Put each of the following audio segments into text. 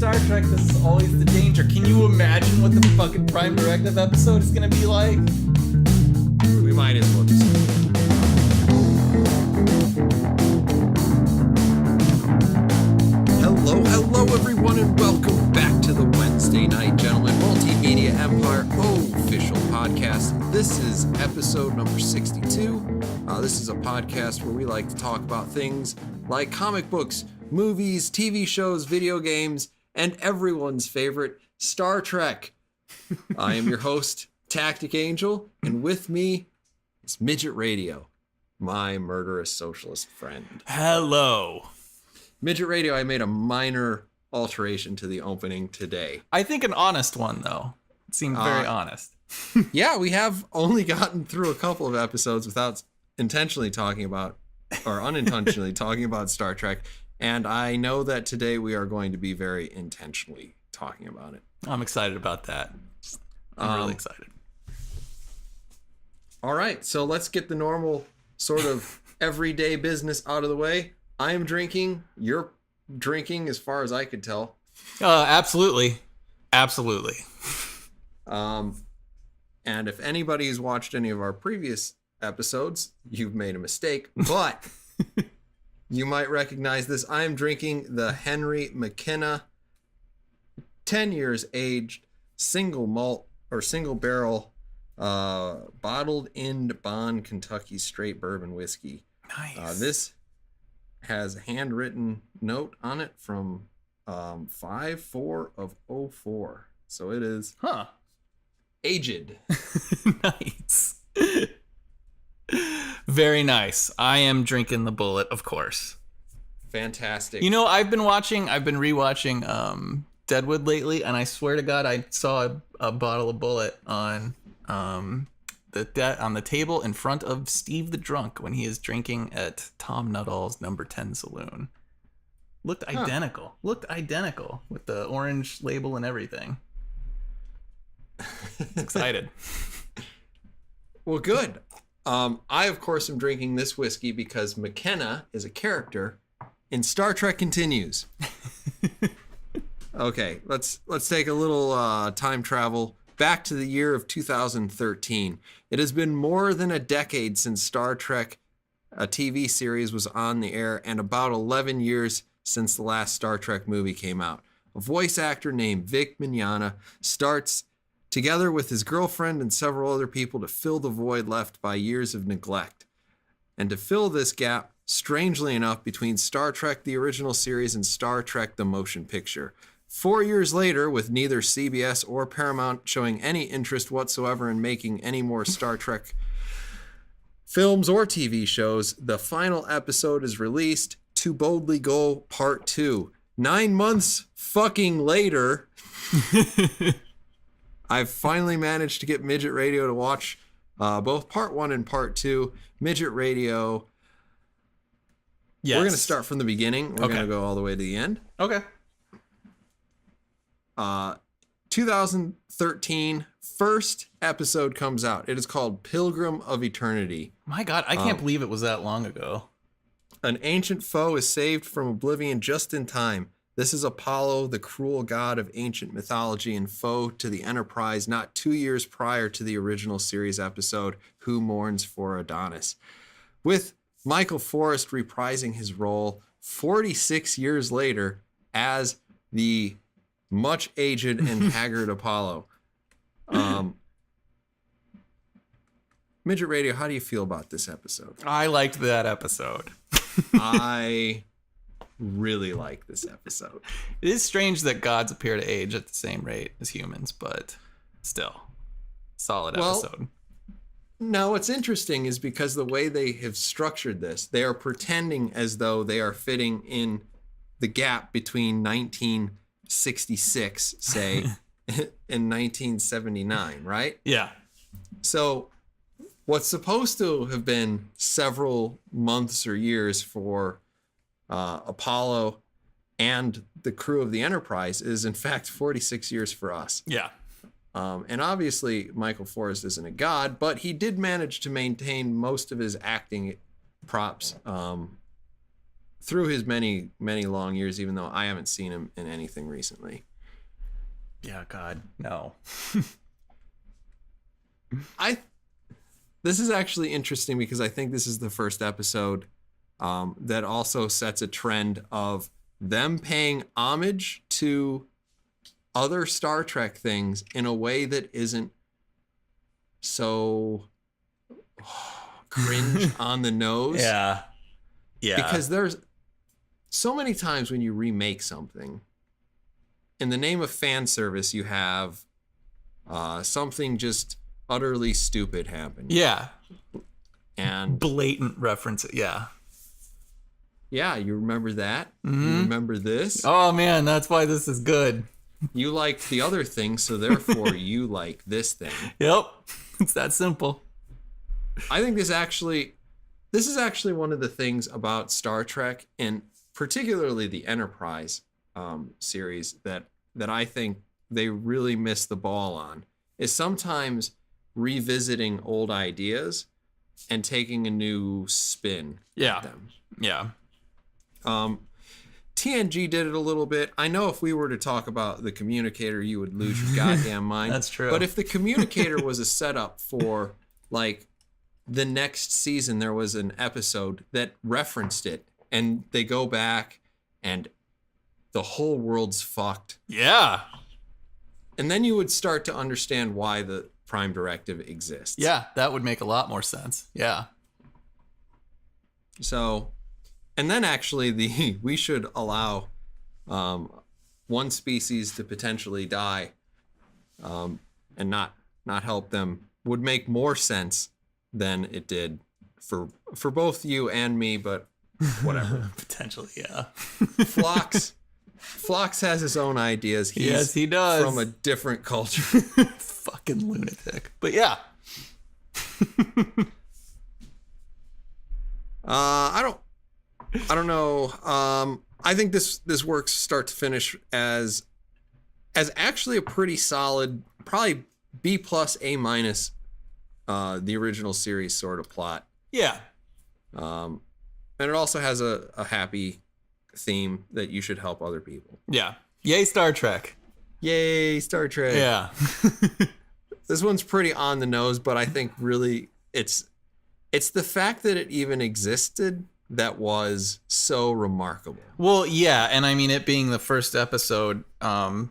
Star Trek, this is always the danger. Can you imagine what the fucking Prime Directive episode is gonna be like? We might as well just... Hello everyone, and welcome back to the Wednesday Night Gentlemen Multimedia Empire official podcast. This is episode number 62. This is a podcast where we like to talk about things like comic books, movies, TV shows, video games, and everyone's favorite, Star Trek. I am your host, Tactic Angel, and with me is Midget Radio, my murderous socialist friend. Hello. Midget Radio, I made a minor alteration to the opening today. I think an honest one, though. It seemed very honest. Yeah, we have only gotten through a couple of episodes without intentionally talking about, or unintentionally talking about Star Trek. And I know that today we are going to be very intentionally talking about it. I'm excited about that. I'm really excited. All right, so let's get the normal sort of everyday business out of the way. I am drinking. You're drinking, as far as I could tell. Absolutely. Absolutely. And if anybody has watched any of our previous episodes, you've made a mistake, but you might recognize this. I am drinking the Henry McKenna 10 years aged single malt or single barrel bottled in Bond Kentucky straight bourbon whiskey. Nice. This has a handwritten note on it from 5/4 of 04. So it is aged. Nice. Very nice. I am drinking the Bullet, of course. Fantastic. You know, I've been rewatching Deadwood lately, and I swear to God, I saw a bottle of Bullet on the table in front of Steve the Drunk when he is drinking at Tom Nuttall's Number 10 Saloon. Looked identical. Looked identical with the orange label and everything. Excited. Well, good. I, of course, am drinking this whiskey because McKenna is a character in Star Trek Continues. Okay, let's take a little time travel back to the year of 2013. It has been more than a decade since Star Trek, a TV series, was on the air, and about 11 years since the last Star Trek movie came out. A voice actor named Vic Mignogna starts together with his girlfriend and several other people to fill the void left by years of neglect. And to fill this gap, strangely enough, between Star Trek the original series and Star Trek the motion picture. 4 years later, with neither CBS or Paramount showing any interest whatsoever in making any more Star Trek films or TV shows, the final episode is released, To Boldly Go Part 2. 9 months fucking later, I've finally managed to get Midget Radio to watch both Part 1 and Part 2. Midget Radio. Yes. We're going to start from the beginning. We're going to go all the way to the end. Okay. 2013, first episode comes out. It is called Pilgrim of Eternity. My God, I can't believe it was that long ago. An ancient foe is saved from oblivion just in time. This is Apollo, the cruel god of ancient mythology and foe to the Enterprise, not 2 years prior to the original series episode, Who Mourns for Adonis? With Michael Forrest reprising his role 46 years later as the much aged and haggard Apollo. Midget Radio, how do you feel about this episode? I liked that episode. I really like this episode. It is strange that gods appear to age at the same rate as humans, but still, solid episode. No, what's interesting is because the way they have structured this, they are pretending as though they are fitting in the gap between 1966, say, and 1979, right? Yeah. So what's supposed to have been several months or years for Apollo and the crew of the Enterprise is, in fact, 46 years for us. Yeah. And obviously, Michael Forrest isn't a god, but he did manage to maintain most of his acting props through his many, many long years, even though I haven't seen him in anything recently. Yeah, God, no. This is actually interesting because I think this is the first episode that also sets a trend of them paying homage to other Star Trek things in a way that isn't so cringe on the nose. Yeah. Because there's so many times when you remake something, in the name of fan service, you have something just utterly stupid happen. Yeah. And blatant reference. Yeah. Yeah, you remember that? Mm-hmm. You remember this? Oh, man, that's why this is good. You liked the other thing, so therefore you like this thing. Yep. It's that simple. I think this is actually one of the things about Star Trek, and particularly the Enterprise series, that I think they really miss the ball on, is sometimes revisiting old ideas and taking a new spin at them. Yeah. TNG did it a little bit. I know if we were to talk about the Communicator, you would lose your goddamn mind. That's true. But if the Communicator was a setup for, like, the next season, there was an episode that referenced it, and they go back, and the whole world's fucked. Yeah. And then you would start to understand why the Prime Directive exists. Yeah, that would make a lot more sense. Yeah. So, and then actually we should allow one species to potentially die and not help them would make more sense than it did for both you and me, but whatever. Potentially, yeah. Phlox has his own ideas. Yes, he does. From a different culture. Fucking lunatic. But yeah. I don't know. I think this works start to finish as actually a pretty solid, probably B+, A-, the original series sort of plot. Yeah. And it also has a happy theme that you should help other people. Yeah. Yay, Star Trek. Yay, Star Trek. Yeah. This one's pretty on the nose, but I think really it's the fact that it even existed that was so remarkable. Well, yeah, and I mean, it being the first episode, I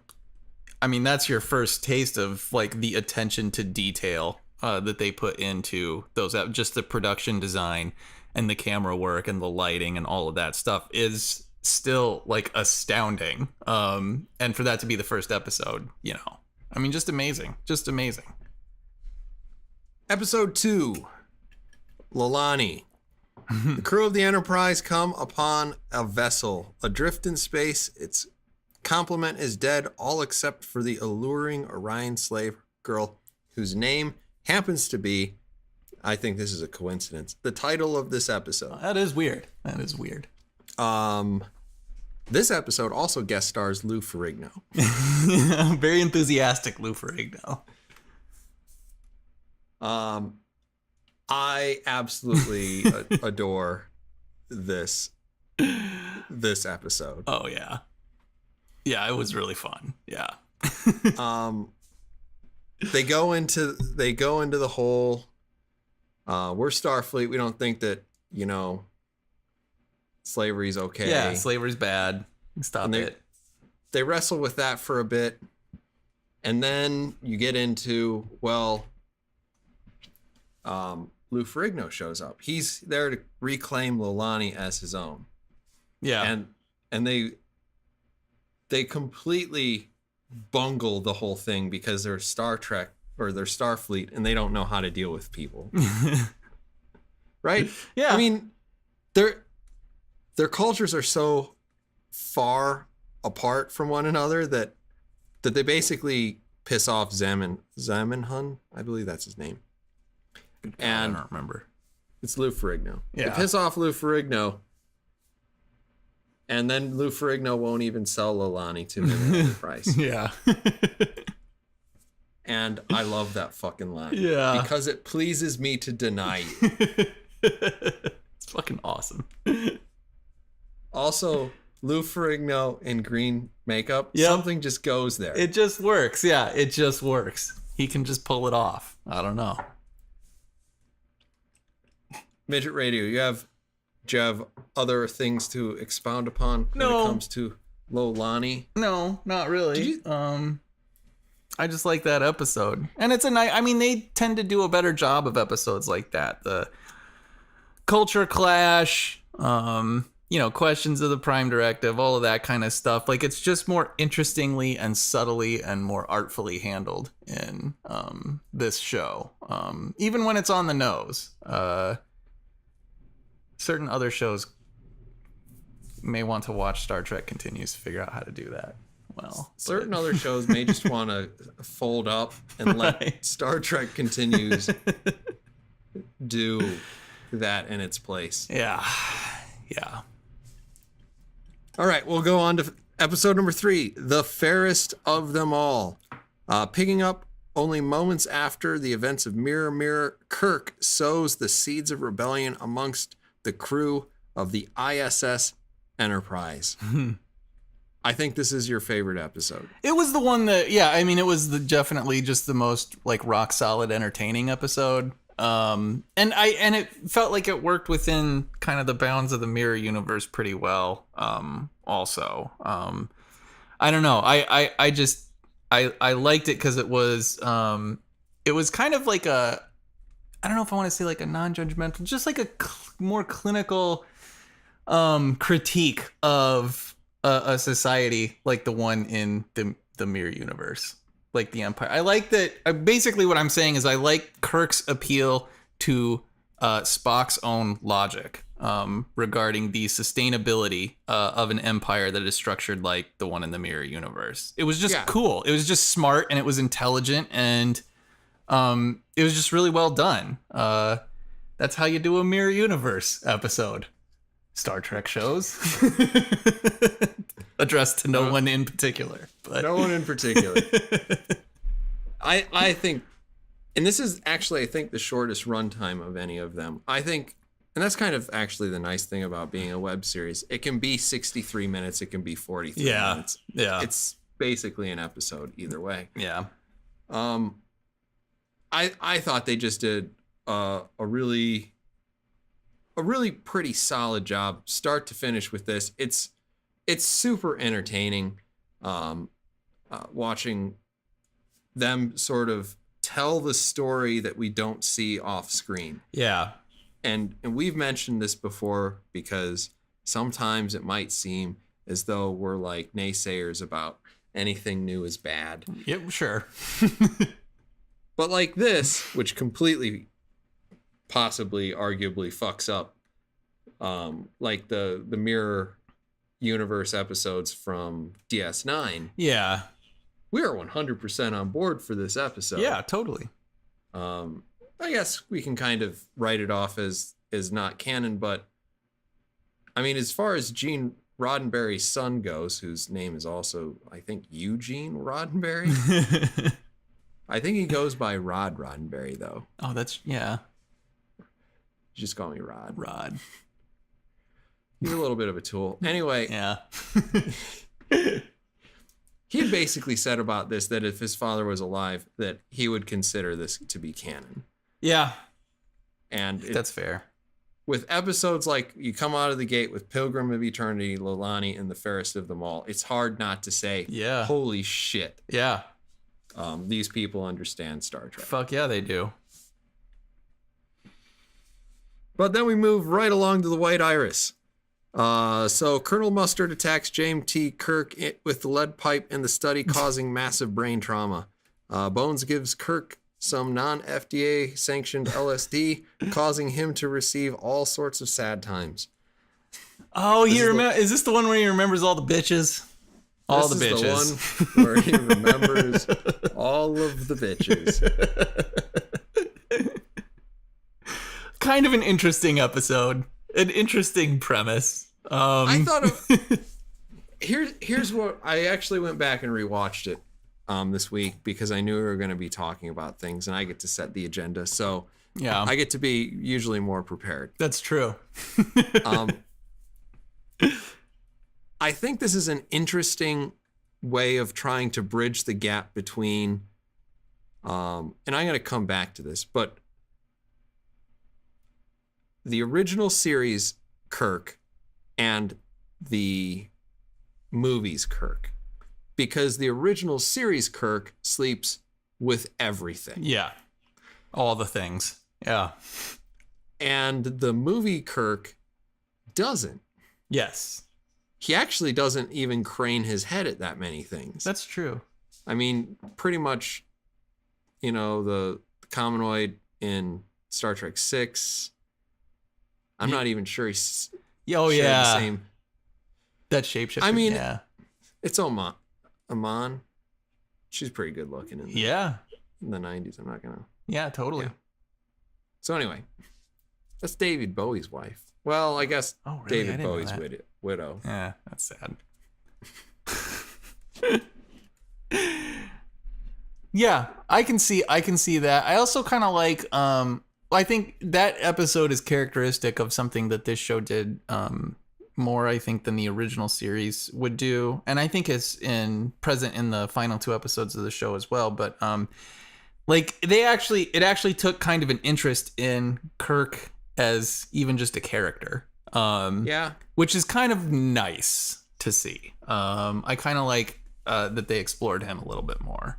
mean, that's your first taste of, like, the attention to detail that they put into those, just the production design and the camera work and the lighting and all of that stuff is still, like, astounding. And for that to be the first episode, you know, I mean, just amazing. Just amazing. Episode 2, Lolani. The crew of the Enterprise come upon a vessel adrift in space. Its complement is dead, all except for the alluring Orion slave girl, whose name happens to be, I think this is a coincidence, the title of this episode. That is weird. That is weird. This episode also guest stars Lou Ferrigno. Very enthusiastic Lou Ferrigno. I absolutely adore this episode. Oh yeah. Yeah, it was really fun. Yeah. They go into the whole we're Starfleet, we don't think that, you know, slavery's okay. Yeah, slavery's bad. Stop it. They wrestle with that for a bit. And then you get into, well, Lou Ferrigno shows up. He's there to reclaim Lolani as his own. Yeah. And they completely bungle the whole thing because they're Star Trek or they're Starfleet and they don't know how to deal with people. Right? Yeah. I mean, their cultures are so far apart from one another that they basically piss off Zamenhof, I believe that's his name. And I don't remember. It's Lou Ferrigno. Yeah. They piss off Lou Ferrigno, and then Lou Ferrigno won't even sell Lolani to him at the price. Yeah. And I love that fucking line. Yeah. Because it pleases me to deny you. It's fucking awesome. Also, Lou Ferrigno in green makeup. Yep. Something just goes there. It just works. Yeah, it just works. He can just pull it off. I don't know. Midget Radio, do you have other things to expound upon when it comes to Lolani? No, not really. I just like that episode. And it's a nice, I mean, they tend to do a better job of episodes like that. The culture clash, questions of the Prime Directive, all of that kind of stuff. Like, it's just more interestingly and subtly and more artfully handled in this show. Even when it's on the nose. Certain other shows may want to watch Star Trek Continues to figure out how to do that. Well, certain other shows may just want to fold up and let Star Trek Continues do that in its place. Yeah. All right, we'll go on to episode number 3, The Fairest of Them All. Picking up only moments after the events of Mirror Mirror, Kirk sows the seeds of rebellion amongst the crew of the ISS Enterprise. I think this is your favorite episode. It was the one that, it was definitely just the most like rock solid entertaining episode. And it felt like it worked within kind of the bounds of the Mirror universe pretty well. Also, I don't know. I liked it because it was kind of like a, I don't know if I want to say like a non-judgmental, just like a more clinical critique of a society like the one in the Mirror universe, like the Empire. I like that. Basically, what I'm saying is I like Kirk's appeal to Spock's own logic regarding the sustainability of an empire that is structured like the one in the Mirror universe. It was just cool. It was just smart and it was intelligent and it was just really well done. That's how you do a Mirror universe episode. Star Trek shows addressed to no one in particular. But. No one in particular. I think, and this is actually, I think, the shortest runtime of any of them. I think, and that's kind of actually the nice thing about being a web series. It can be 63 minutes. It can be 43 minutes. Yeah. It's basically an episode either way. Yeah. I thought they just did a really pretty solid job start to finish with this. It's super entertaining watching them sort of tell the story that we don't see off screen. Yeah. And we've mentioned this before because sometimes it might seem as though we're like naysayers about anything new is bad. Yep, sure. But like this, which completely, possibly, arguably fucks up, like the Mirror Universe episodes from DS9. Yeah. We are 100% on board for this episode. Yeah, totally. I guess we can kind of write it off as not canon, but I mean, as far as Gene Roddenberry's son goes, whose name is also, I think, Eugene Roddenberry. I think he goes by Rod Roddenberry, though. Oh, yeah. Just call me Rod. Rod. He's a little bit of a tool. Anyway. Yeah. He had basically said about this that if his father was alive, that he would consider this to be canon. Yeah. And that's fair. With episodes like you come out of the gate with Pilgrim of Eternity, Lolani, and The Fairest of Them All, it's hard not to say, holy shit. Yeah. These people understand Star Trek. Fuck yeah, they do. But then we move right along to the White Iris. So Colonel Mustard attacks James T. Kirk with the lead pipe in the study, causing massive brain trauma. Bones gives Kirk some non-FDA sanctioned LSD, causing him to receive all sorts of sad times. Oh, is this the one where he remembers all the bitches? All the bitches. This is the one where he remembers all of the bitches. Kind of an interesting episode. An interesting premise. I thought here's what I actually went back and rewatched it this week because I knew we were going to be talking about things and I get to set the agenda. So yeah, I get to be usually more prepared. That's true. I think this is an interesting way of trying to bridge the gap between, and I'm going to come back to this, but the original series Kirk and the movies Kirk, because the original series Kirk sleeps with everything. Yeah. All the things. Yeah. And the movie Kirk doesn't. Yes. He actually doesn't even crane his head at that many things. That's true. I mean, pretty much, the Commonoid in Star Trek 6. I'm not even sure he's the same. That shapeshifter. I mean, yeah. It's Oman. Amon. She's pretty good looking in the 90s. I'm not gonna. Yeah, totally. Yeah. So anyway, that's David Bowie's wife. Well, I guess David Bowie's widow. Yeah, that's sad. Yeah, I can see that. I also kind of like I think that episode is characteristic of something that this show did more, I think, than the original series would do, and I think it's present in the final 2 episodes of the show as well. But like it actually took kind of an interest in Kirk as even just a character, which is kind of nice to see. I kind of like that they explored him a little bit more.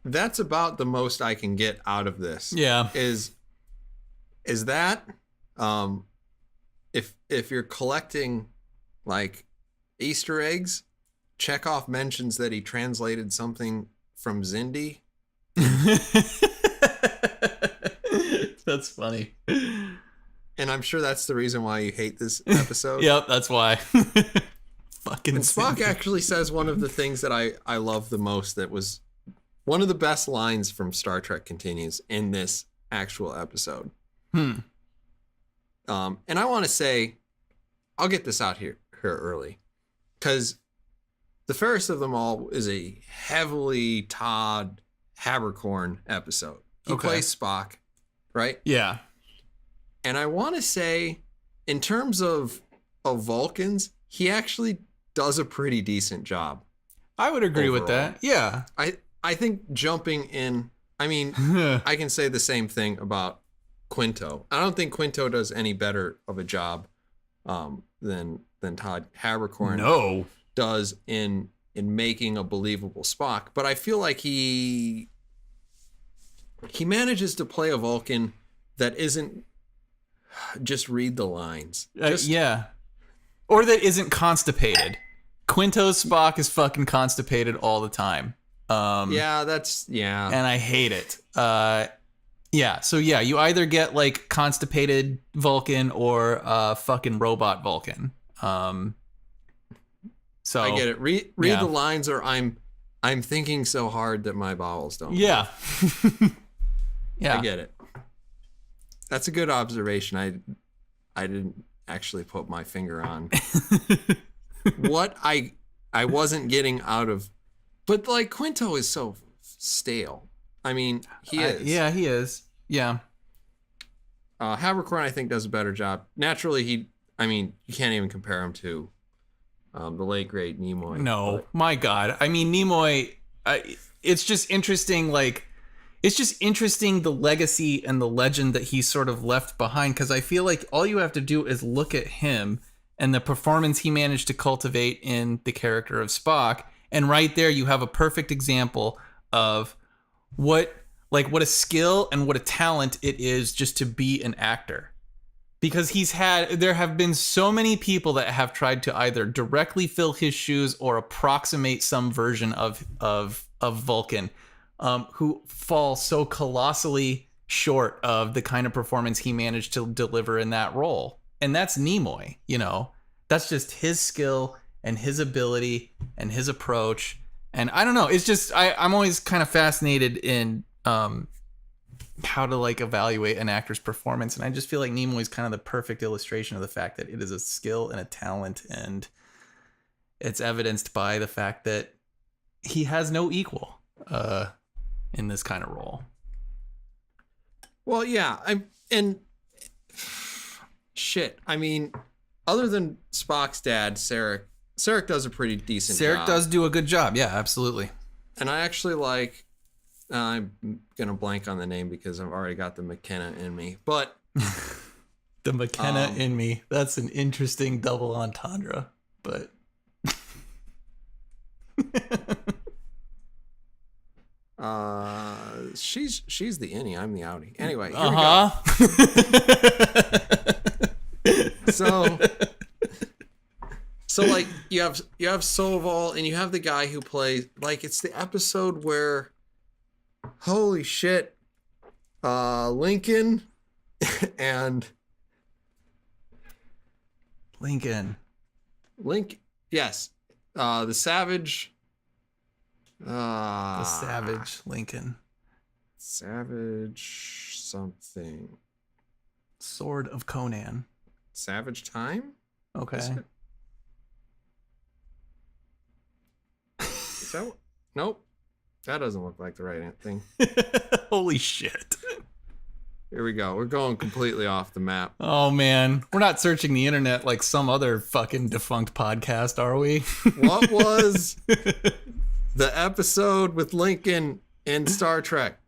That's about the most I can get out of this. Yeah. Is that if you're collecting like Easter eggs, Chekhov mentions that he translated something from Zindi. That's funny. And I'm sure that's the reason why you hate this episode. Yep, that's why. Fucking And Spock actually says one of the things that I love the most, that was one of the best lines from Star Trek Continues in this actual episode. And I want to say, I'll get this out here early, because the fairest of them all is a heavily Todd Haberkorn episode. He plays Spock, right? Yeah. And I want to say, in terms of Vulcans, he actually does a pretty decent job. I would agree overall. with that. Yeah. I think jumping in, I mean, I can say the same thing about Quinto. I don't think Quinto does any better of a job than Todd Haberkorn does in making a believable Spock. But I feel like he manages to play a Vulcan that isn't just read the lines. Yeah. Or that isn't constipated. Quinto's Spock is fucking constipated all the time. And I hate it. So you either get like constipated Vulcan or fucking robot Vulcan. So I get it. Read the lines, or I'm thinking so hard that my bowels don't. Yeah. Yeah. I get it. That's a good observation. I didn't actually put my finger on what I wasn't getting out of, but like Quinto is so stale. I mean, he is. Yeah, he is. Yeah. Haberkorn, I think, does a better job. Naturally, you can't even compare him to the late great Nimoy. No, my God. I mean, Nimoy. It's just interesting. Like, it's just interesting the legacy and the legend that he sort of left behind. Because I feel like all you have to do is look at him and the performance he managed to cultivate in the character of Spock, and right there you have a perfect example of what a skill and what a talent it is just to be an actor. Because there have been so many people that have tried to either directly fill his shoes or approximate some version of Vulcan, who fall so colossally short of the kind of performance he managed to deliver in that role. And that's Nimoy, that's just his skill and his ability and his approach. And I don't know, it's just, I'm always kind of fascinated in how to like evaluate an actor's performance. And I just feel like Nimoy is kind of the perfect illustration of the fact that it is a skill and a talent. And it's evidenced by the fact that he has no equal in this kind of role. Well, yeah, shit. I mean, other than Spock's dad, Sarek does a pretty decent job. Sarek does do a good job. Yeah, absolutely. And I actually like. I'm gonna blank on the name because I've already got the McKenna in me, but the McKenna in me. That's an interesting double entendre, but. She's the innie, I'm the outie. Anyway, here we go. So like you have Soval and you have the guy who plays, like, it's the episode where, holy shit, Lincoln and Lincoln. Yes, the Savage. The Savage Lincoln. Savage something. Sword of Conan. Savage Time? Okay. Is that nope. That doesn't look like the right thing. Holy shit. Here we go. We're going completely off the map. Oh, man. We're not searching the internet like some other fucking defunct podcast, are we? What was the episode with Lincoln in Star Trek?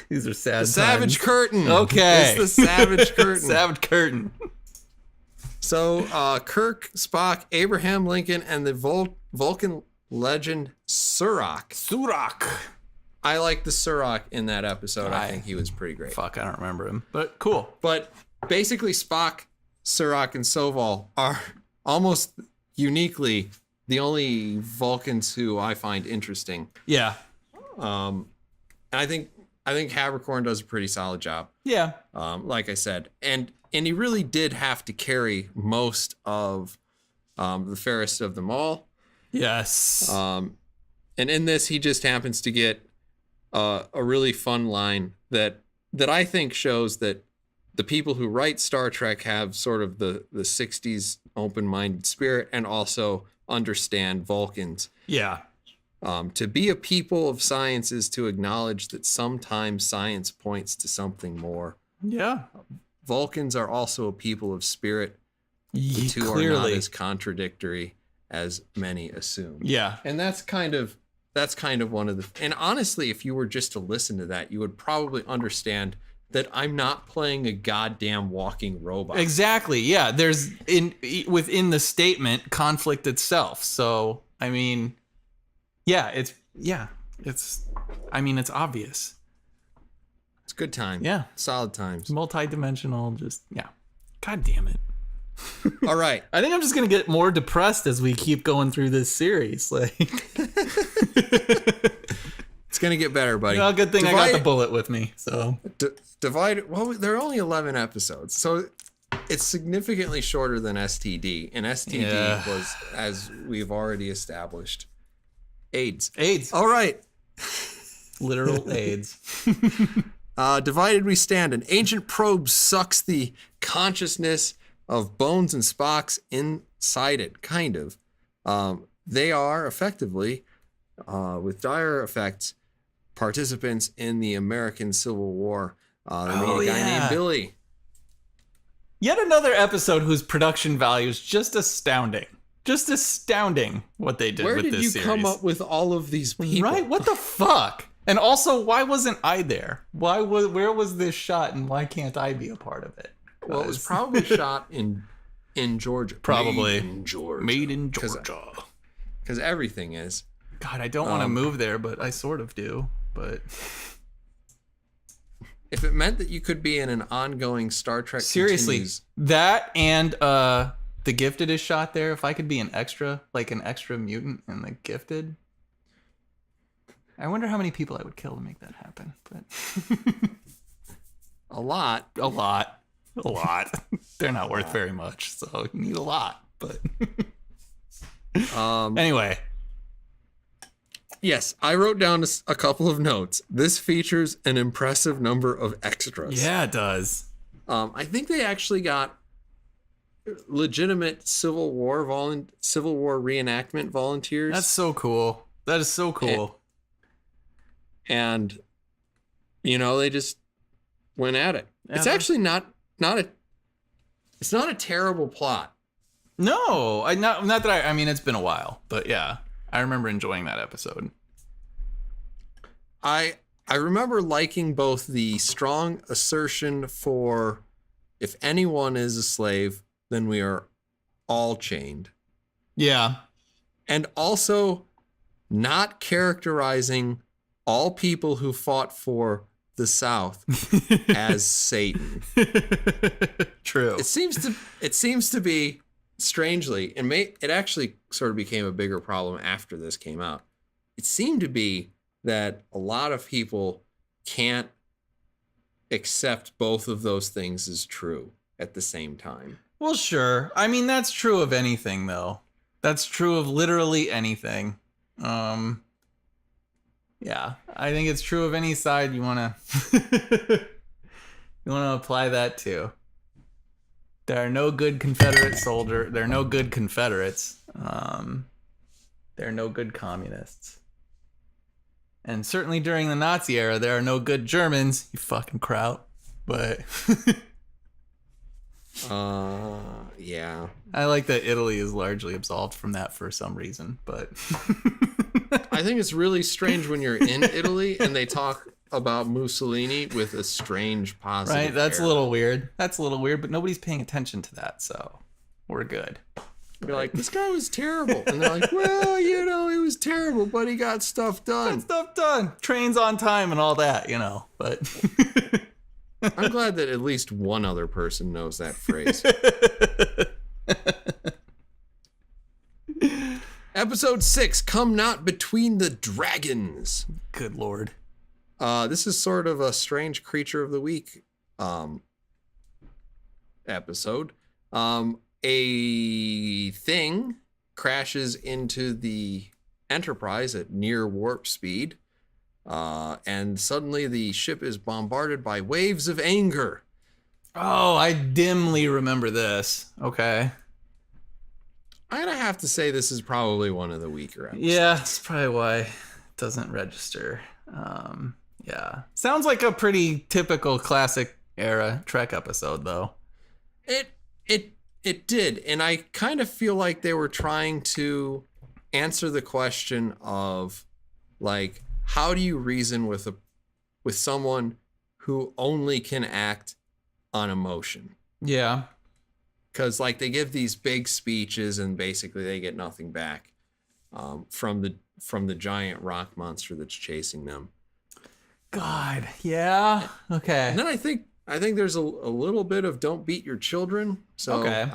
These are sad times. Savage Curtain. Okay. It's the Savage Curtain. Savage Curtain. So, Kirk, Spock, Abraham Lincoln, and the Vulcan legend Surak. I like the Surak in that episode. I think he was pretty great. Fuck, I don't remember him. But cool. But basically, Spock, Surak, and Soval are almost uniquely the only Vulcans who I find interesting. Yeah. And I think Habercorn does a pretty solid job. Yeah. Like I said, and he really did have to carry most of the fairest of them all. Yes. And in this, he just happens to get a really fun line that I think shows that the people who write Star Trek have sort of the 60s open-minded spirit and also understand Vulcans. Yeah. To be a people of science is to acknowledge that sometimes science points to something more. Yeah. Vulcans are also a people of spirit. The two Clearly. are not as contradictory as many assume. Yeah. And that's kind of one of the, and honestly, if you were just to listen to that, you would probably understand that I'm not playing a goddamn walking robot. Exactly. Yeah. There's within the statement conflict itself. So, I mean, it's obvious. It's good time. Yeah. Solid times. Multi-dimensional, just, yeah. God damn it. All right. I think I'm just going to get more depressed as we keep going through this series. Like, it's going to get better, buddy. well, good thing I got the bullet with me. So well, there are only 11 episodes. So it's significantly shorter than STD. And STD was, as we've already established, AIDS. All right. Literal AIDS. Divided we stand. An ancient probe sucks the consciousness of Bones and Spock's inside it, kind of. They are effectively, with dire effects, participants in the American Civil War. They made a guy named Billy. Yet another episode whose production value is just astounding. Just astounding what they did with this series. Where did you come up with all of these people? Right? What the fuck? And also, why wasn't I there? Where was this shot, and why can't I be a part of it? Well, it was probably shot in Georgia. Probably. Made in Georgia. Because everything is. God, I don't want to move there, but I sort of do. But if it meant that you could be in an ongoing Star Trek seriously, that and The Gifted is shot there. If I could be an extra mutant in The Gifted, I wonder how many people I would kill to make that happen. But a lot. They're not worth very much, so you need a lot. But anyway. Yes, I wrote down a couple of notes. This features an impressive number of extras. Yeah, it does. I think they actually got legitimate Civil War reenactment volunteers. That's so cool. That is so cool. And, they just went at it. Yeah, it's actually not a terrible plot. No, not that I mean, it's been a while, but yeah, I remember enjoying that episode. I remember liking both the strong assertion for if anyone is a slave, then we are all chained. Yeah. And also not characterizing all people who fought for the South as Satan. True. It seems to be, strangely, and it actually sort of became a bigger problem after this came out. It seemed to be that a lot of people can't accept both of those things as true at the same time. Well, sure. I mean, that's true of anything, though. That's true of literally anything. Yeah, I think it's true of any side you want to apply that to. There are no good Confederate soldiers. There are no good Confederates. There are no good communists. And certainly during the Nazi era, there are no good Germans, you fucking kraut. But yeah. I like that Italy is largely absolved from that for some reason, but I think it's really strange when you're in Italy and they talk about Mussolini with a strange positive right, that's air. a little weird. That's a little weird, but nobody's paying attention to that, so we're good. You're like, this guy was terrible. And they're like, well, he was terrible, but he got stuff done. Got stuff done. Trains on time and all that, but I'm glad that at least one other person knows that phrase. Episode 6, Come Not Between the Dragons. Good Lord. This is sort of a strange creature of the week episode. A thing crashes into the Enterprise at near warp speed. And suddenly the ship is bombarded by waves of anger. Oh, I dimly remember this. Okay. I'm going to have to say this is probably one of the weaker episodes. Yeah, that's probably why it doesn't register. Yeah. Sounds like a pretty typical classic era Trek episode, though. It did. And I kind of feel like they were trying to answer the question of, like, how do you reason with someone who only can act on emotion? Yeah. Because, like, they give these big speeches and basically they get nothing back from the giant rock monster that's chasing them. God, yeah. Okay. And then I think there's a little bit of don't beat your children. So okay.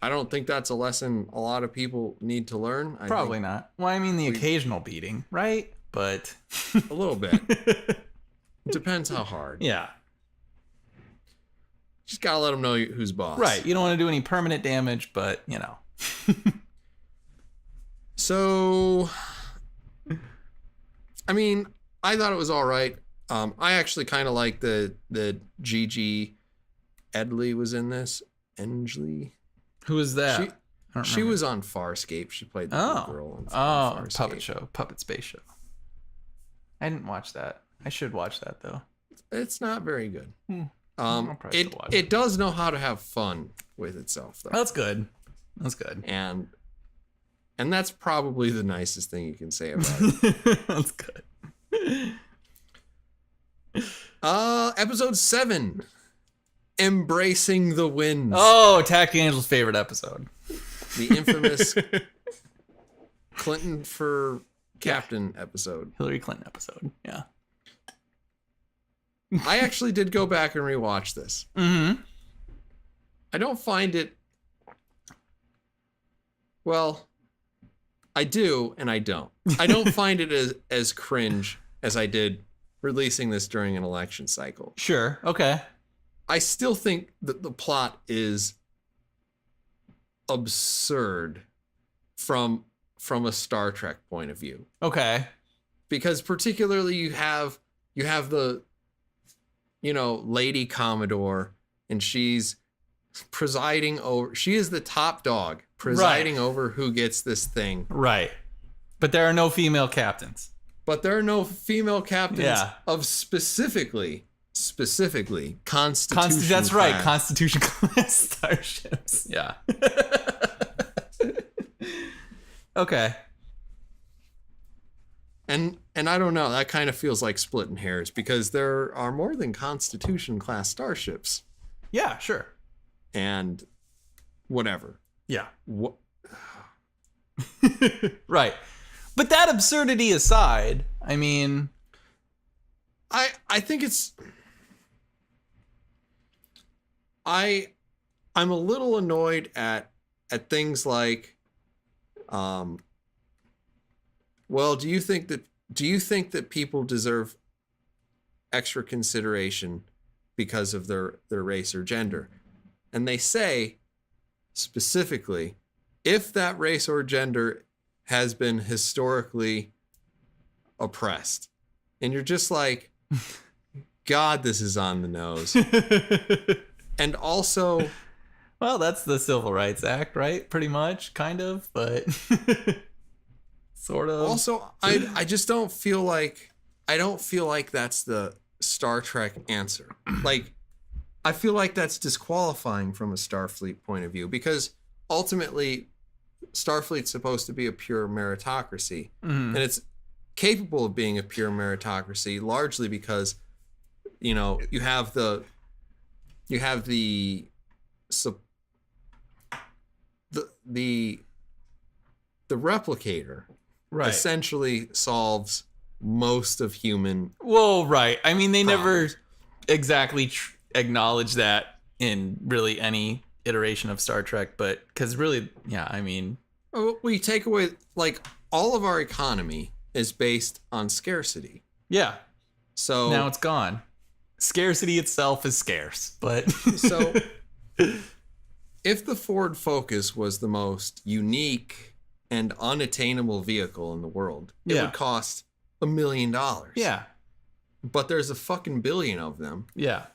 I don't think that's a lesson a lot of people need to learn. Probably not. Well, I mean, the occasional beating, right? But a little bit. Depends how hard. Yeah. Just gotta let them know who's boss. Right. You don't want to do any permanent damage, but, So, I mean, I thought it was all right. I actually kind of like the Gigi Edley was in this. Engley. Who is that? She was on Farscape. She played the little girl on Farscape. Puppet show, Puppet Space Show. I didn't watch that. I should watch that though. It's not very good. It does know how to have fun with itself though. That's good. That's good. And that's probably the nicest thing you can say about it. That's good. Episode 7. Embracing the Winds. Oh, Tacky Angel's favorite episode. The infamous Clinton for Captain episode. Hillary Clinton episode. Yeah. I actually did go back and rewatch this. Mm-hmm. I don't find it... Well, I do and I don't. I don't find it as cringe as I did releasing this during an election cycle. Sure. Okay. I still think that the plot is absurd from a Star Trek point of view. Okay. Because particularly you have the Lady Commodore, and she's presiding over, she is the top dog presiding over who gets this thing. Right. But there are no female captains. but there are no female captains Yeah. of specifically Constitution. That's right, class. Constitution class starships. Yeah. Okay. And I don't know, that kind of feels like splitting hairs because there are more than Constitution class starships. Yeah, sure. And whatever. Yeah. What? Right. But that absurdity aside, I mean, I think it's I'm a little annoyed at things like well, do you think that people deserve extra consideration because of their race or gender? And they say specifically, if that race or gender has been historically oppressed. And you're just like, God, this is on the nose. And also, well, that's the Civil Rights Act, right? Pretty much, kind of, but sort of. also, I just don't feel like that's the Star Trek answer. Like, I feel like that's disqualifying from a Starfleet point of view because ultimately Starfleet's supposed to be a pure meritocracy, and it's capable of being a pure meritocracy largely because you have the replicator right. essentially solves most of human. Well, right. I mean, they never problems. exactly acknowledge that in really any iteration of Star Trek, but because really, yeah, I mean, We take away, like, all of our economy is based on scarcity. yeah, So now it's gone. Scarcity itself is scarce, but so if the Ford Focus was the most unique and unattainable vehicle in the world, it Yeah. would cost $1 million. yeah, But there's a fucking billion of them. yeah,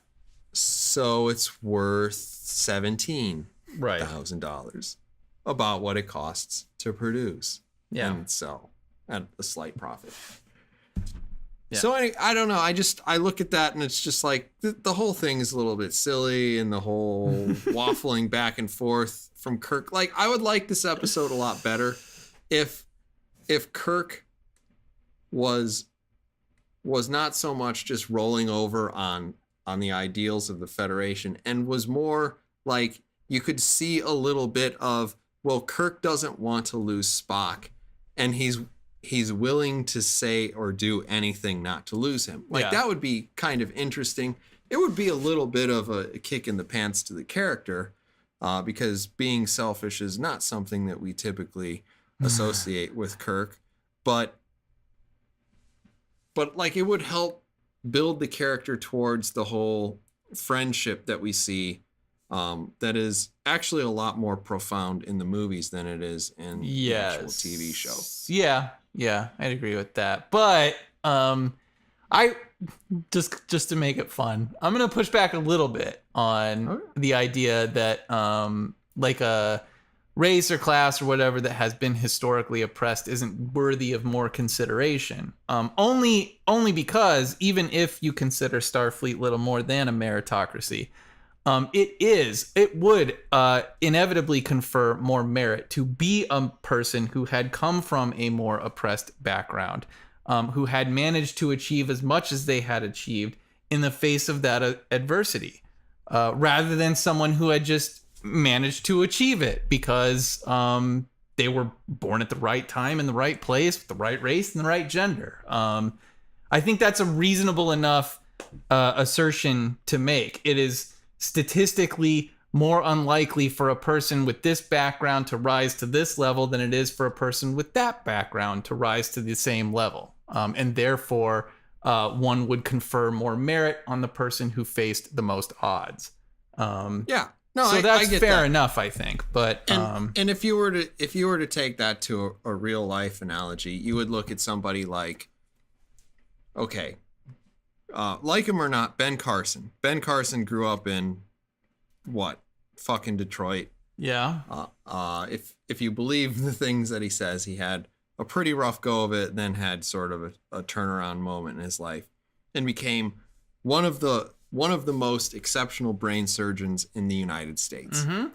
So it's worth $17,000 right, about what it costs to produce yeah, and sell at a slight profit. Yeah. So I don't know. I look at that and it's just like the whole thing is a little bit silly and the whole waffling back and forth from Kirk. Like, I would like this episode a lot better if Kirk was not so much just rolling over on the ideals of the Federation and was more like you could see a little bit of, well, Kirk doesn't want to lose Spock and he's willing to say or do anything not to lose him. Like, Yeah. that would be kind of interesting. It would be a little bit of a kick in the pants to the character because being selfish is not something that we typically associate with Kirk. But like, it would help build the character towards the whole friendship that we see that is actually a lot more profound in the movies than it is in the actual TV show. Yeah, I'd agree with that. But I just to make it fun, I'm gonna push back a little bit on Okay. the idea that like a race or class or whatever that has been historically oppressed isn't worthy of more consideration. Only because even if you consider Starfleet little more than a meritocracy, it would inevitably confer more merit to be a person who had come from a more oppressed background, who had managed to achieve as much as they had achieved in the face of that adversity, rather than someone who had just managed to achieve it because they were born at the right time in the right place with the right race and the right gender. I think that's a reasonable enough assertion to make. It is statistically more unlikely for a person with this background to rise to this level than it is for a person with that background to rise to the same level. And therefore, one would confer more merit on the person who faced the most odds. Yeah. No, So I that's get fair that. enough, I think. But And if you were to take that to a real life analogy, you would look at somebody like, okay, like him or not, Ben Carson. Ben Carson grew up in what? Fucking Detroit. yeah, If you believe the things that he says, he had a pretty rough go of it, then had sort of a turnaround moment in his life, and became one of the most exceptional brain surgeons in the United States. Mm-hmm.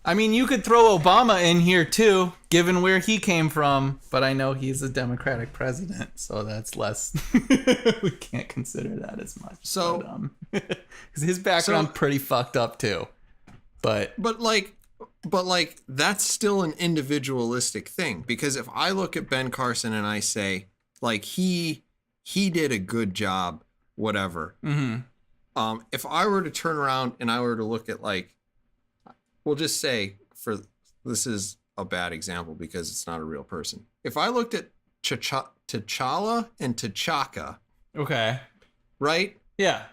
I mean, you could throw Obama in here too, given where he came from, but I know he's a Democratic president, so that's less. We can't consider that as much. So, because his background pretty fucked up too. But like that's still an individualistic thing, because if I look at Ben Carson and I say like he did a good job, whatever. Mm-hmm. If I were to turn around and I were to look at like, we'll just say, for this is a bad example because it's not a real person. If I looked at T'Challa and T'Chaka, okay, right? Yeah.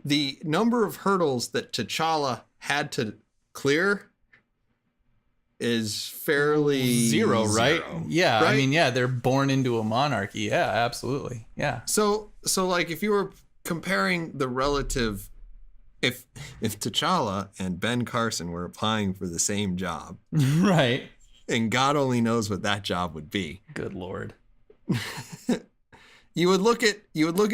The number of hurdles that T'Challa had to clear is fairly zero, right? Yeah, right? I mean, yeah, they're born into a monarchy. Yeah, absolutely. Yeah. So like if you were comparing the relative, if T'Challa and Ben Carson were applying for the same job, right, and God only knows what that job would be. Good Lord. You would look at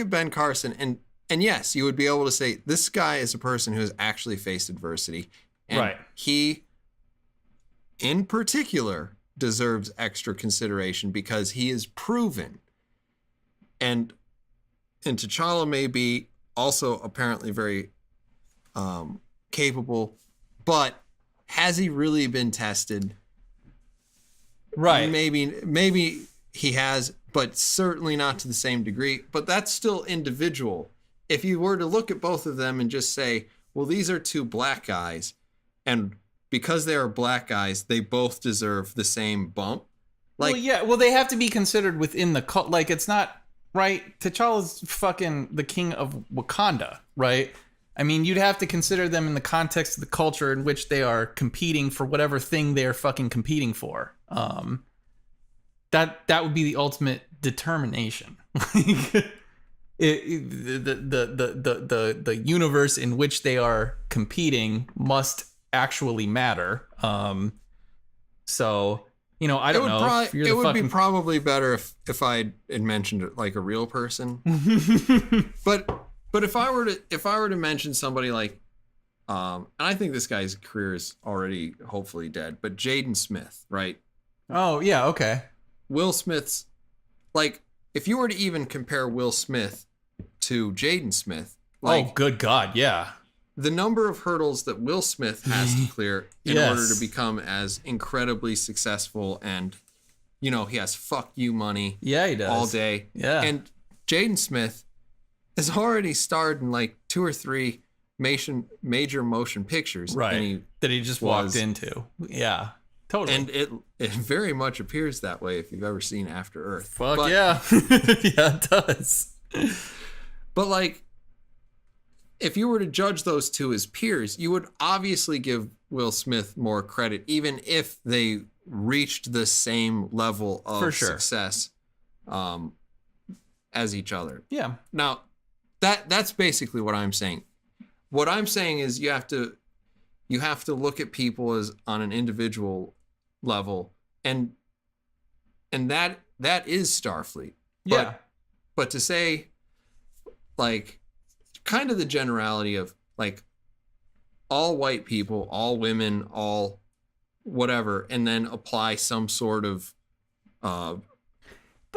Ben Carson and yes, you would be able to say this guy is a person who has actually faced adversity, and right. He in particular deserves extra consideration because he is proven. And T'Challa may be also apparently very capable, but has he really been tested? Right. Maybe he has, but certainly not to the same degree. But that's still individual. If you were to look at both of them and just say, well, these are two black guys, and because they are black guys, they both deserve the same bump. Like, well, yeah. Well, they have to be considered within the cult. Like, it's not right. T'Challa's fucking the king of Wakanda, right? I mean, you'd have to consider them in the context of the culture in which they are competing for whatever thing they are fucking competing for. That would be the ultimate determination. The universe in which they are competing must actually matter. So, you know, I don't know. It would be probably better if I had mentioned it like a real person. But if I were to mention somebody like, and I think this guy's career is already hopefully dead, but Jaden Smith, right? Oh yeah, okay. Will Smith's, like, if you were to even compare Will Smith to Jaden Smith, like, oh good God, yeah. The number of hurdles that Will Smith has to clear in Yes. order to become as incredibly successful, and, you know, he has fuck you money. Yeah, he does all day. Yeah, and Jaden Smith has already starred in like 2 or 3 major motion pictures, right? That he just walked into. Yeah, totally. And it very much appears that way if you've ever seen After Earth. Fuck yeah, yeah, it does. But like, if you were to judge those two as peers, you would obviously give Will Smith more credit, even if they reached the same level of success as each other. Yeah. Now, that's basically what I'm saying. What I'm saying is you have to look at people as on an individual level, and that is Starfleet. Yeah. But to say, like, kind of the generality of like all white people, all women, all whatever, and then apply some sort of but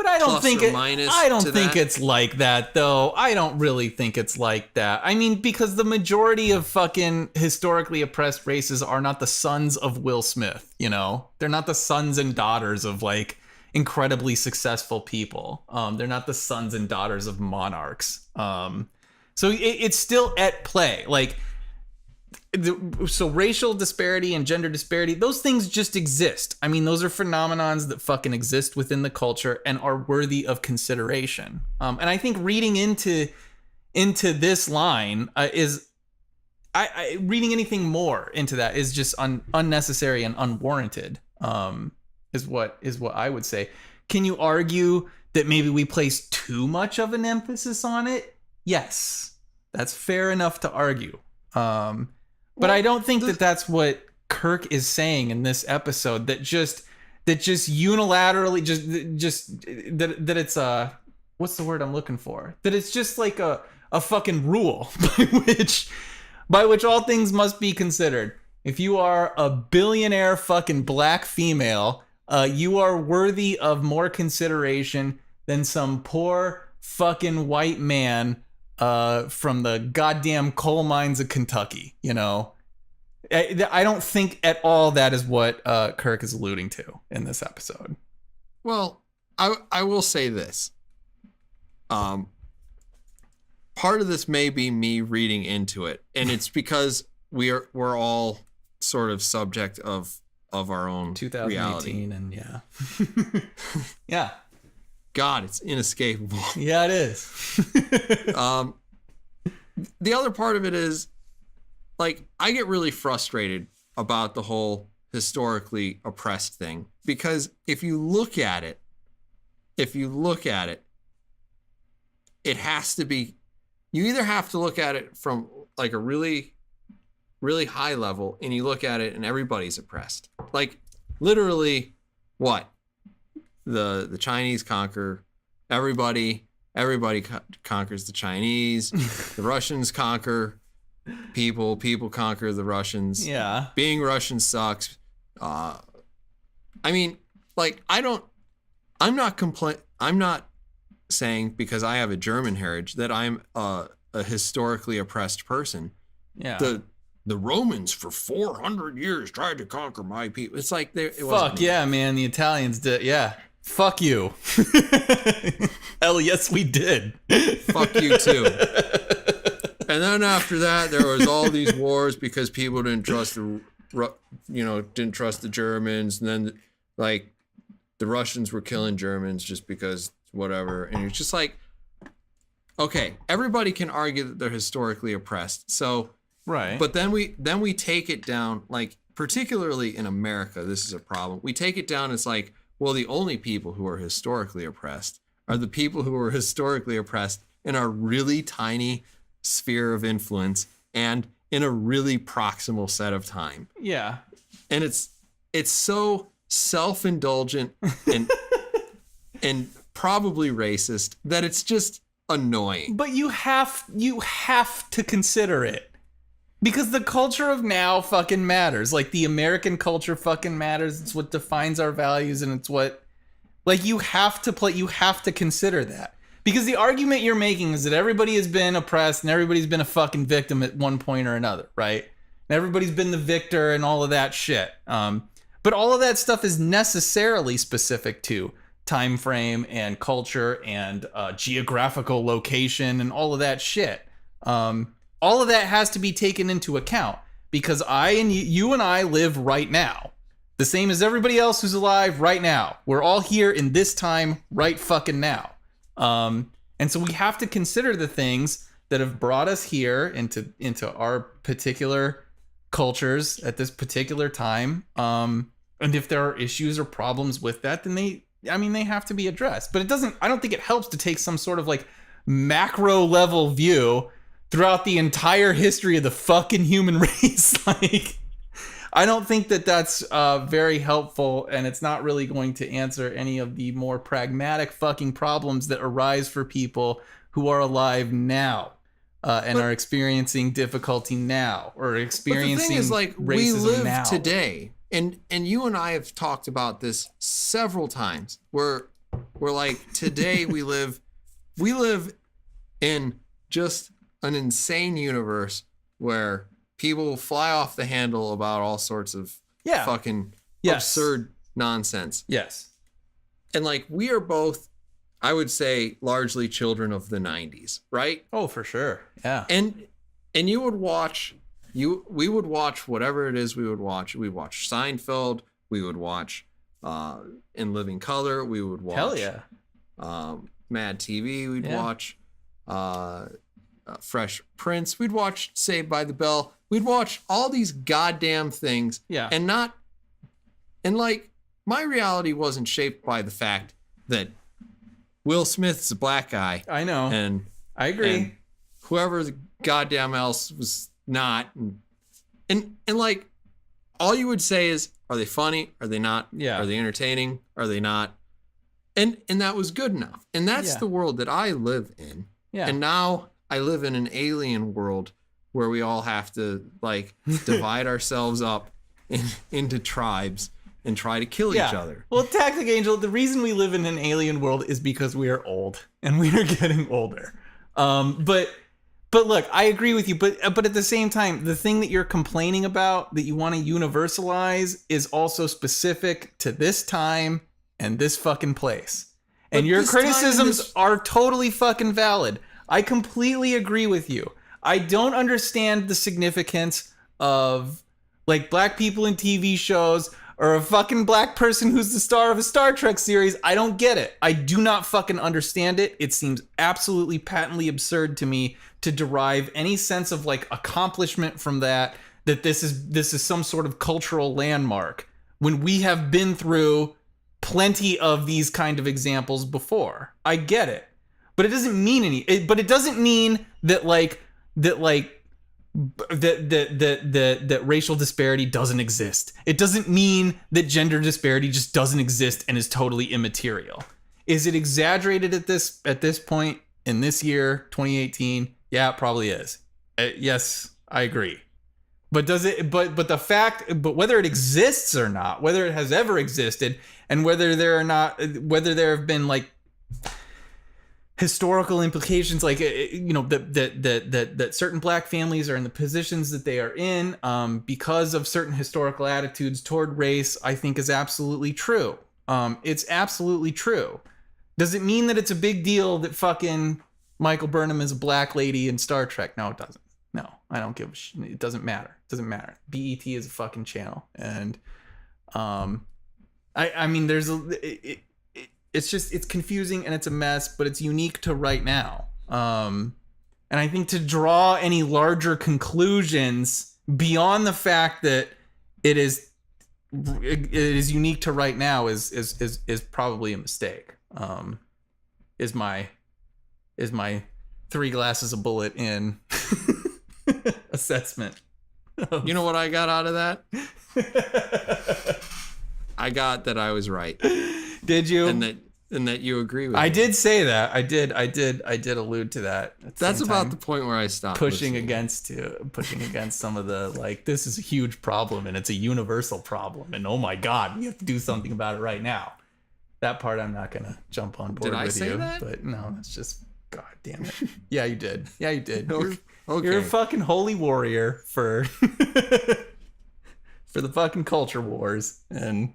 I don't think that. It's like that though. I don't really think it's like that. I mean, because the majority of fucking historically oppressed races are not the sons of Will Smith, you know? They're not the sons and daughters of like incredibly successful people. They're not the sons and daughters of monarchs. So it's still at play. Like, so racial disparity and gender disparity, those things just exist. I mean, those are phenomenons that fucking exist within the culture and are worthy of consideration. And I think reading into this line is, reading anything more into that is just unnecessary and unwarranted. Is what I would say. Can you argue that maybe we place too much of an emphasis on it? Yes, that's fair enough to argue. But I don't think that that's what Kirk is saying in this episode. That just that just unilaterally just that it's what's the word I'm looking for? That it's just like a fucking rule by which all things must be considered. If you are a billionaire fucking black female, you are worthy of more consideration than some poor fucking white man from the goddamn coal mines of Kentucky, you know? I don't think at all that is what Kirk is alluding to in this episode. Well, I will say this. Part of this may be me reading into it, and it's because we're all sort of subject of our own 2018 reality. and yeah. Yeah. God, it's inescapable. Yeah, it is. The other part of it is, like, I get really frustrated about the whole historically oppressed thing, because if you look at it, it has to be, you either have to look at it from like a really, really high level, and you look at it and everybody's oppressed. Like, literally, what? The Chinese conquer everybody. Everybody conquers the Chinese. The Russians conquer people. People conquer the Russians. Yeah. Being Russian sucks. I mean, like, I'm not saying because I have a German heritage that I'm a historically oppressed person. Yeah. The Romans for 400 years tried to conquer my people. It's like fuck yeah, man. The Italians did. Yeah. Fuck you. Hell yes, we did. Fuck you too. And then after that, there was all these wars because people didn't trust didn't trust the Germans, and then like the Russians were killing Germans just because whatever. And it's just like, okay, everybody can argue that they're historically oppressed. So, right. But then we take it down, like particularly in America, this is a problem. We take it down as like, well, the only people who are historically oppressed are the people who are historically oppressed in a really tiny sphere of influence and in a really proximal set of time. Yeah. And it's so self-indulgent and probably racist that it's just annoying. But you have to consider it. Because the culture of now fucking matters. Like, the American culture fucking matters. It's what defines our values, and it's what, like, you have to consider that. Because the argument you're making is that everybody has been oppressed and everybody's been a fucking victim at one point or another, right? And everybody's been the victor and all of that shit. But all of that stuff is necessarily specific to time frame and culture and geographical location and all of that shit. All of that has to be taken into account because you and I live right now. The same as everybody else who's alive right now. We're all here in this time right fucking now. And so we have to consider the things that have brought us here into our particular cultures at this particular time. And if there are issues or problems with that, then they have to be addressed. But I don't think it helps to take some sort of like macro level view throughout the entire history of the fucking human race. Like, I don't think that that's very helpful, and it's not really going to answer any of the more pragmatic fucking problems that arise for people who are alive now and are experiencing difficulty now or experiencing but the thing is, like, racism we live now. Today, and you and I have talked about this several times. We're like, today we live in just an insane universe where people fly off the handle about all sorts of fucking absurd nonsense. Yes. And like, we are both, I would say, largely children of the 90s, right? Oh, for sure. Yeah. And we would watch whatever it is we would watch. We'd watch Seinfeld. We would watch In Living Color. We would watch Hell yeah. Mad TV. We'd watch Fresh Prince. We'd watch Saved by the Bell. We'd watch all these goddamn things. Yeah. And like, my reality wasn't shaped by the fact that Will Smith's a black guy. I know. And I agree. And whoever the goddamn else was not. And like, all you would say is, are they funny? Are they not? Yeah. Are they entertaining? Are they not? And that was good enough. And that's the world that I live in. Yeah. And now I live in an alien world where we all have to like divide ourselves up into tribes and try to kill each other. Well, Tactic Angel, the reason we live in an alien world is because we are old and we are getting older. But look, I agree with you. But at the same time, the thing that you're complaining about that you want to universalize is also specific to this time and this fucking place. And your criticisms are totally fucking valid. I completely agree with you. I don't understand the significance of like black people in TV shows or a fucking black person who's the star of a Star Trek series. I don't get it. I do not fucking understand it. It seems absolutely patently absurd to me to derive any sense of like accomplishment from that this is some sort of cultural landmark when we have been through plenty of these kind of examples before. I get it. But it doesn't mean it doesn't mean that that racial disparity doesn't exist. It doesn't mean that gender disparity just doesn't exist and is totally immaterial. Is it exaggerated at this point in this year, 2018? Yeah, it probably is. Yes, I agree. But does it? But whether it exists or not, whether it has ever existed, and whether there have been like historical implications, like that certain black families are in the positions that they are in because of certain historical attitudes toward race, I think is absolutely true. It's absolutely true. Does it mean that it's a big deal that fucking Michael Burnham is a black lady in Star Trek? No, it doesn't. No, I don't give a shit. It doesn't matter. It doesn't matter. BET is a fucking channel, and I mean, it's confusing and it's a mess, but it's unique to right now. And I think to draw any larger conclusions beyond the fact that it is unique to right now is probably a mistake. Is my 3 glasses a bullet in assessment. You know what I got out of that? I got that I was right. Did you? And that you agree with me. I did say that. I did allude to that. That's about the point where I stopped pushing against some of the like, this is a huge problem and it's a universal problem and oh my god, we have to do something about it right now. That part I'm not gonna jump on board with you. That? But no, it's just god damn it. Yeah, you did. Yeah, you did. Okay. You're a fucking holy warrior for the fucking culture wars and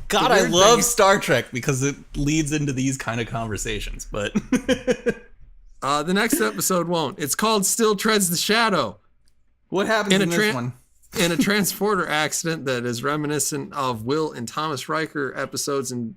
God, I love Star Trek because it leads into these kind of conversations, but the next episode won't. It's called Still Treads the Shadow. What happens in this one? In a transporter accident that is reminiscent of Will and Thomas Riker episodes in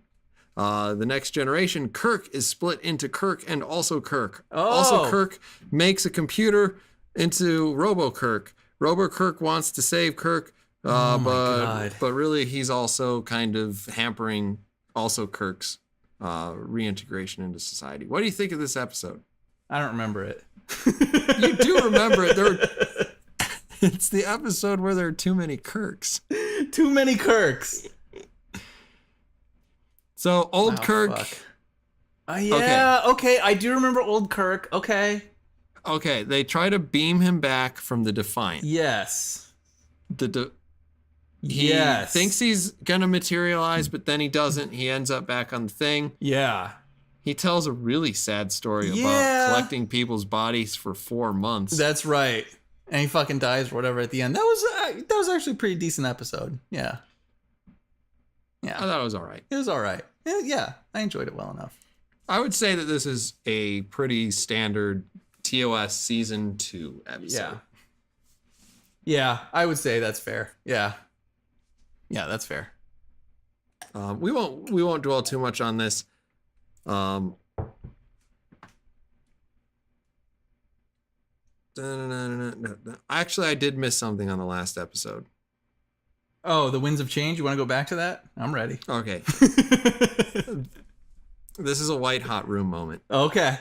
The Next Generation, Kirk is split into Kirk and also Kirk. Oh. Also, Kirk makes a computer into Robo-Kirk. Robo-Kirk wants to save Kirk, but really he's also kind of hampering also Kirk's reintegration into society. What do you think of this episode? I don't remember it. You do remember it. It's the episode where there are too many Kirks. Too many Kirks. So old Kirk. Fuck. Yeah. Okay. I do remember old Kirk. Okay. Okay. They try to beam him back from the Defiant. Yes. He thinks he's gonna materialize, but then he doesn't. He ends up back on the thing. Yeah. He tells a really sad story about collecting people's bodies for 4 months. That's right. And he fucking dies or whatever at the end. That was actually a pretty decent episode. Yeah. Yeah. I thought it was all right. It was all right. Yeah. I enjoyed it well enough. I would say that this is a pretty standard TOS season 2 episode. Yeah. Yeah, I would say that's fair. Yeah. Yeah, that's fair. We won't dwell too much on this. Actually, I did miss something on the last episode. Oh, the Winds of Change? You want to go back to that? I'm ready. Okay. This is a white hot room moment. Okay.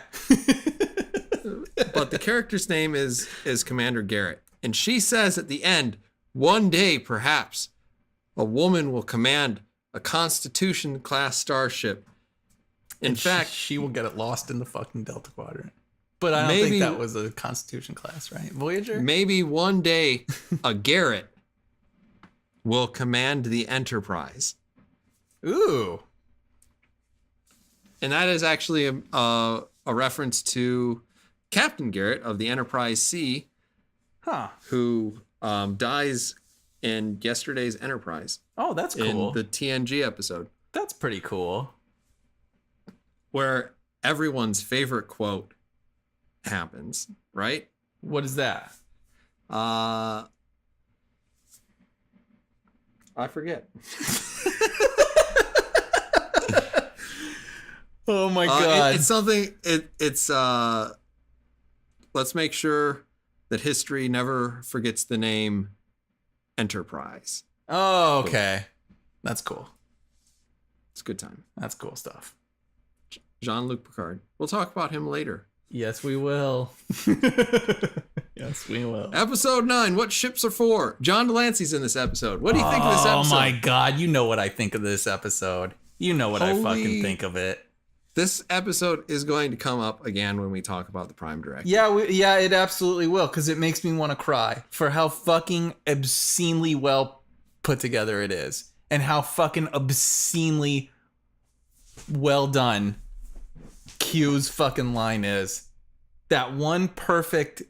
But the character's name is Commander Garrett. And she says at the end, one day, perhaps, a woman will command a Constitution-class starship. In fact, she will get it lost in the fucking Delta Quadrant. But I don't think that was a Constitution class, right? Voyager? Maybe one day a Garrett will command the Enterprise. Ooh. And that is actually a reference to Captain Garrett of the Enterprise C, who dies in yesterday's Enterprise. Oh, that's cool. In the TNG episode. That's pretty cool. Where everyone's favorite quote happens, right? What is that? I forget. Oh my god. It's something it's let's make sure that history never forgets the name Enterprise. Oh, okay. That's cool. It's a good time. That's cool stuff. Jean-Luc Picard. We'll talk about him later. Yes, we will. Yes, we will. Episode 9, what ships are for? John Delancey's in this episode. What do you think of this episode? Oh my god, you know what I think of this episode. You know what I fucking think of it. This episode is going to come up again when we talk about the Prime Directive. Yeah, it absolutely will, because it makes me want to cry for how fucking obscenely well put together it is. And how fucking obscenely well done Q's fucking line is. That one perfect,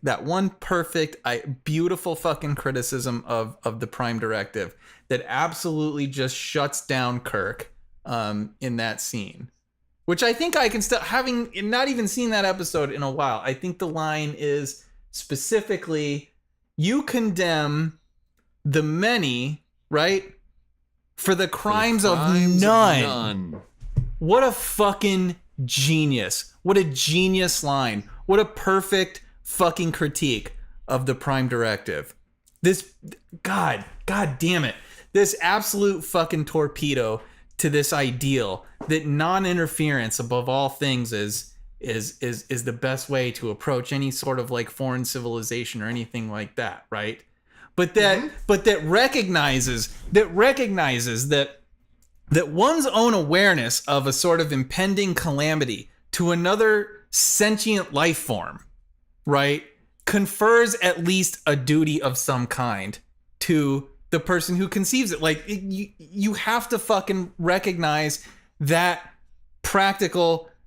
beautiful fucking criticism of the Prime Directive that absolutely just shuts down Kirk in that scene. Which I think I can still, having not even seen that episode in a while, I think the line is specifically, you condemn the many, right? For the crimes of none. What a fucking genius. What a genius line. What a perfect fucking critique of the Prime Directive. This, God damn it. This absolute fucking torpedo to this ideal that non-interference above all things is the best way to approach any sort of like foreign civilization or anything like that, right? But that recognizes that one's own awareness of a sort of impending calamity to another sentient life form, right, confers at least a duty of some kind to the person who conceives it. Like, you have to fucking recognize that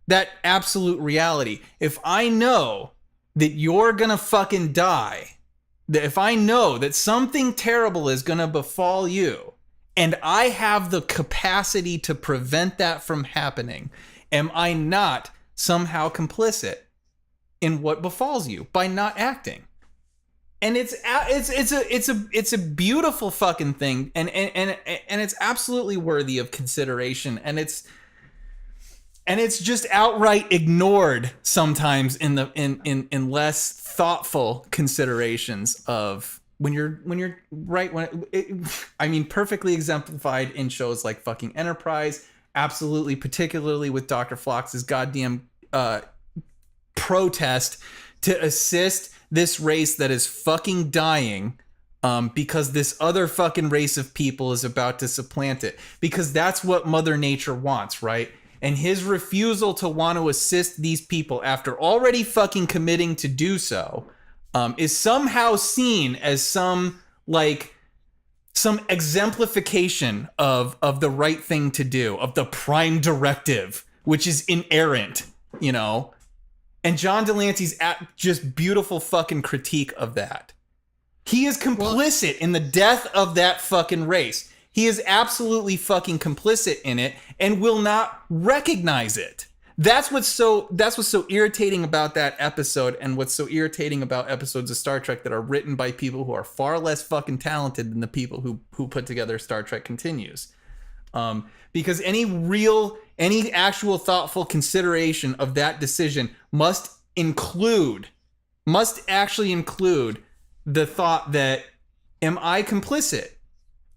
that absolute reality. If I know that you're gonna fucking die, that if I know that something terrible is gonna befall you, and I have the capacity to prevent that from happening, am I not somehow complicit in what befalls you by not acting? And it's a beautiful fucking thing, and it's absolutely worthy of consideration, and it's just outright ignored sometimes in less thoughtful considerations of when you're right, perfectly exemplified in shows like fucking Enterprise, absolutely, particularly with Dr. Phlox's goddamn protest to assist this race that is fucking dying because this other fucking race of people is about to supplant it, because that's what Mother Nature wants, right? And his refusal to want to assist these people after already fucking committing to do so is somehow seen as some exemplification of the right thing to do, of the Prime Directive, which is inerrant, you know? And John Delancey's just beautiful fucking critique of that. He is complicit in the death of that fucking race. He is absolutely fucking complicit in it and will not recognize it. That's what's so irritating about that episode, and what's so irritating about episodes of Star Trek that are written by people who are far less fucking talented than the people who put together Star Trek Continues. Because any actual thoughtful consideration of that decision must actually include the thought that, am I complicit?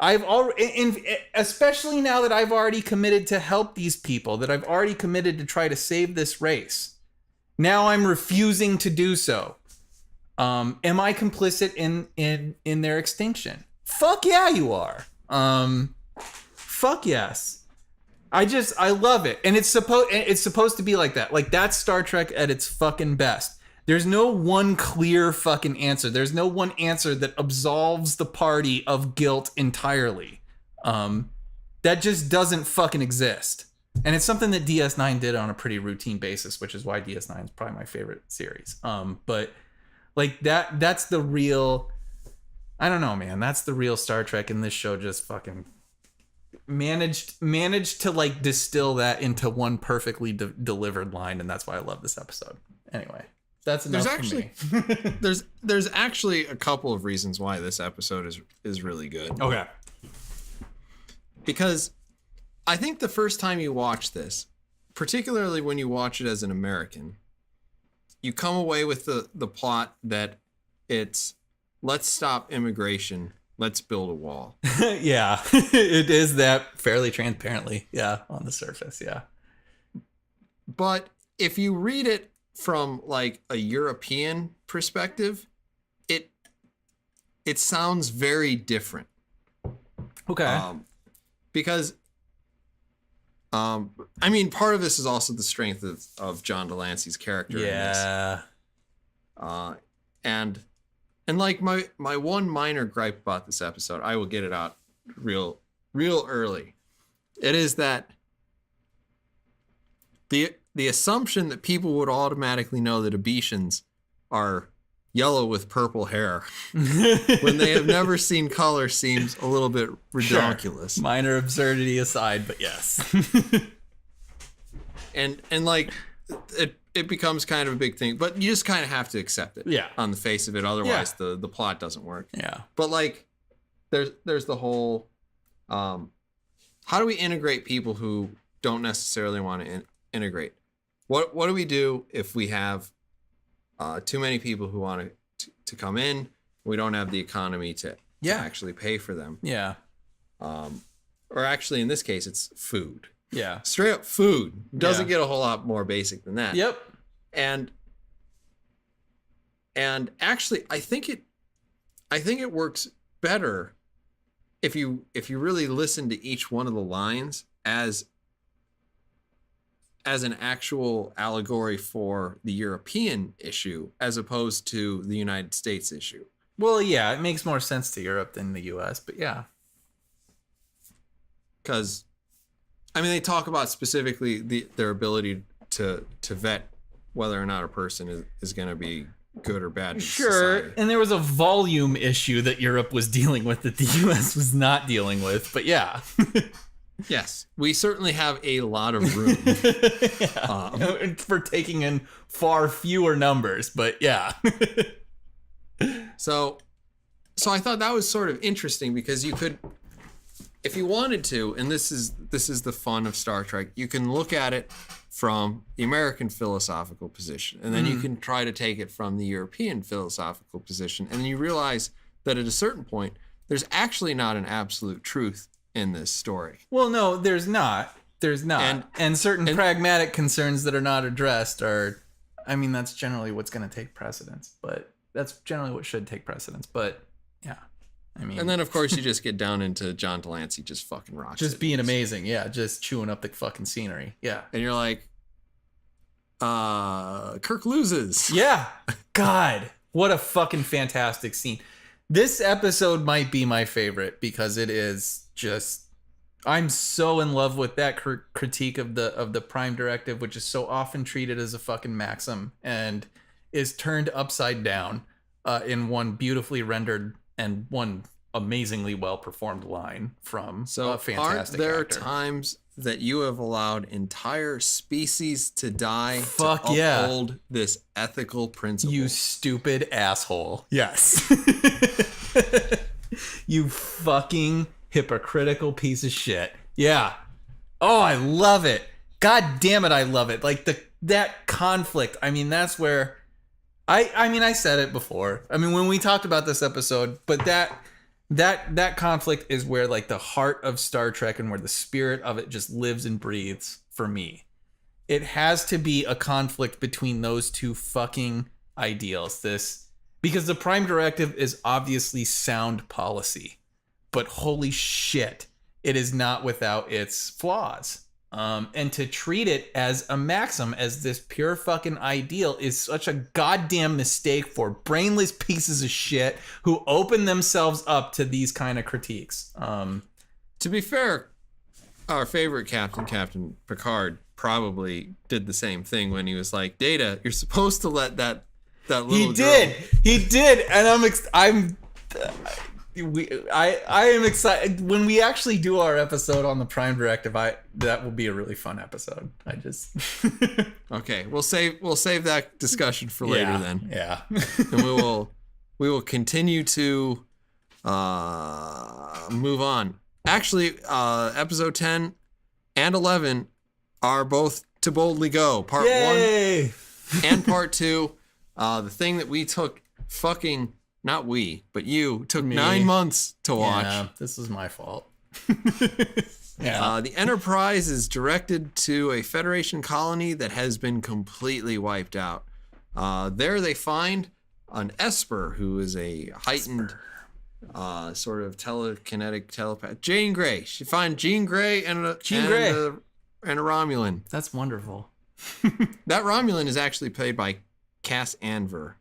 I've already, especially now that I've already committed to help these people, that I've already committed to try to save this race. Now I'm refusing to do so. Am I complicit in their extinction? Fuck yeah, you are. Fuck yes. I love it. And it's supposed to be like that. Like, that's Star Trek at its fucking best. There's no one clear fucking answer. There's no one answer that absolves the party of guilt entirely. That just doesn't fucking exist. And it's something that DS9 did on a pretty routine basis, which is why DS9 is probably my favorite series. But like that's the real, I don't know, man. That's the real Star Trek, and this show just fucking managed to like distill that into one perfectly delivered line, and that's why I love this episode. Anyway, that's enough for me. there's actually a couple of reasons why this episode is really good. Okay. Because I think the first time you watch this, particularly when you watch it as an American, you come away with the plot that it's, let's stop immigration, let's build a wall. Yeah, it is that fairly transparently. Yeah, on the surface. Yeah. But if you read it from like a European perspective, it sounds very different. Okay. Because I mean, part of this is also the strength of John Delancey's character. Yeah. In this. And like my one minor gripe about this episode, I will get it out real early. It is that the assumption that people would automatically know that Abetians are yellow with purple hair when they have never seen color seems a little bit ridiculous. Sure. Minor absurdity aside, but yes. and like it becomes kind of a big thing, but you just kind of have to accept it. Yeah. On the face of it, otherwise the plot doesn't work. Yeah. But like there's the whole how do we integrate people who don't necessarily want to integrate? What do we do if we have too many people who want to come in? We don't have the economy to actually pay for them. Yeah. Or actually, in this case, it's food. Yeah. Straight up food. Doesn't get a whole lot more basic than that. Yep. And actually, I think it works better if you really listen to each one of the lines as an actual allegory for the European issue as opposed to the United States issue. Well, yeah, it makes more sense to Europe than the US, but yeah. Because, I mean, they talk about specifically their ability to vet whether or not a person is going to be good or bad in society. And there was a volume issue that Europe was dealing with that the US was not dealing with, but yeah. Yes, we certainly have a lot of room for taking in far fewer numbers, but yeah. So I thought that was sort of interesting because you could, if you wanted to, and this is the fun of Star Trek, you can look at it from the American philosophical position, and then you can try to take it from the European philosophical position, and then you realize that at a certain point, there's actually not an absolute truth in this story. Well, no, there's not. And certain pragmatic concerns that are not addressed are, I mean, that's generally what's going to take precedence, but that's generally what should take precedence. But yeah, I mean, and then of course you just get down into John Delancey just fucking rocks. Just being amazing. Yeah. Just chewing up the fucking scenery. Yeah. And you're like, Kirk loses. Yeah. God, what a fucking fantastic scene. This episode might be my favorite because it is just, I'm so in love with that critique of the Prime Directive, which is so often treated as a fucking maxim and is turned upside down in one beautifully rendered and one amazingly well performed line from a fantastic aren't there actor. Times that you have allowed entire species to die Fuck to yeah. uphold this ethical principle? You stupid asshole. Yes. You fucking hypocritical piece of shit. Yeah. Oh, I love it. God damn it, I love it. Like that conflict. I mean, that's where I mean, I said it before. I mean, when we talked about this episode, but that conflict is where like the heart of Star Trek and where the spirit of it just lives and breathes for me. It has to be a conflict between those two fucking ideals. Because the Prime Directive is obviously sound policy, but holy shit, it is not without its flaws. And to treat it as a maxim, as this pure fucking ideal, is such a goddamn mistake for brainless pieces of shit who open themselves up to these kind of critiques. To be fair, our favorite captain, Captain Picard, probably did the same thing when he was like, Data, you're supposed to let that little He did, and I am excited when we actually do our episode on the Prime Directive. That will be a really fun episode. Okay, we'll save that discussion for later then. Yeah. And we will continue to move on. Actually, episode 10 and 11 are both To Boldly Go, part Yay! 1 and part 2. The thing that we took fucking, not we, but you took 9 months to watch. Yeah, this is my fault. The Enterprise is directed to a Federation colony that has been completely wiped out. There they find an Esper, who is a heightened sort of telekinetic telepath. Jean Grey. She finds Jean Grey and a Romulan. That's wonderful. That Romulan is actually played by Cass Anver.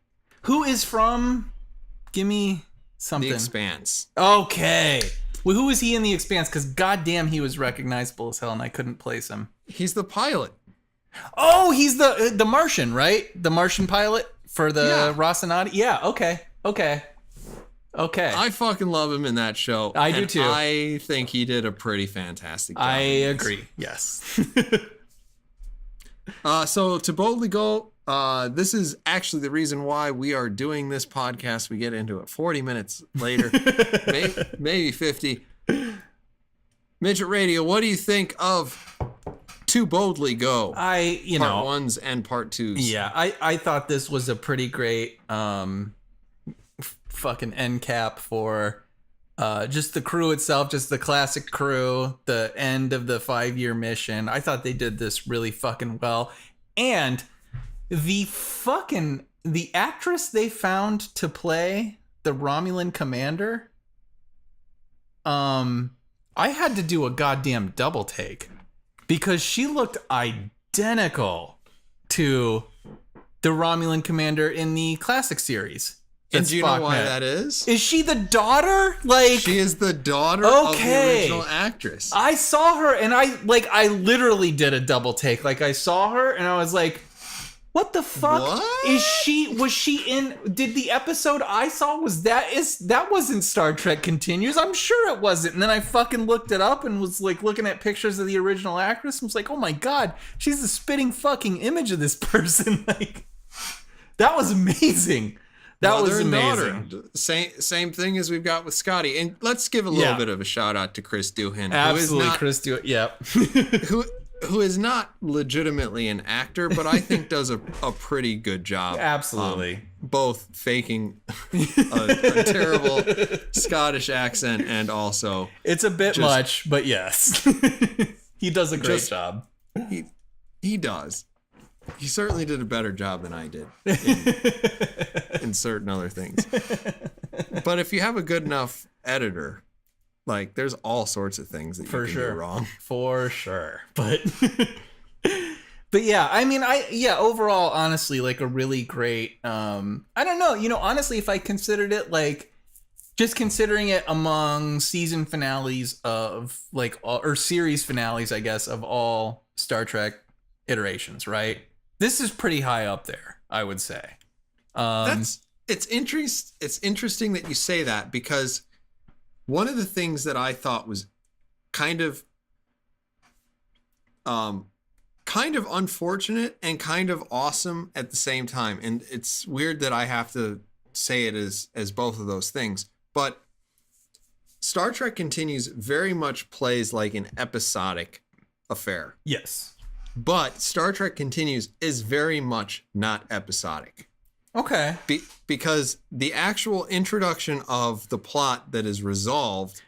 Who is from... Give me something. The Expanse. Okay. Well, who is he in The Expanse? Because goddamn, he was recognizable as hell, and I couldn't place him. He's the pilot. Oh, he's the Martian, right? The Martian pilot for the Rocinante? Yeah, okay. I fucking love him in that show. I do too. I think he did a pretty fantastic job. I agree. Yes. So To Boldly Go, this is actually the reason why we are doing this podcast. We get into it 40 minutes later, maybe 50. Midget Radio, what do you think of To Boldly Go? Part 1s and part 2s. Yeah, I thought this was a pretty great fucking end cap for just the crew itself, just the classic crew, the end of the 5-year mission. I thought they did this really fucking well. And the actress they found to play the Romulan commander, I had to do a goddamn double take because she looked identical to the Romulan commander in the classic series. And do you know why that is? Is she the daughter? She is the daughter of the original actress. I saw her and I literally did a double take. I saw her and I was like, what the fuck? What? Was she in, did the episode I saw, that wasn't Star Trek Continues. I'm sure it wasn't. And then I fucking looked it up and was looking at pictures of the original actress and was like, oh my God, she's the spitting fucking image of this person. That was amazing. That was amazing. Daughter. Same thing as we've got with Scotty. And let's give a little bit of a shout out to Chris Doohan. Absolutely, Chris Doohan. Yep. who is not legitimately an actor, but I think does a pretty good job. Absolutely. Both faking a terrible Scottish accent and also... It's a bit much, but yes. He does a great job. He does. He certainly did a better job than I did in certain other things. But if you have a good enough editor, there's all sorts of things that you can do wrong. For sure. But yeah, I mean, overall, honestly, a really great, I don't know, honestly, if I considered it just considering it among season finales of or series finales, I guess, of all Star Trek iterations, right? This is pretty high up there, I would say. It's interesting that you say that, because one of the things that I thought was kind of unfortunate and kind of awesome at the same time, and it's weird that I have to say it as both of those things, but Star Trek Continues very much plays like an episodic affair. Yes. But Star Trek Continues is very much not episodic. Okay. Because the actual introduction of the plot that is resolved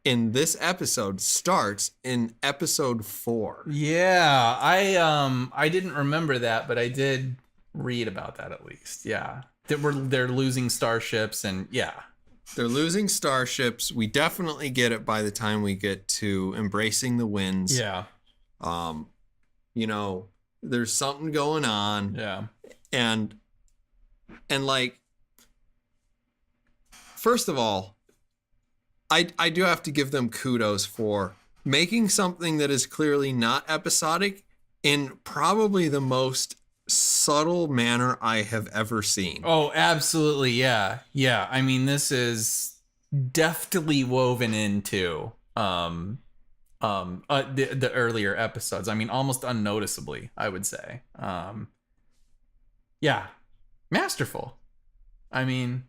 in this episode starts in episode 4. Yeah, I didn't remember that, but I did read about that at least. Yeah, they're losing starships, and yeah, They're losing starships. We definitely get it by the time we get to embracing the winds. yeah, You know, there's something going on. yeah. And like, first of all, I do have to give them kudos for making something that is clearly not episodic in probably the most subtle manner I have ever seen. Oh, absolutely, yeah, yeah. I mean, this is deftly woven into the earlier episodes. I mean, almost unnoticeably, I would say. Yeah, masterful. I mean,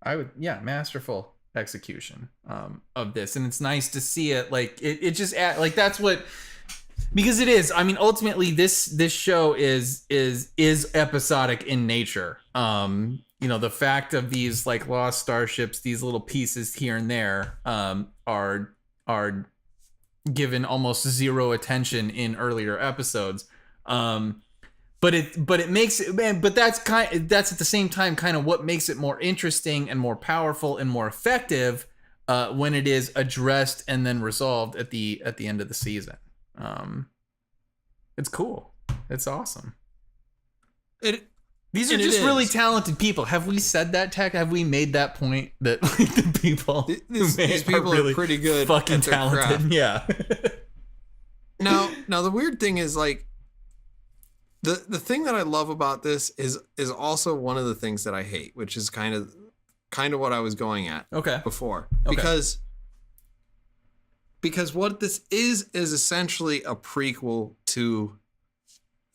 masterful execution of this, and it's nice to see it. Like it just like that's what, because it is. I mean, ultimately, this show is episodic in nature. You know, the fact of these like lost starships, these little pieces here and there, are given almost zero attention in earlier episodes. But it makes it, man, but that's at the same time kind of what makes it more interesting and more powerful and more effective when it is addressed and then resolved at the end of the season. It's cool. It's awesome. These are just really talented people. Have we said that, Tech? Have we made that point that like the people these people are pretty good, fucking at their talented? craft. Yeah. Now the weird thing is like the thing that I love about this is also one of the things that I hate, which is kind of what I was going at before. Okay. Because what this is essentially a prequel to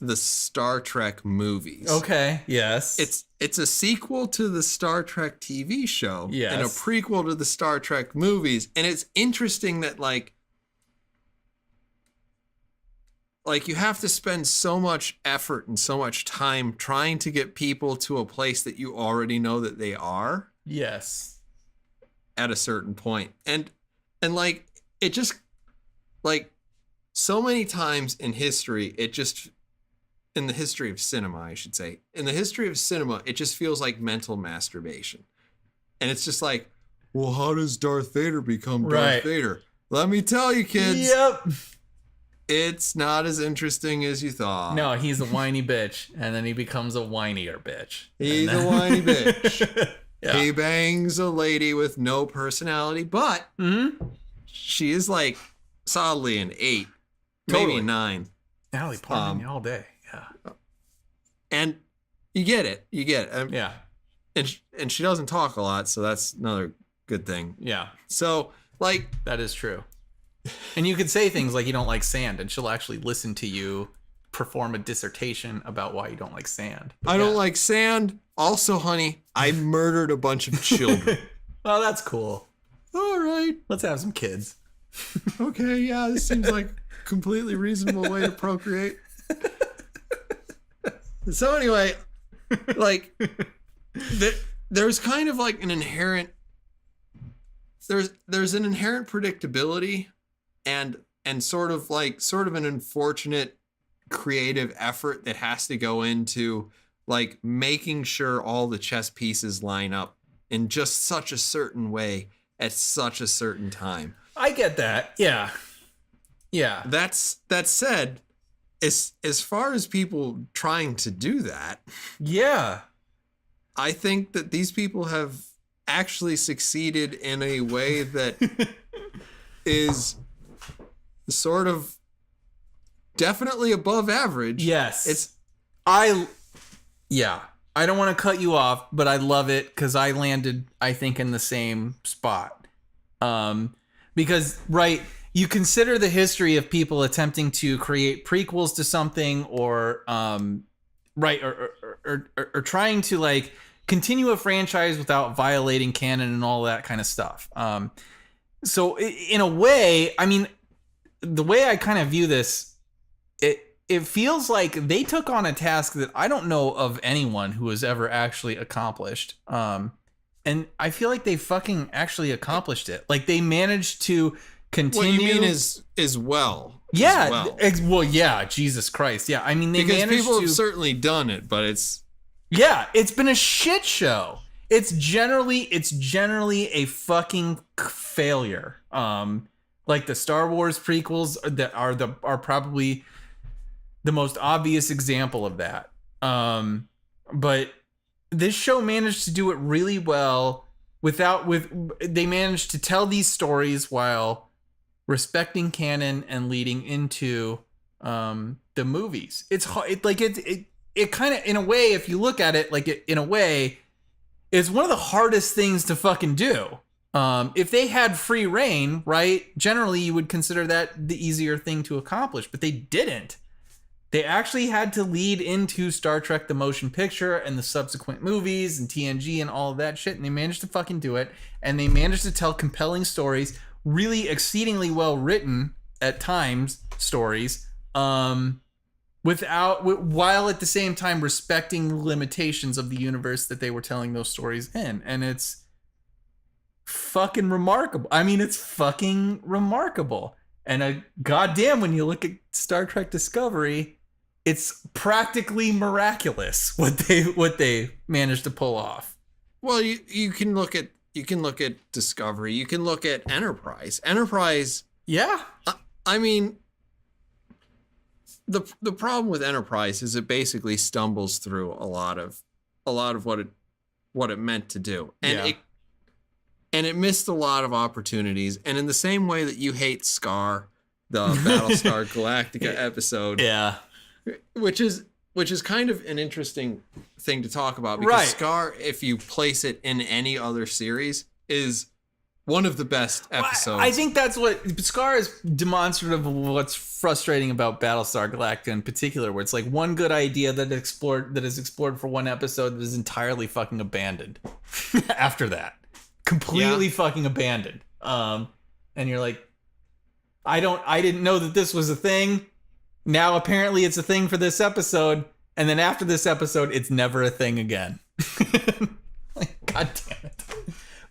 the Star Trek movies. Okay. Yes. It's a sequel to the Star Trek TV show. Yes. And a prequel to the Star Trek movies. And it's interesting that like you have to spend so much effort and so much time trying to get people to a place that you already know that they are. Yes. At a certain point. And like it just like so many times in history, in the history of cinema, I should say, in the history of cinema, it just feels like mental masturbation. And it's just like, well, how does Darth Vader become Darth Vader? Let me tell you, kids. Yep. It's not as interesting as you thought. No, he's a whiny bitch, and then he becomes a whinier bitch. He's a whiny bitch. Yeah. He bangs a lady with no personality, but she is like solidly an 8, maybe 9. Natalie Portman all day. Yeah. And you get it. Yeah. And she doesn't talk a lot, so that's another good thing. Yeah. So, like... That is true. And you could say things like you don't like sand, and she'll actually listen to you perform a dissertation about why you don't like sand. But I don't like sand. Also, honey, I murdered a bunch of children. Well, that's cool. All right. Let's have some kids. Okay, yeah, this seems like a completely reasonable way to procreate. So anyway, like, there's kind of like an inherent... There's an inherent predictability and sort of an unfortunate creative effort that has to go into like making sure all the chess pieces line up in just such a certain way at such a certain time. I get that. Yeah. Yeah. That said, as far as people trying to do that, yeah, I think that these people have actually succeeded in a way that is sort of definitely above average. Yes. I don't want to cut you off, but I love it because I landed, I think, in the same spot. Because, right, you consider the history of people attempting to create prequels to something or trying to, like, continue a franchise without violating canon and all that kind of stuff. So in a way, I mean, the way I kind of view this, it feels like they took on a task that I don't know of anyone who has ever actually accomplished. and I feel like they fucking actually accomplished it. Like they managed to continue. What you mean is well. Yeah. As well. Well, yeah. Jesus Christ. Yeah. I mean, they because managed people to. have certainly done it, but it's. Yeah, it's been a shit show. It's generally a fucking failure. Like the Star Wars prequels that are probably the most obvious example of that. But this show managed to do it really well they managed to tell these stories while respecting canon and leading into the movies. It's it kind of, in a way, if you look at it in a way, it's one of the hardest things to fucking do. If they had free reign, right, generally you would consider that the easier thing to accomplish, but they didn't. They actually had to lead into Star Trek the Motion Picture and the subsequent movies and TNG and all of that shit, and they managed to fucking do it, and they managed to tell compelling stories, really exceedingly well written at times stories, while at the same time respecting the limitations of the universe that they were telling those stories in. And it's fucking remarkable. I mean, it's fucking remarkable. And goddamn, when you look at Star Trek Discovery, it's practically miraculous what they managed to pull off. Well, you can look at Discovery. You can look at Enterprise. Enterprise. Yeah. I mean, the problem with Enterprise is it basically stumbles through a lot of what it meant to do, and it missed a lot of opportunities. And in the same way that you hate Scar, the Battlestar Galactica episode, yeah, which is kind of an interesting thing to talk about, because right. Scar, if you place it in any other series, is one of the best episodes. I think that's what Scar is demonstrative of what's frustrating about Battlestar Galactica in particular, where it's like one good idea that is explored for one episode that is entirely fucking abandoned after that. Completely fucking abandoned. And you're like, I didn't know that this was a thing. Now apparently it's a thing for this episode, and then after this episode, it's never a thing again. Like, God damn it.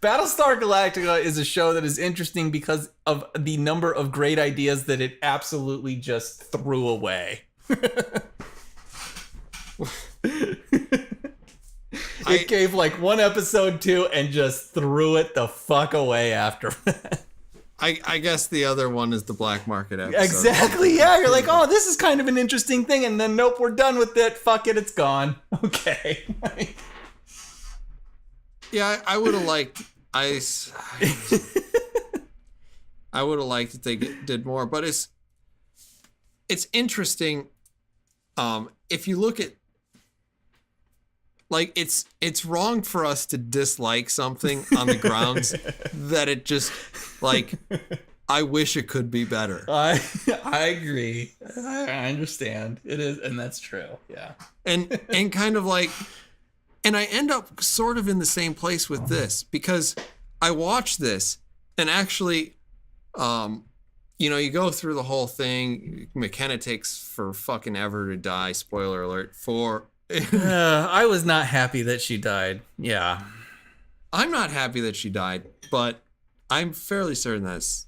Battlestar Galactica is a show that is interesting because of the number of great ideas that it absolutely just threw away. It gave like one episode to and just threw it the fuck away after that. I guess the other one is the Black Market episode. Exactly, yeah. You're like, oh, this is kind of an interesting thing, and then nope, we're done with it. Fuck it, it's gone. Okay. Yeah, I would have liked... I would have liked if they did more, but it's interesting. If you look at, like, it's wrong for us to dislike something on the grounds that it just, like, I wish it could be better. I agree. I understand. It is, and that's true. Yeah. And kind of like, and I end up sort of in the same place with this, because I watch this and actually, you go through the whole thing. McKenna takes for fucking ever to die. Spoiler alert. I was not happy that she died. Yeah. I'm not happy that she died, but I'm fairly certain that's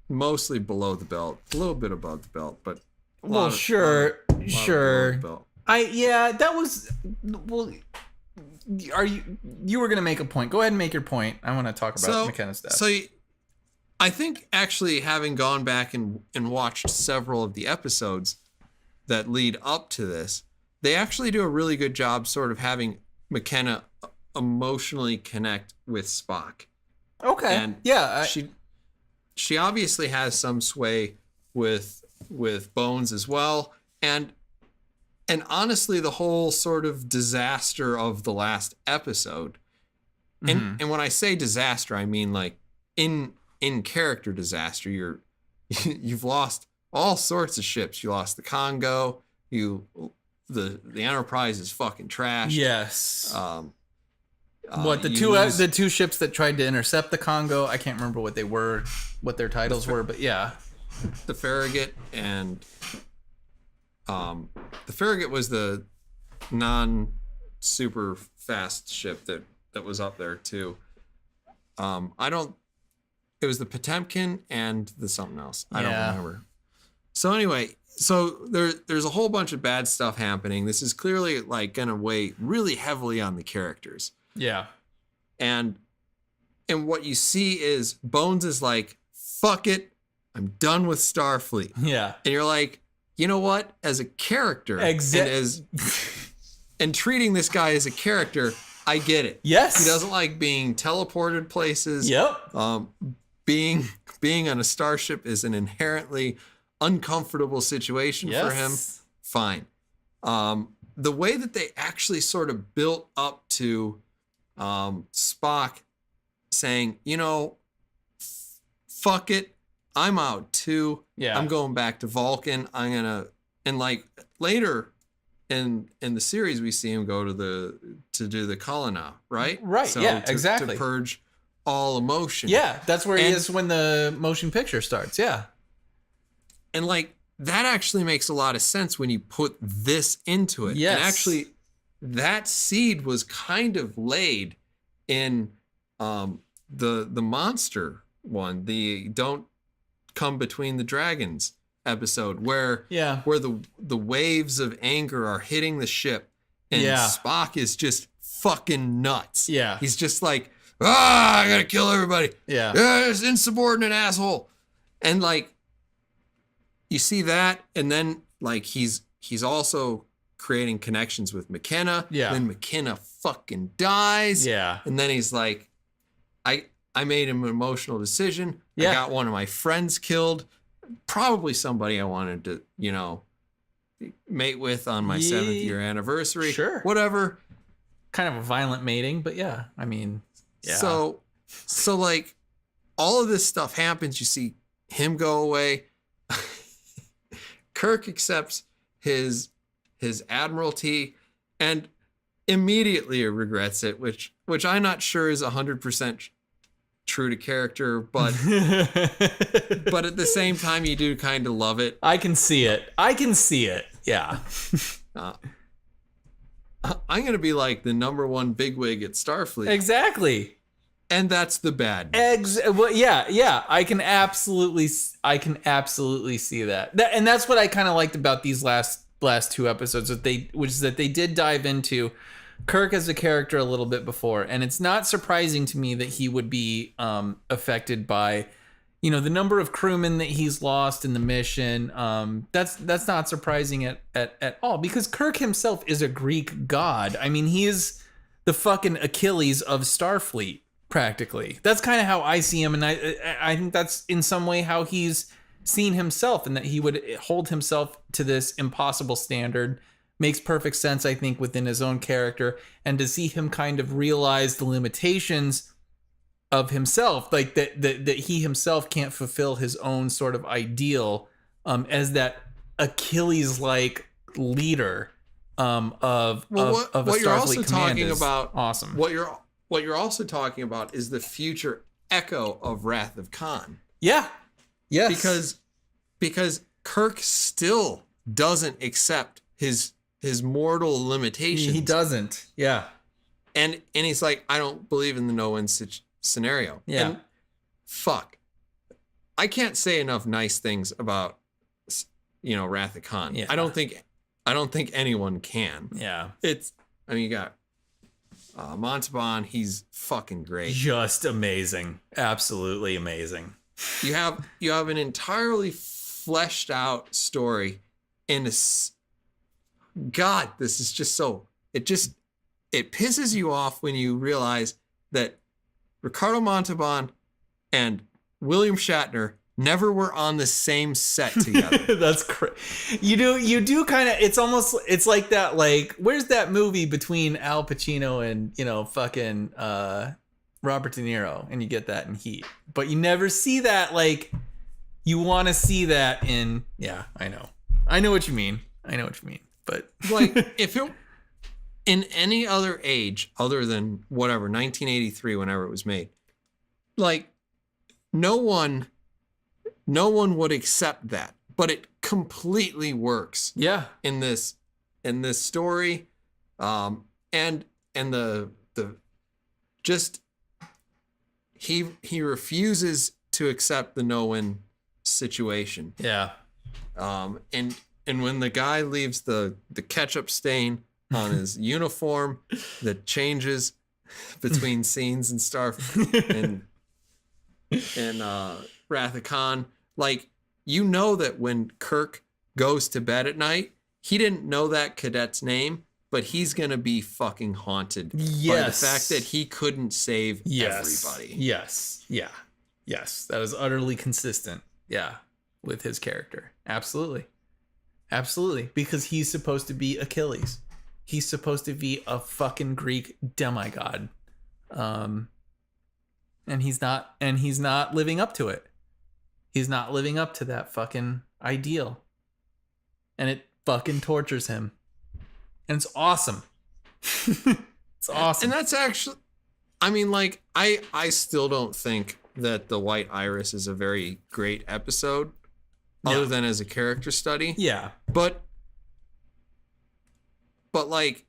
mostly below the belt, a little bit above the belt, but sure. That was, well, you were gonna make a point. Go ahead and make your point. I want to talk about McKenna's death. So I think actually, having gone back and watched several of the episodes that lead up to this, they actually do a really good job sort of having McKenna emotionally connect with Spock. Okay. And she obviously has some sway with Bones as well, and honestly, the whole sort of disaster of the last episode, and when I say disaster, I mean like in character disaster. You've lost all sorts of ships. You lost the Congo. The Enterprise is fucking trashed. Yes. The two ships that tried to intercept the Congo? I can't remember what they were, what their titles were, but yeah. The Farragut and the Farragut was the non-super fast ship that that was up there too. It was the Potemkin and the something else. I don't remember. So anyway, there's a whole bunch of bad stuff happening. This is clearly like gonna weigh really heavily on the characters. Yeah. And what you see is Bones is like, fuck it, I'm done with Starfleet. Yeah. And you're like, you know what? As a character, and treating this guy as a character, I get it. Yes. He doesn't like being teleported places. Yep. Being on a starship is an inherently uncomfortable situation for him. Fine. The way that they actually sort of built up to Spock saying, you know, fuck it, I'm out too. Yeah. I'm going back to Vulcan. And like later in the series, we see him go to do the Colonna, right? Right. So yeah. Exactly. To purge all emotion. Yeah, that's where he is when the motion picture starts. Yeah. And like that actually makes a lot of sense when you put this into it. Yes. And actually, that seed was kind of laid in the monster one, the Don't Come Between the Dragons episode, where the waves of anger are hitting the ship, and Spock is just fucking nuts. Yeah. He's just like, I gotta kill everybody. Yeah. This insubordinate asshole. And like, you see that, and then like he's also creating connections with McKenna. Yeah. Then McKenna fucking dies. Yeah. And then he's like, I made an emotional decision. Yeah. I got one of my friends killed. Probably somebody I wanted to, you know, mate with on my 7th year anniversary. Sure. Whatever. Kind of a violent mating, but yeah, I mean, yeah. So like all of this stuff happens. You see him go away. Kirk accepts his admiralty and immediately regrets it, which I'm not sure is 100% true to character, but but at the same time you do kind of love it. I can see it. Yeah. I'm gonna be like the #1 bigwig at Starfleet. Exactly. And that's the bad. Well, yeah. I can absolutely see that. And that's what I kind of liked about these last 2 episodes, which is that they did dive into Kirk as a character a little bit before, and it's not surprising to me that he would be affected by, you know, the number of crewmen that he's lost in the mission. That's not surprising at all, because Kirk himself is a Greek god. I mean, he is the fucking Achilles of Starfleet, practically. That's kind of how I see him, and I think that's in some way how he's seen himself, and that he would hold himself to this impossible standard. Makes perfect sense, I think, within his own character, and to see him kind of realize the limitations of himself, like that he himself can't fulfill his own sort of ideal as that Achilles-like leader of a Starfleet command is awesome. What you're also talking about is the future echo of Wrath of Khan. Yeah. Yes. Because Kirk still doesn't accept his mortal limitations. He doesn't. Yeah. And he's like, I don't believe in the no-win scenario. Yeah. And fuck. I can't say enough nice things about, you know, Wrath of Khan. Yeah. I don't think anyone can. Yeah. You got Montalban, he's fucking great. Just amazing. Absolutely amazing. You have an entirely fleshed out story, and this is just so, it pisses you off when you realize that Ricardo Montalban and William Shatner never were on the same set together. That's crazy. You do kind of, it's like that, like, where's that movie between Al Pacino and, you know, fucking Robert De Niro, and you get that in Heat, but you never see that. Like, you want to see that in, yeah, I know what you mean, but like, if it in any other age other than whatever 1983, whenever it was made, like, no one would accept that, but it completely works. Yeah. In this story, and the just he refuses to accept the no-win situation. Yeah. And when the guy leaves the ketchup stain on his uniform that changes between scenes and Wrath of Khan, like, you know that when Kirk goes to bed at night, he didn't know that cadet's name, but he's gonna be fucking haunted by the fact that he couldn't save everybody. Yes. Yeah. Yes. That is utterly consistent. Yeah. With his character. Absolutely. Absolutely. Because he's supposed to be Achilles. He's supposed to be a fucking Greek demigod. And he's not living up to it. He's not living up to that fucking ideal. And it fucking tortures him. And it's awesome. It's awesome. And that's actually, I mean, like, I still don't think that The White Iris is a very great episode, other than as a character study. Yeah. But like,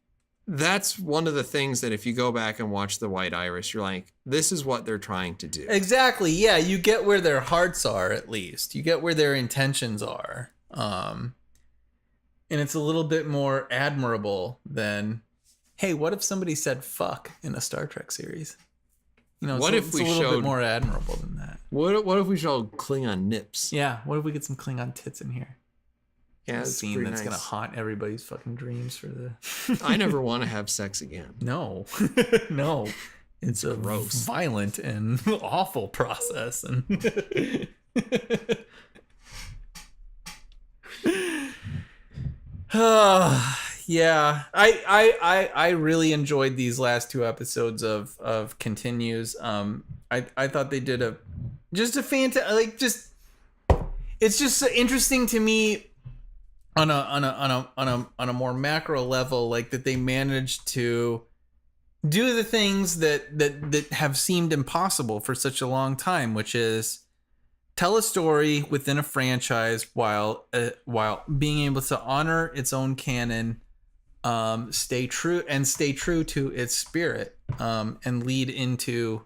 that's one of the things that if you go back and watch The White Iris, you're like, this is what they're trying to do. Exactly. Yeah, you get where their hearts are, at least. You get where their intentions are. And it's a little bit more admirable than, hey, what if somebody said fuck in a Star Trek series? You know, it's a little bit more admirable than that. What if we showed Klingon nips? Yeah, what if we get some Klingon tits in here? Yeah, a scene that's gonna haunt everybody's fucking dreams for the. I never want to have sex again. No, no, it's a gross, violent, and awful process, and. Yeah, I really enjoyed these last two episodes of Continues. I thought they did a fantastic, it's just interesting to me on a more macro level, like that they managed to do the things that have seemed impossible for such a long time, which is tell a story within a franchise while being able to honor its own canon, stay true to its spirit, and lead into,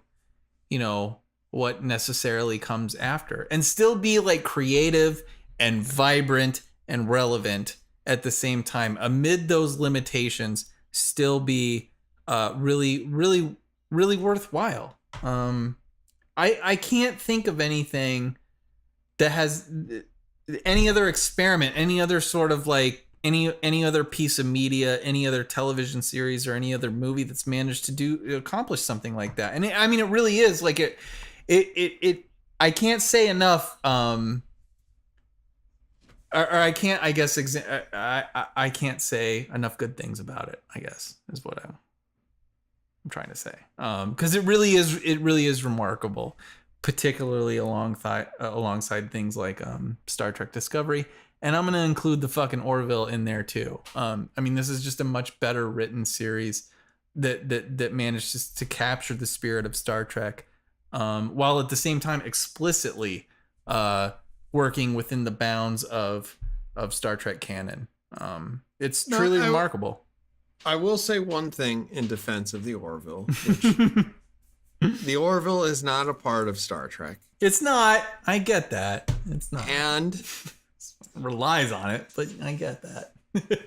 you know, what necessarily comes after, and still be like creative and vibrant and relevant at the same time amid those limitations, still be really worthwhile. I can't think of anything that has any other experiment, any other sort of like any other piece of media, any other television series or any other movie that's managed to accomplish something like that. And I mean, it really is like it I can't say enough. Or I can't, I guess, I can't say enough good things about it, I guess, is what I'm trying to say. Because it really is remarkable, particularly alongside things like Star Trek Discovery. And I'm going to include the fucking Orville in there too. I mean, this is just a much better written series that manages to capture the spirit of Star Trek, while at the same time explicitly working within the bounds of Star Trek canon. It's truly remarkable. I will say one thing in defense of the Orville, which the Orville is not a part of Star Trek. It's not. I get that. It's not. And it relies on it, but I get that.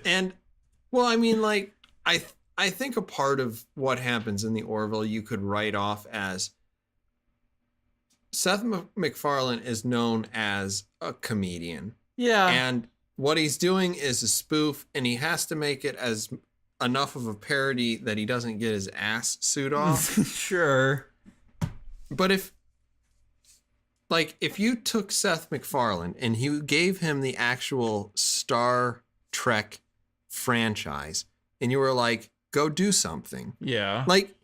And, well, I mean, like, I think a part of what happens in the Orville you could write off as Seth MacFarlane is known as a comedian. Yeah. And what he's doing is a spoof, and he has to make it as enough of a parody that he doesn't get his ass suit off. Sure. But if you took Seth MacFarlane and you gave him the actual Star Trek franchise and you were like, go do something. Yeah. Like,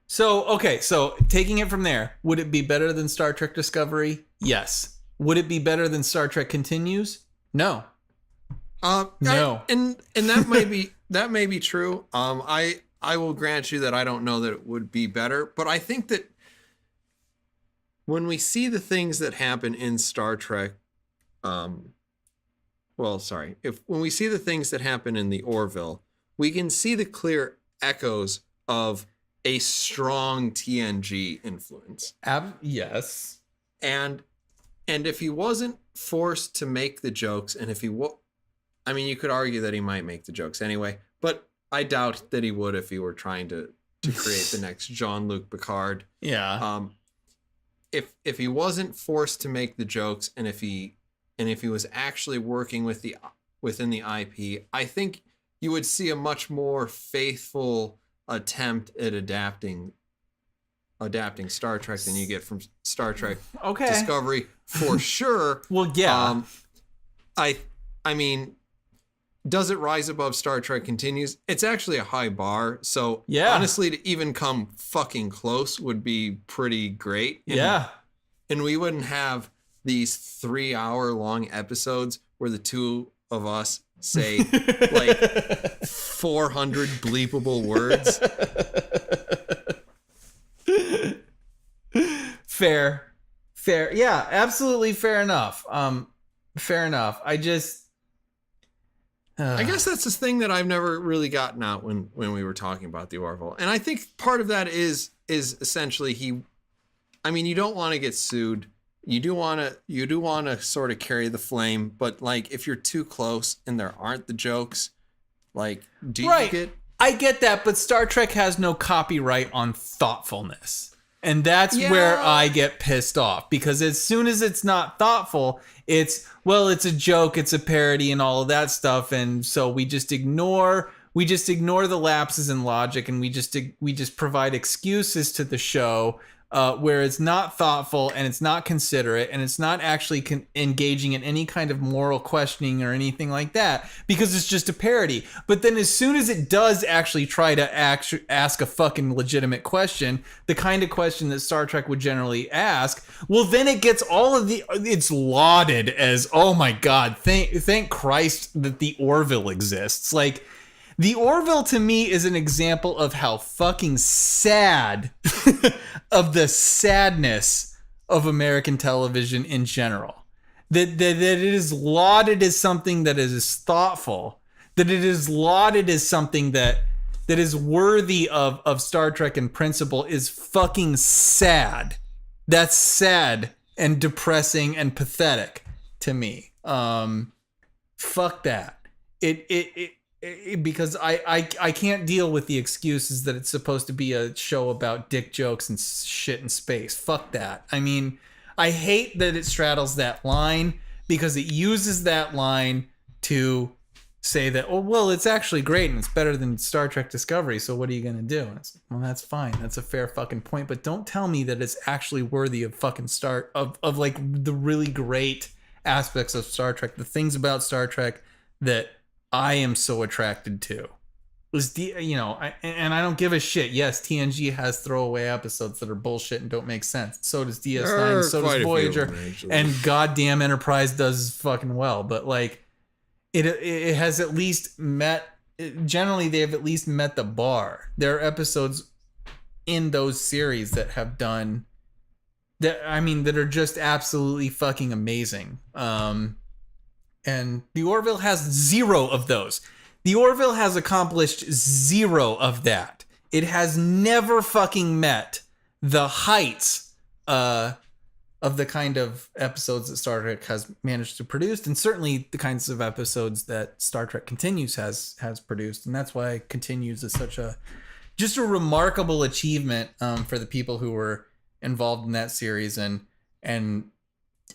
so taking it from there, would it be better than Star Trek Discovery? Yes. Would it be better than Star Trek Continues? No. No. And that may be true. I will grant you that I don't know that it would be better, but I think that when we see the things that happen in Star Trek, when we see the things that happen in the Orville, we can see the clear echoes of a strong TNG influence. Yes. And if he wasn't forced to make the jokes, and if he I mean, you could argue that he might make the jokes anyway, but I doubt that he would if he were trying to create the next Jean-Luc Picard. Yeah. If he wasn't forced to make the jokes, and if he was actually working within the IP, I think you would see a much more faithful attempt at adapting Star Trek than you get from Star Trek Discovery, for sure. Well, yeah. I mean, does it rise above Star Trek Continues? It's actually a high bar. So honestly, to even come fucking close would be pretty great. And we wouldn't have these 3-hour-long episodes where the two of us say like 400 bleepable words. Fair. Yeah, absolutely fair enough. Fair enough. I guess that's this thing that I've never really gotten out when we were talking about the Orville. And I think part of that is essentially you don't want to get sued. You do want to sort of carry the flame, but like if you're too close and there aren't the jokes, like I get that, but Star Trek has no copyright on thoughtfulness. And that's where I get pissed off, because as soon as it's not thoughtful, it's a joke, it's a parody and all of that stuff. And so we just ignore the lapses in logic, and we just provide excuses to the show where it's not thoughtful and it's not considerate and it's not actually engaging in any kind of moral questioning or anything like that, because it's just a parody. But then as soon as it does actually try to ask a fucking legitimate question, the kind of question that Star Trek would generally ask, well, then it gets it's lauded as, oh my God, thank Christ that the Orville exists. Like, the Orville to me is an example of how fucking sad of the sadness of American television in general. That it is lauded as something that is thoughtful, that it is lauded as something that is worthy of Star Trek in principle is fucking sad. That's sad and depressing and pathetic to me. Fuck that. Because I can't deal with the excuses that it's supposed to be a show about dick jokes and shit in space. Fuck that. I mean, I hate that it straddles that line, because it uses that line to say that, oh, well, it's actually great and it's better than Star Trek Discovery, so what are you gonna do? And it's, well, that's fine. That's a fair fucking point, but don't tell me that it's actually worthy of fucking of like the really great aspects of Star Trek, the things about Star Trek that I am so attracted to. And I don't give a shit. Yes, TNG has throwaway episodes that are bullshit and don't make sense. So does DS9, so does Voyager, and goddamn Enterprise does fucking well. But like, it has at least met. Generally, they have at least met the bar. There are episodes in those series that have done that. I mean, that are just absolutely fucking amazing. And the Orville has 0 of those. The Orville has accomplished 0 of that. It has never fucking met the heights of the kind of episodes that Star Trek has managed to produce, and certainly the kinds of episodes that Star Trek Continues has produced. And that's why Continues is such a remarkable achievement for the people who were involved in that series, and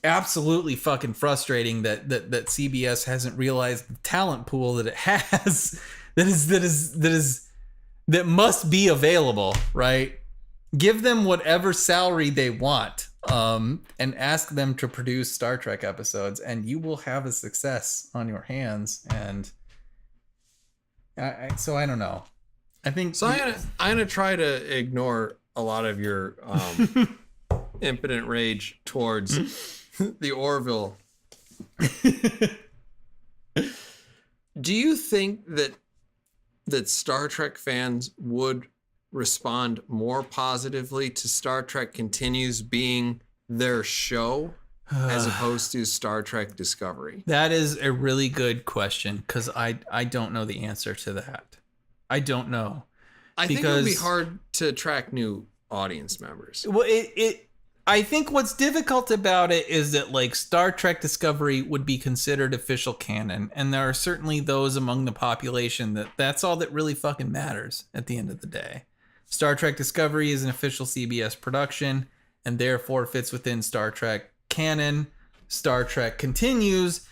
absolutely fucking frustrating that CBS hasn't realized the talent pool that it has that must be available, right? Give them whatever salary they want, and ask them to produce Star Trek episodes, and you will have a success on your hands. And so I don't know. I think so. I'm gonna try to ignore a lot of your impotent rage towards the Orville. Do you think that Star Trek fans would respond more positively to Star Trek Continues being their show as opposed to Star Trek Discovery? That is a really good question, because I don't know the answer to that. I don't know. I think it would be hard to attract new audience members. Well, I think what's difficult about it is that like Star Trek Discovery would be considered official canon, and there are certainly those among the population that's all that really fucking matters at the end of the day. Star Trek Discovery is an official CBS production and therefore fits within Star Trek canon. Star Trek Continues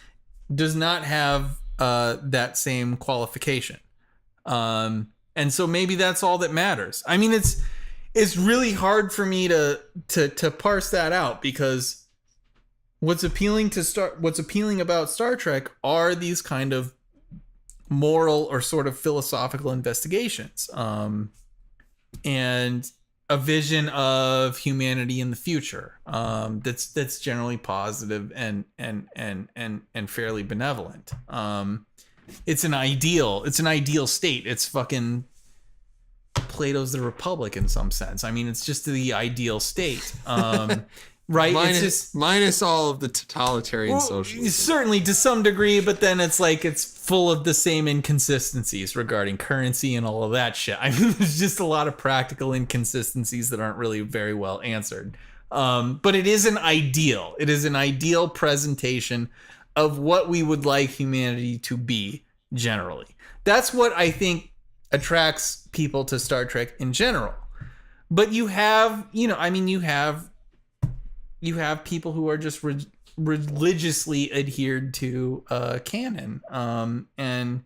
does not have that same qualification. And so maybe that's all that matters. I mean, it's really hard for me to parse that out, because what's appealing about Star Trek are these kind of moral or sort of philosophical investigations, and a vision of humanity in the future that's generally positive and fairly benevolent. It's an ideal state. It's fucking Plato's The Republic in some sense. I mean, it's just the ideal state. Right? Minus all of the totalitarian socialism. Certainly to some degree, but then it's like it's full of the same inconsistencies regarding currency and all of that shit. I mean, there's just a lot of practical inconsistencies that aren't really very well answered. But it is an ideal. It is an ideal presentation of what we would like humanity to be generally. That's what I think attracts people to Star Trek in general. But you have, you have people who are just religiously adhered to canon. And,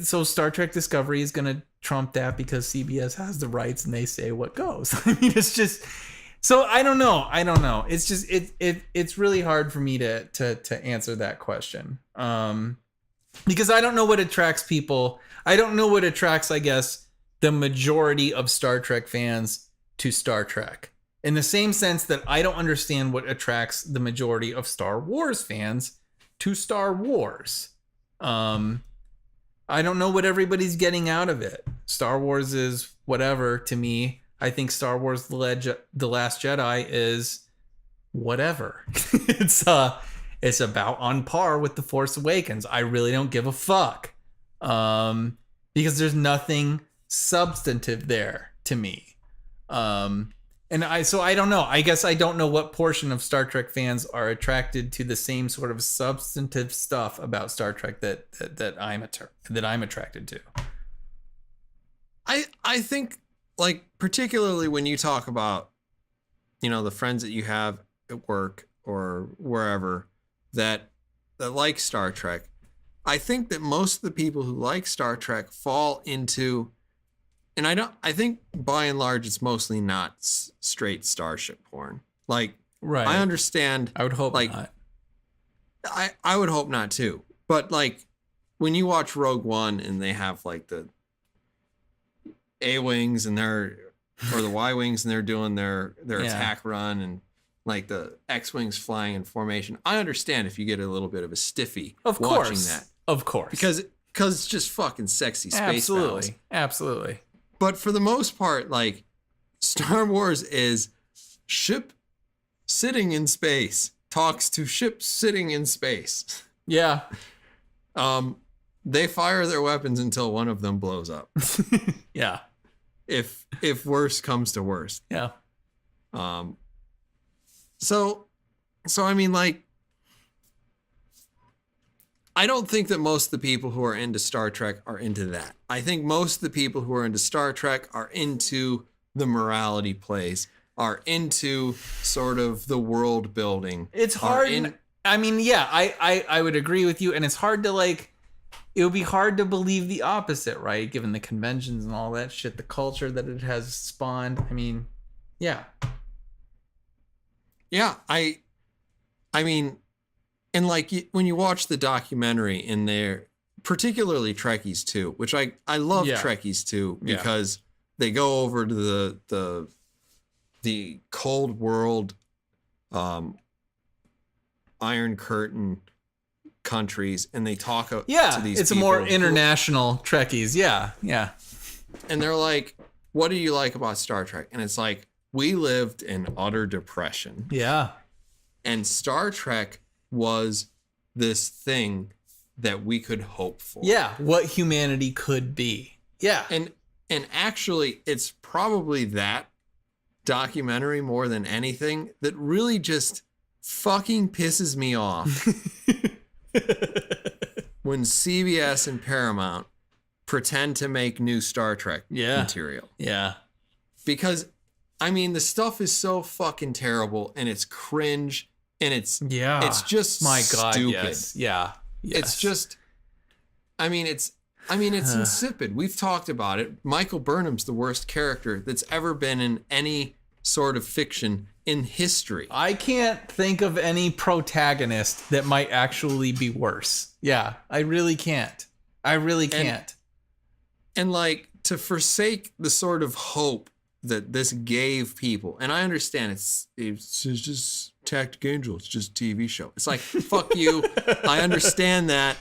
so Star Trek Discovery is going to trump that because CBS has the rights and they say what goes. I mean, it's just... So I don't know. It's just it's really hard for me to answer that question. Because I don't know what attracts people. I don't know what attracts, I guess, the majority of Star Trek fans to Star Trek. In the same sense that I don't understand what attracts the majority of Star Wars fans to Star Wars. I don't know what everybody's getting out of it. Star Wars is whatever to me. I think Star Wars The Last Jedi is whatever. It's about on par with The Force Awakens. I really don't give a fuck. Because there's nothing substantive there to me. And I don't know. I guess I don't know what portion of Star Trek fans are attracted to the same sort of substantive stuff about Star Trek that I'm attracted to. I think, like, particularly when you talk about, the friends that you have at work or wherever that like Star Trek, I think that most of the people who like Star Trek fall into, and I think by and large it's mostly not straight starship porn. Like, right. I understand. I would hope not. I would hope not too. But like when you watch Rogue One and they have like the A-wings and or the Y-wings and they're doing their attack run, and like the X-wings flying in formation, I understand if you get a little bit of a stiffy watching that. Of course. Because it's just fucking sexy space battles. Absolutely. But for the most part, like, Star Wars is ship sitting in space talks to ship sitting in space. Yeah. They fire their weapons until one of them blows up. Yeah. If worse comes to worse. Yeah. So I mean, like, I don't think that most of the people who are into Star Trek are into that. I think most of the people who are into Star Trek are into the morality plays, are into sort of the world building. It's hard. I mean, yeah, I would agree with you. And it's hard to, like, it would be hard to believe the opposite, right? Given the conventions and all that shit, the culture that it has spawned. I mean, yeah. Yeah, I mean, and like when you watch the documentary in there, particularly Trekkies 2, which I love Trekkies 2 because they go over to the Cold World, Iron Curtain countries, and they talk to these it's people. A more international Trekkies. Yeah. And they're like, what do you like about Star Trek? And it's like, we lived in utter depression. Yeah. And Star Trek was this thing that we could hope for. Yeah, what humanity could be. Yeah. And actually, it's probably that documentary more than anything that really just fucking pisses me off when CBS and Paramount pretend to make new Star Trek material. Yeah. Because, I mean, the stuff is so fucking terrible and it's cringe and it's just my God, stupid. yes. Yeah. Yes. It's just, it's insipid. We've talked about it. Michael Burnham's the worst character that's ever been in any sort of fiction in history. I can't think of any protagonist that might actually be worse. Yeah, I really can't. I really can't. And like, to forsake the sort of hope that this gave people, and I understand it's just Tactic Angel, it's just a TV show. It's like, fuck you. I understand that.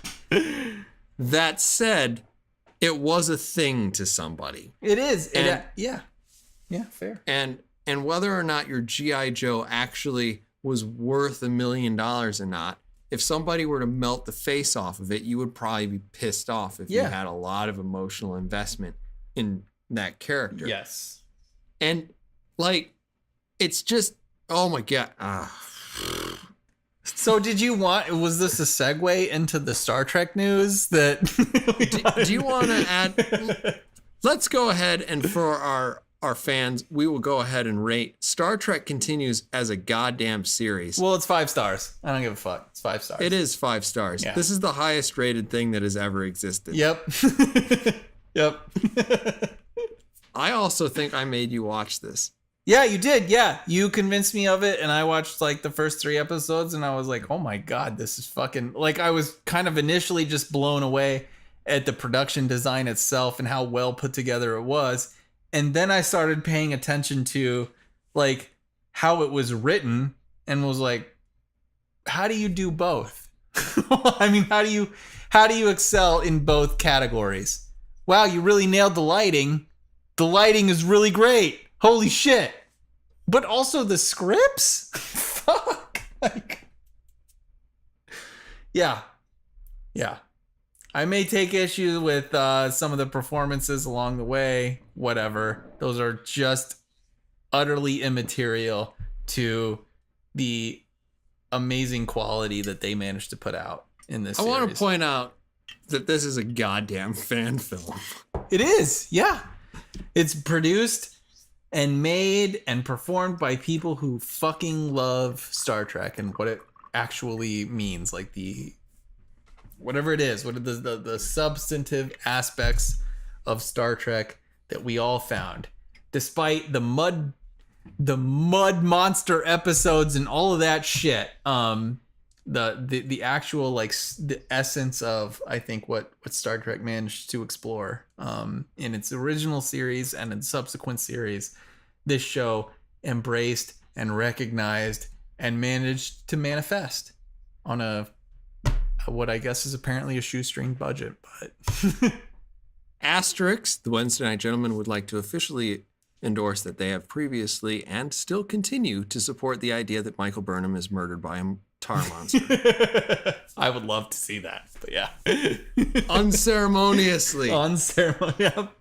That said, it was a thing to somebody. It is. Yeah, fair. And whether or not your G.I. Joe actually was worth $1 million or not, if somebody were to melt the face off of it, you would probably be pissed off if you had a lot of emotional investment in that character. Yes. And like, it's just, oh my God. So was this a segue into the Star Trek news that do you want to add? Let's go ahead, and for our fans, we will go ahead and rate Star Trek Continues as a goddamn series. Well, it's 5 stars. I don't give a fuck. It's 5 stars. It is 5 stars. Yeah. This is the highest rated thing that has ever existed. Yep. Yep. I also think I made you watch this. Yeah, you did. Yeah, you convinced me of it, and I watched like the first 3 episodes, and I was like, "Oh my God, this is fucking..." Like, I was kind of initially just blown away at the production design itself and how well put together it was, and then I started paying attention to like how it was written, and was like, "How do you do both?" I mean, how do you excel in both categories? Wow, you really nailed the lighting. The lighting is really great. Holy shit. But also the scripts? Fuck. Like, yeah. I may take issue with some of the performances along the way. Whatever. Those are just utterly immaterial to the amazing quality that they managed to put out in this series. I want to point out that this is a goddamn fan film. It is. Yeah. It's produced and made and performed by people who fucking love Star Trek and what it actually means, like whatever it is, what are the substantive aspects of Star Trek that we all found, despite the mud monster episodes and all of that shit. The actual, like, the essence of, I think, what Star Trek managed to explore in its original series and in subsequent series, this show embraced and recognized and managed to manifest on what I guess is apparently a shoestring budget. But Asterix, the Wednesday Night Gentlemen, would like to officially endorse that they have previously and still continue to support the idea that Michael Burnham is murdered by a tar monster. I would love to see that, but yeah. Unceremoniously. Yep.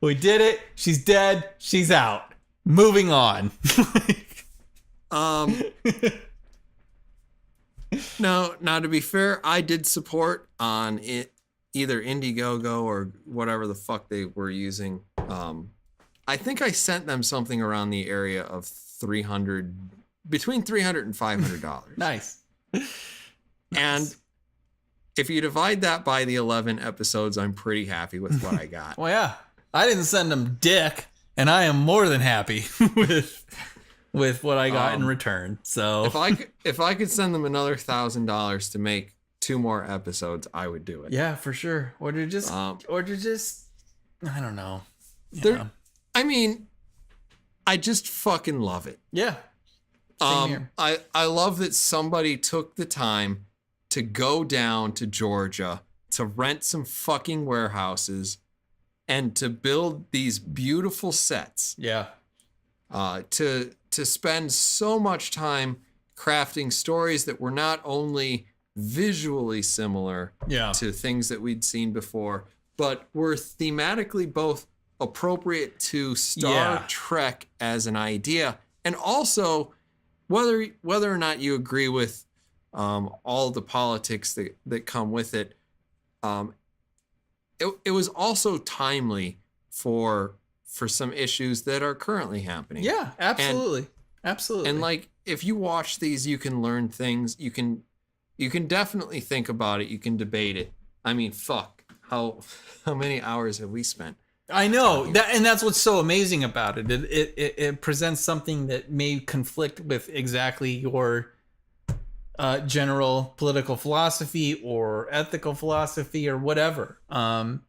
We did it. She's dead. She's out. Moving on. No, now to be fair, I did support on it, either Indiegogo or whatever the fuck they were using. I think I sent them something around the area of between $300 and $500. Nice. And if you divide that by the 11 episodes, I'm pretty happy with what I got. Well, yeah, I didn't send them dick, and I am more than happy with what I got in return. So if I could send them another $1,000 to make 2 more episodes, I would do it. Yeah, for sure. Or to just I don't know. I mean, I just fucking love it. Yeah. Same here. I love that somebody took the time to go down to Georgia to rent some fucking warehouses and to build these beautiful sets. Yeah. To spend so much time crafting stories that were not only visually similar to things that we'd seen before, but were thematically both appropriate to Star Yeah. Trek as an idea, and also whether or not you agree with all the politics that come with it, it was also timely for some issues that are currently happening. Yeah, absolutely. Absolutely. And like, if you watch these, you can learn things. You can definitely think about it. You can debate it. I mean, fuck, how many hours have we spent? I know that, and that's what's so amazing about it. It presents something that may conflict with exactly your general political philosophy or ethical philosophy or whatever. And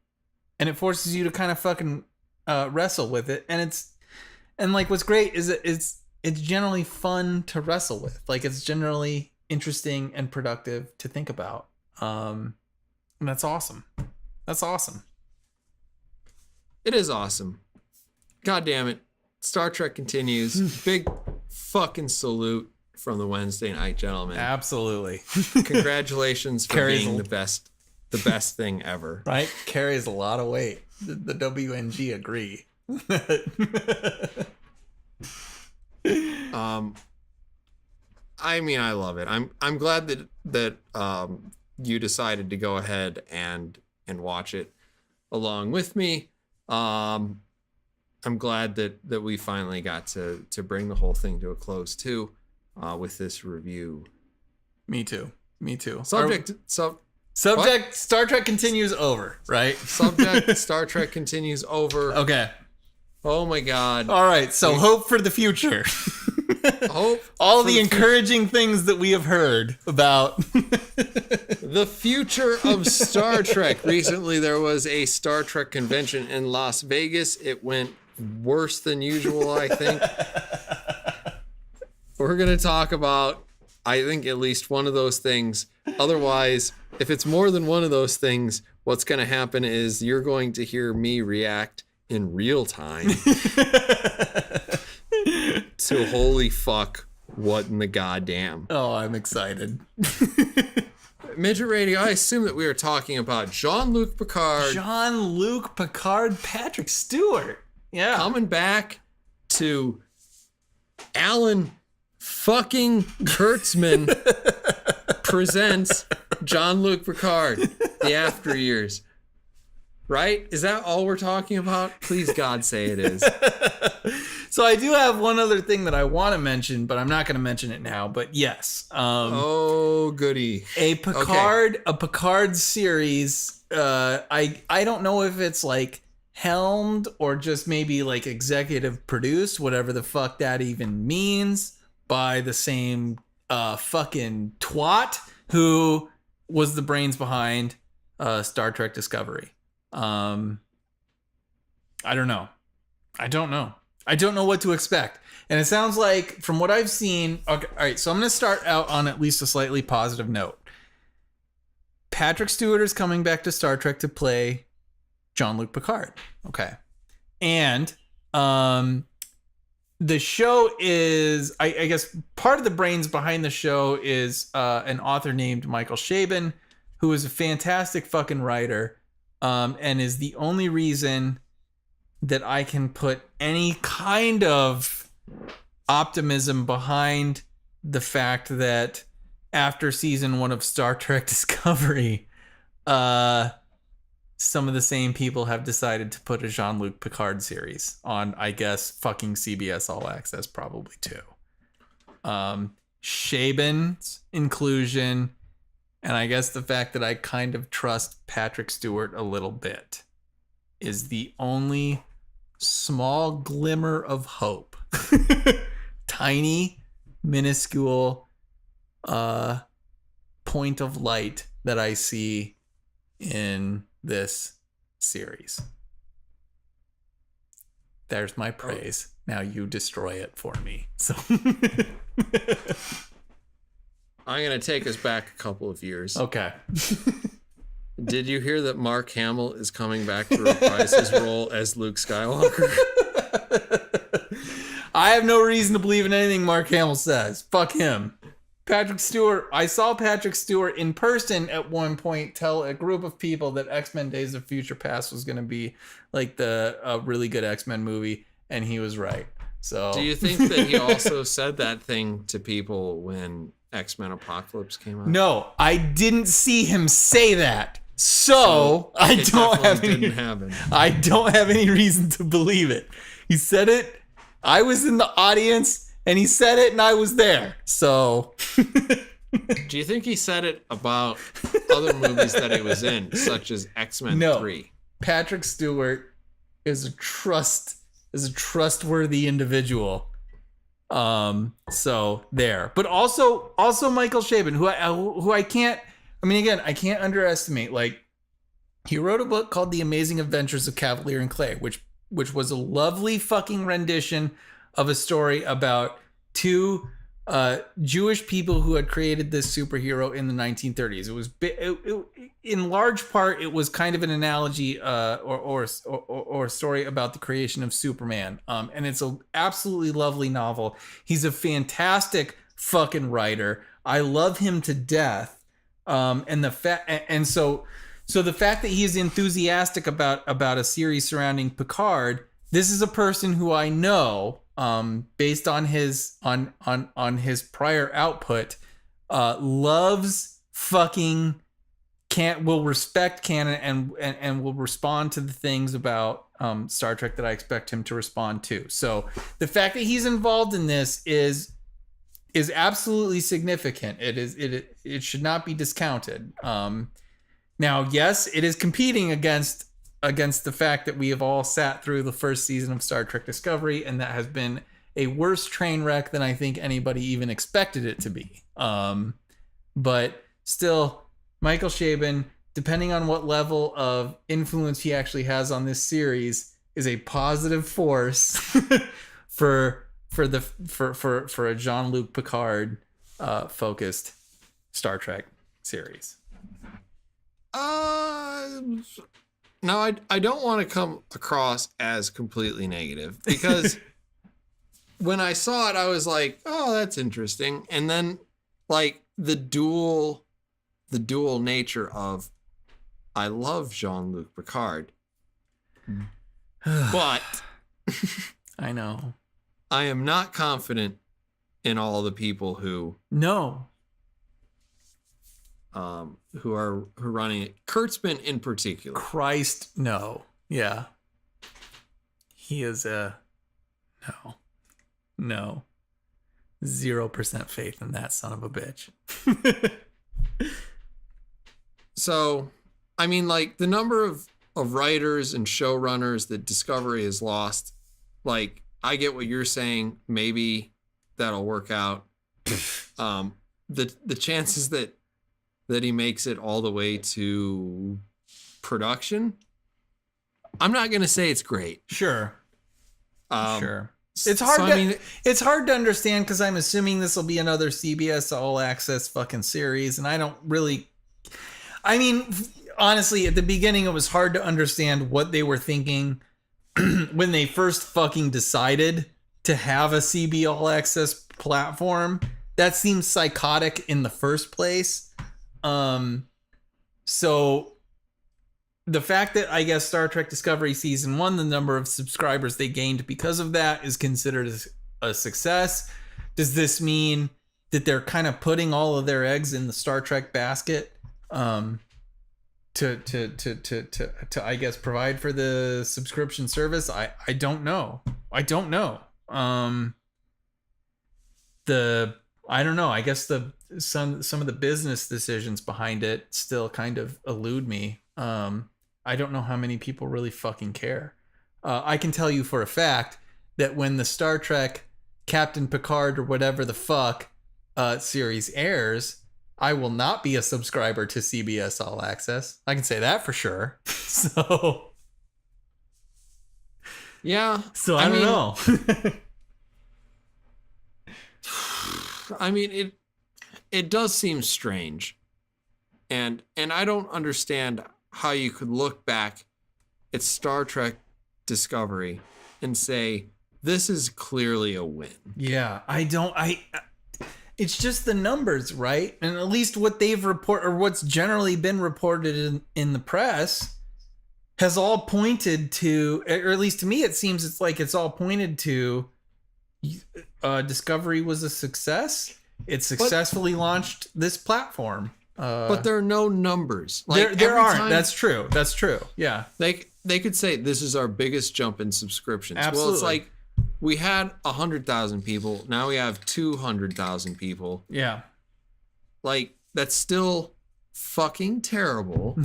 it forces you to kind of fucking wrestle with it. And like, what's great is it's generally fun to wrestle with. Like, it's generally interesting and productive to think about. And that's awesome. That's awesome. It is awesome. God damn it. Star Trek continues. Big fucking salute from the Wednesday Night Gentlemen. Absolutely. Congratulations for Carries being a- the best thing ever. Right? Carries a lot of weight. The WNG agree. I mean, I love it. I'm glad that you decided to go ahead and watch it along with me. I'm glad that we finally got to bring the whole thing to a close too, with this review. Me too. Subject. Star Trek continues over, right? Subject. Star Trek continues over. Okay. Oh my God. All right. So hope for the future. Hope All for the encouraging things that we have heard about. the future of Star Trek. Recently, there was a Star Trek convention in Las Vegas. It went worse than usual, I think. We're going to talk about, I think, at least one of those things. Otherwise, if it's more than one of those things, what's going to happen is you're going to hear me react in real time to holy fuck, what in the goddamn. Oh, I'm excited. Midget Radio, I assume that we are talking about Jean-Luc Picard Jean-Luc Picard, Patrick Stewart. Yeah. coming back to Alan fucking Kurtzman presents Jean-Luc Picard, The After Years. Right? Is that all we're talking about? Please, God, say it is. So I do have one other thing that I want to mention, but I'm not going to mention it now. But yes, Oh, goody. a Picard series. I don't know if it's like helmed or just maybe like executive produced, whatever the fuck that even means, by the same fucking twat who was the brains behind Star Trek Discovery. I don't know. I don't know what to expect. And it sounds like, from what I've seen, okay, all right, so I'm going to start out on at least a slightly positive note. Patrick Stewart is coming back to Star Trek to play Jean-Luc Picard. Okay. And the show is, I guess, part of the brains behind the show is an author named Michael Chabon, who is a fantastic fucking writer, and is the only reason that I can put any kind of optimism behind the fact that after season 1 of Star Trek Discovery, some of the same people have decided to put a Jean-Luc Picard series on, I guess, fucking CBS All Access probably too. Chabon's inclusion, and I guess the fact that I kind of trust Patrick Stewart a little bit, is the only small glimmer of hope. Tiny, minuscule point of light that I see in this series. There's my praise. Now you destroy it for me. So I'm going to take us back a couple of years. okay. Did you hear that Mark Hamill is coming back to reprise his role as Luke Skywalker? I have no reason to believe in anything Mark Hamill says. Fuck him. Patrick Stewart. I saw Patrick Stewart in person at one point tell a group of people that X-Men Days of Future Past was going to be like a really good X-Men movie, and he was right. So, do you think that he also said that thing to people when X-Men Apocalypse came out? No, I didn't see him say that. So I don't have any reason to believe it. He said it. I was in the audience, and he said it, and I was there. So, do you think he said it about other movies that he was in, such as X-Men 3? Patrick Stewart is a trustworthy individual. So there, but also Michael Chabon, who I can't. I mean, again, I can't underestimate. Like, he wrote a book called The Amazing Adventures of Cavalier and Clay, which was a lovely fucking rendition of a story about two Jewish people who had created this superhero in the 1930s. It was in large part, it was kind of an analogy or a story about the creation of Superman. And it's an absolutely lovely novel. He's a fantastic fucking writer. I love him to death. So the fact that he's enthusiastic about a series surrounding Picard, this is a person who I know, based on his prior output, loves fucking will respect canon and will respond to the things about Star Trek that I expect him to respond to. So the fact that he's involved in this is absolutely significant. It should not be discounted. Now, yes, it is competing against the fact that we have all sat through the first season of Star Trek Discovery, and that has been a worse train wreck than I think anybody even expected it to be. But still, Michael Chabon, depending on what level of influence he actually has on this series, is a positive force for a Jean-Luc Picard focused Star Trek series. No, I don't want to come across as completely negative, because when I saw it, I was like, oh, that's interesting. And then, like, the dual nature of, I love Jean-Luc Picard, but I know. I am not confident in all the people who are running it. Kurtzman in particular. Christ, no. Yeah. He is no. 0% faith in that son of a bitch. So, I mean, like, the number of writers and showrunners that Discovery has lost, like, I get what you're saying. Maybe that'll work out. The chances that he makes it all the way to production, I'm not going to say it's great. Sure. Sure. It's hard. It's hard to understand, because I'm assuming this will be another CBS All Access fucking series, and I don't really. I mean, honestly, at the beginning, it was hard to understand what they were thinking when they first fucking decided to have a CB All Access platform. That seems psychotic in the first place. So the fact that, I guess, Star Trek Discovery Season 1, the number of subscribers they gained because of that is considered a success. Does this mean that they're kind of putting all of their eggs in the Star Trek basket to I guess provide for the subscription service? I don't know. I don't know. I don't know. I guess some of the business decisions behind it still kind of elude me. I don't know how many people really fucking care. I can tell you for a fact that when the Star Trek Captain Picard or whatever the fuck series airs, I will not be a subscriber to CBS All Access. I can say that for sure. So yeah. So I don't know. I mean, it does seem strange, and I don't understand how you could look back at Star Trek Discovery and say, this is clearly a win. Yeah, It's just the numbers, right? And at least what they've reported, or what's generally been reported in the press, has all pointed to, or at least to me, it seems it's all pointed to. Discovery was a success. It successfully launched this platform. But there are no numbers. Like there aren't. That's true. That's true. Yeah. They could say this is our biggest jump in subscriptions. Absolutely. Well, it's like we had 100,000 people. Now we have 200,000 people. Yeah. Like, that's still fucking terrible.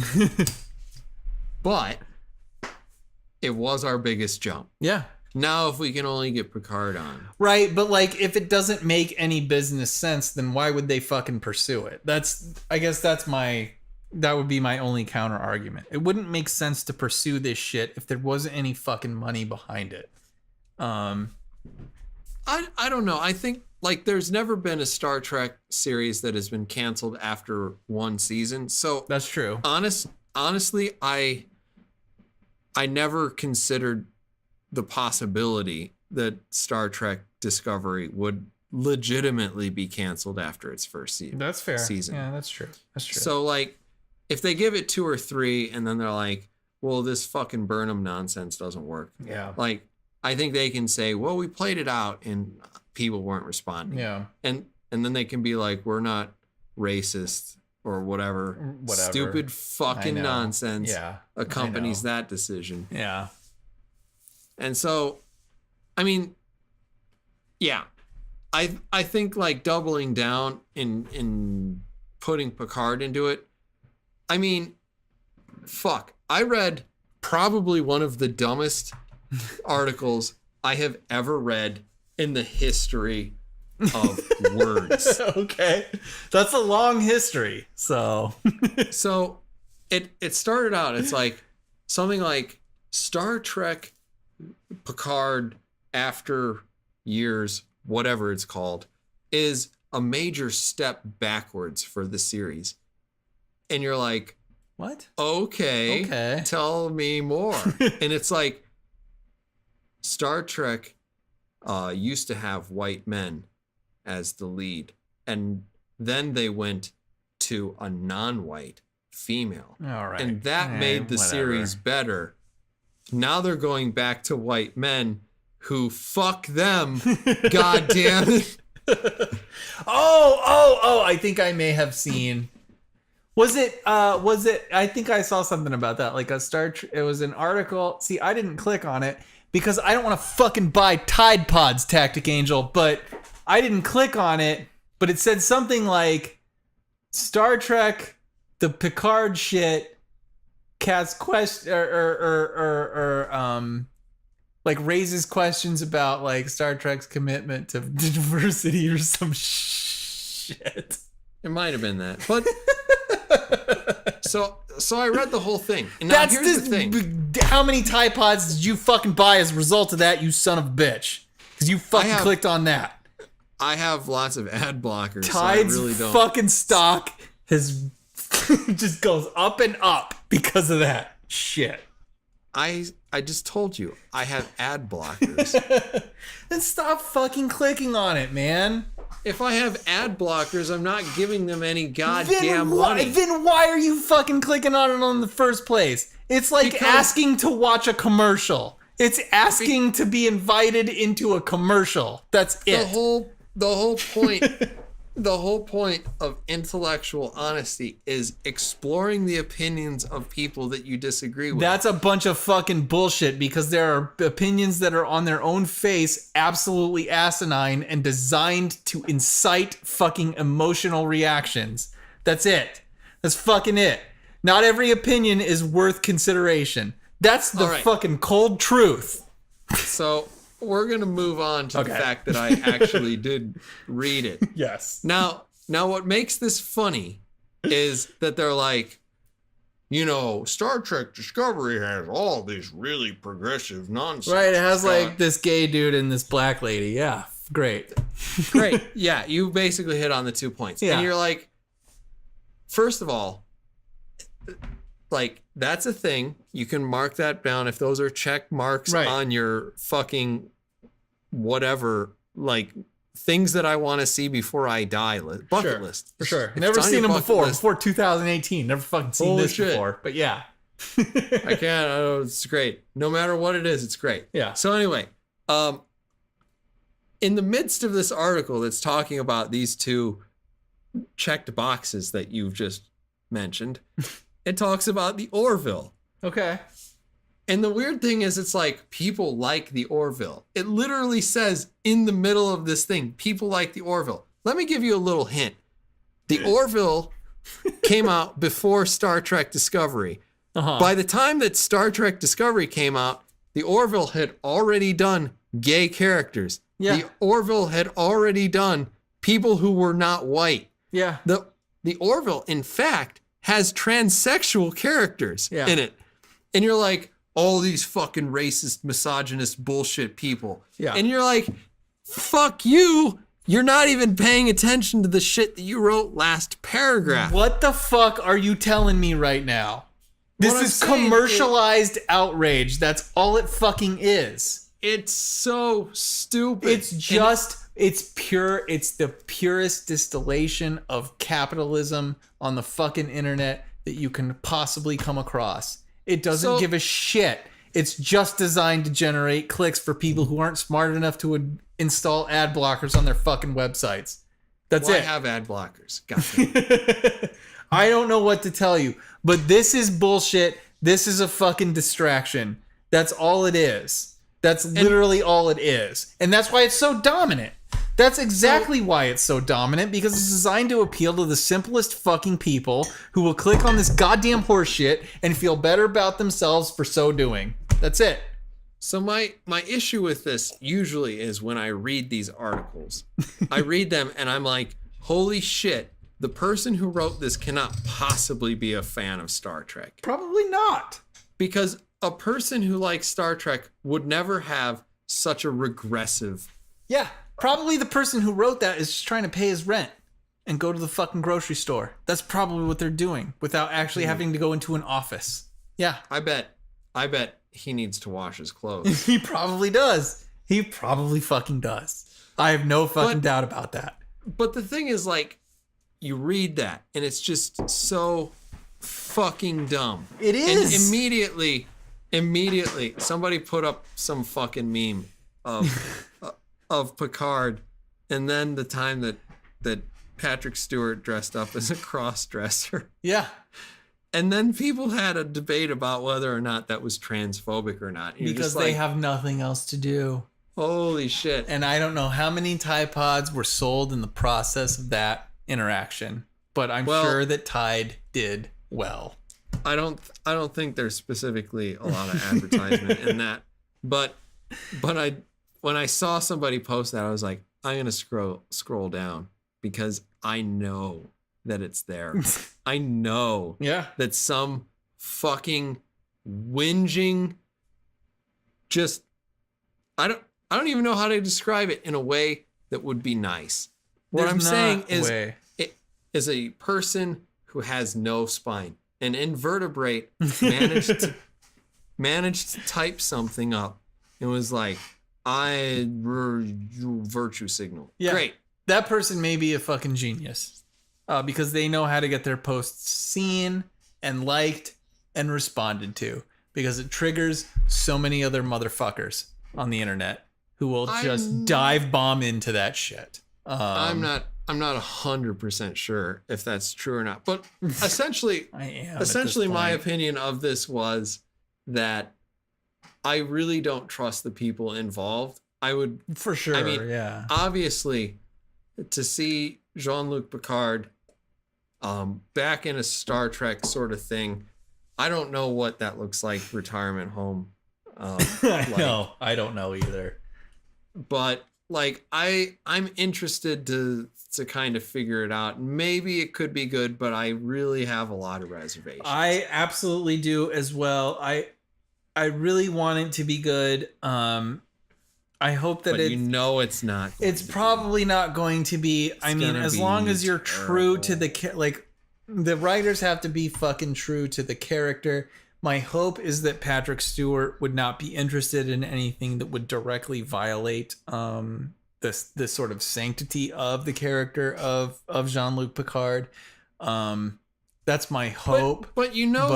But it was our biggest jump. Yeah. Now, if we can only get Picard on. Right, but like, if it doesn't make any business sense, then why would they fucking pursue it? I guess that would be my only counter argument. It wouldn't make sense to pursue this shit if there wasn't any fucking money behind it. I don't know. I think like there's never been a Star Trek series that has been canceled after one season. So that's true. Honestly, I never considered the possibility that Star Trek Discovery would legitimately be canceled after its first season. That's fair. Season. Yeah, that's true. That's true. So like, if they give it 2 or 3 and then they're like, well, this fucking Burnham nonsense doesn't work. Yeah. Like, I think they can say, well, we played it out and people weren't responding. Yeah. And then they can be like, we're not racist or whatever. Stupid fucking nonsense accompanies that decision. Yeah. And so, I mean, yeah, I think like doubling down in putting Picard into it. I mean, fuck. I read probably one of the dumbest articles I have ever read in the history of words. Okay. That's a long history. So so it started out, it's like something like Star Trek Picard after years, whatever it's called, is a major step backwards for the series. And you're like, what? Okay. Tell me more. And it's like Star Trek used to have white men as the lead. And then they went to a non-white female. All right. And that made the series better. Now they're going back to white men who fuck them. God damn it. Oh, I think I may have seen. Was it I think I saw something about that. Like it was an article. See, I didn't click on it because I don't want to fucking buy Tide Pods, Tactic Angel, but I didn't click on it, but it said something like Star Trek, the Picard shit, Cat's question like raises questions about like Star Trek's commitment to diversity or some shit. It might have been that, but so I read the whole thing. And now here's the thing: how many Tide Pods did you fucking buy as a result of that, you son of a bitch? Because you fucking clicked on that. I have lots of ad blockers. Tide's so I really don't. Fucking stock has just goes up and up because of that shit. I just told you I have ad blockers. Then stop fucking clicking on it, man. If I have ad blockers, I'm not giving them any goddamn money. Then why are you fucking clicking on it in the first place? It's like asking to watch a commercial. It's asking to be invited into a commercial. That's it. The whole point of intellectual honesty is exploring the opinions of people that you disagree with. That's a bunch of fucking bullshit because there are opinions that are on their own face absolutely asinine and designed to incite fucking emotional reactions. That's it. That's fucking it. Not every opinion is worth consideration. That's the fucking cold truth. So we're going to move on to the fact that I actually did read it. Yes. Now what makes this funny is that they're like, you know, Star Trek Discovery has all these really progressive nonsense. Right, it has like this gay dude and this black lady. Yeah, great. Great. Yeah, you basically hit on the 2 points. Yeah. And you're like, first of all, like, that's a thing. You can mark that down if those are check marks on your fucking whatever, like, things that I want to see before I die bucket list. For sure. If Never it's on seen your them bucket before list, 2018. Never fucking seen Holy this shit. before. But yeah. I can't. It's great. No matter what it is, it's great. Yeah. So anyway, in the midst of this article that's talking about these two checked boxes that you've just mentioned, it talks about the Orville. Okay. And the weird thing is, it's like people like the Orville. It literally says in the middle of this thing, people like the Orville. Let me give you a little hint. The Orville came out before Star Trek Discovery. Uh-huh. By the time that Star Trek Discovery came out, the Orville had already done gay characters. Yeah. The Orville had already done people who were not white. Yeah. The Orville, in fact, has transsexual characters in it. And you're like, all these fucking racist, misogynist bullshit people. Yeah. And you're like, fuck you. You're not even paying attention to the shit that you wrote last paragraph. What the fuck are you telling me right now? This What I'm is saying commercialized outrage. That's all it fucking is. It's so stupid. It's the purest distillation of capitalism on the fucking internet that you can possibly come across. It doesn't give a shit. It's just designed to generate clicks for people who aren't smart enough to install ad blockers on their fucking websites. That's I it. have ad blockers. Gotcha. I don't know what to tell you, but this is bullshit. This is a fucking distraction. That's all it is. That's literally all it is. And that's why it's so dominant. That's exactly why it's so dominant, because it's designed to appeal to the simplest fucking people who will click on this goddamn horseshit and feel better about themselves for so doing. That's it. So my issue with this usually is when I read these articles. I read them and I'm like, holy shit, the person who wrote this cannot possibly be a fan of Star Trek. Probably not. Because a person who likes Star Trek would never have such a regressive... Yeah, probably the person who wrote that is just trying to pay his rent and go to the fucking grocery store. That's probably what they're doing without actually having to go into an office. Yeah. I bet he needs to wash his clothes. He probably does. He probably fucking does. I have no fucking doubt about that. But the thing is, like, you read that and it's just so fucking dumb. It is. And immediately somebody put up some fucking meme of Picard, and then the time that Patrick Stewart dressed up as a cross-dresser. Yeah. And then people had a debate about whether or not that was transphobic or not. Because they have nothing else to do. Holy shit. And I don't know how many Tide Pods were sold in the process of that interaction, but I'm sure that Tide did well. I don't think there's specifically a lot of advertisement in that. But when I saw somebody post that, I was like, I'm going to scroll down because I know that it's there. I know that some fucking whinging, just I don't even know how to describe it in a way that would be nice. What I'm saying is it is a person who has no spine. An invertebrate managed to type something up and was like, virtue signal. Yeah. Great. That person may be a fucking genius because they know how to get their posts seen and liked and responded to, because it triggers so many other motherfuckers on the internet who will just dive bomb into that shit. I'm not 100% sure if that's true or not, but essentially, my opinion of this was that I really don't trust the people involved. I would, for sure. I mean, obviously, to see Jean-Luc Picard back in a Star Trek sort of thing, I don't know what that looks like. Retirement home. I don't know either. But like, I'm interested to kind of figure it out. Maybe it could be good, but I really have a lot of reservations. I absolutely do as well. I really want it to be good. I hope that it's not. It's probably not going to be. I mean, as long as you're true to the writers have to be fucking true to the character. My hope is that Patrick Stewart would not be interested in anything that would directly violate this sort of sanctity of the character of Jean-Luc Picard. That's my hope. But you know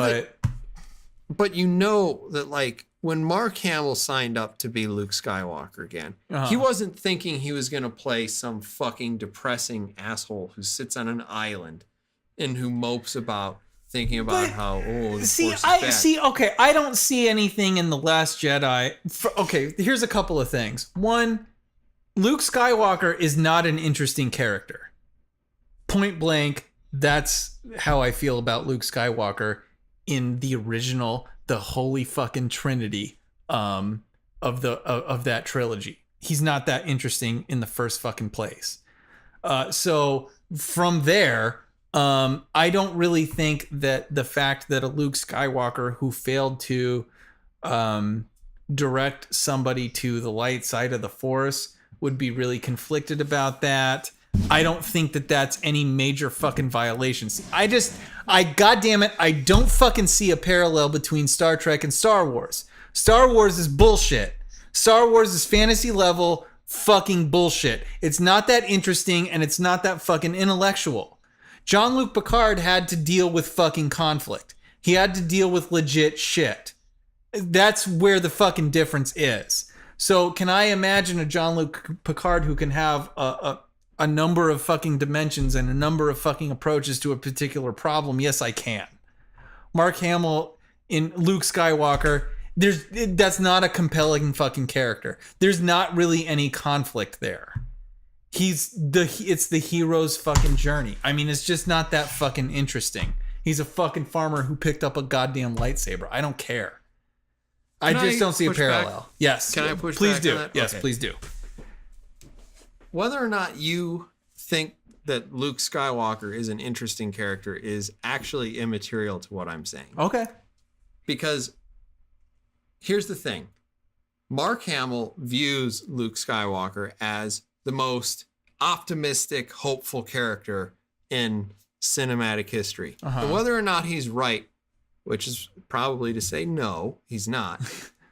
that like when Mark Hamill signed up to be Luke Skywalker again, he wasn't thinking he was going to play some fucking depressing asshole who sits on an island and who mopes about thinking about how the Force is bad. Okay, I don't see anything in The Last Jedi. Okay, here's a couple of things. One, Luke Skywalker is not an interesting character. Point blank, that's how I feel about Luke Skywalker in the original, the holy fucking trinity of that trilogy. He's not that interesting in the first fucking place. So from there, I don't really think that the fact that a Luke Skywalker who failed to direct somebody to the light side of the Force would be really conflicted about that. I don't think that that's any major fucking violations. Goddamn it, I don't fucking see a parallel between Star Trek and Star Wars. Star Wars is bullshit. Star Wars is fantasy level fucking bullshit. It's not that interesting and it's not that fucking intellectual. Jean-Luc Picard had to deal with fucking conflict. He had to deal with legit shit. That's where the fucking difference is. So can I imagine a Jean-Luc Picard who can have a number of fucking dimensions and a number of fucking approaches to a particular problem? Yes, I can. Mark Hamill in Luke Skywalker, that's not a compelling fucking character. There's not really any conflict there. It's the hero's fucking journey. I mean, it's just not that fucking interesting. He's a fucking farmer who picked up a goddamn lightsaber. I don't care. I just don't see a parallel. Back? Yes. Can I push please back do. on that? Yes, okay. Please do. Whether or not you think that Luke Skywalker is an interesting character is actually immaterial to what I'm saying. Okay. Because here's the thing. Mark Hamill views Luke Skywalker as the most optimistic, hopeful character in cinematic history. And whether or not he's right, which is probably to say no, he's not.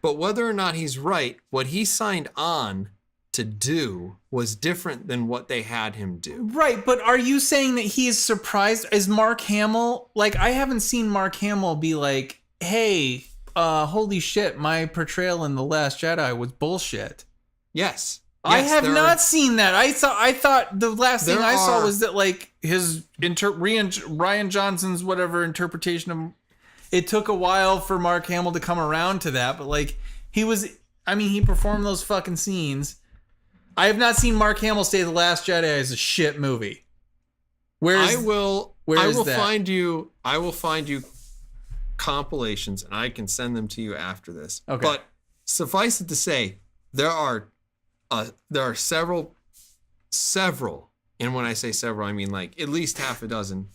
But whether or not he's right, what he signed on to do was different than what they had him do. Right, but are you saying that he is surprised? Is Mark Hamill, like, I haven't seen Mark Hamill be like, hey, holy shit, my portrayal in The Last Jedi was bullshit. Yes. I have not seen that. I thought the last thing I saw was that, like, his Ryan Johnson's whatever interpretation of it took a while for Mark Hamill to come around to that, but like he performed those fucking scenes. I have not seen Mark Hamill say The Last Jedi is a shit movie. I will find you compilations and I can send them to you after this. Okay. But suffice it to say, there are several, and when I say several, I mean like at least half a dozen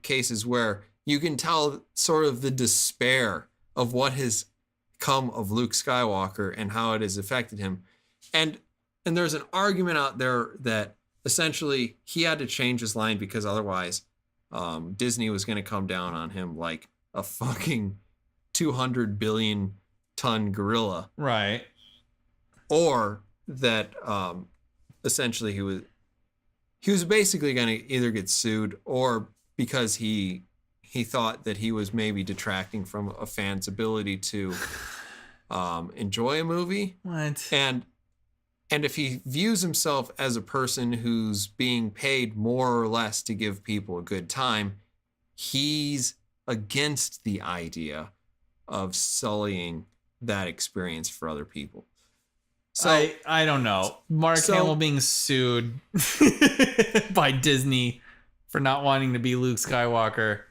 cases where you can tell sort of the despair of what has come of Luke Skywalker and how it has affected him. And there's an argument out there that essentially he had to change his line because otherwise Disney was going to come down on him like a fucking 200 billion ton gorilla. Right. Or that essentially he was basically going to either get sued or because he thought that he was maybe detracting from a fan's ability to enjoy a movie. What? And if he views himself as a person who's being paid more or less to give people a good time, he's against the idea of sullying that experience for other people. So I don't know. Mark Hamill being sued by Disney for not wanting to be Luke Skywalker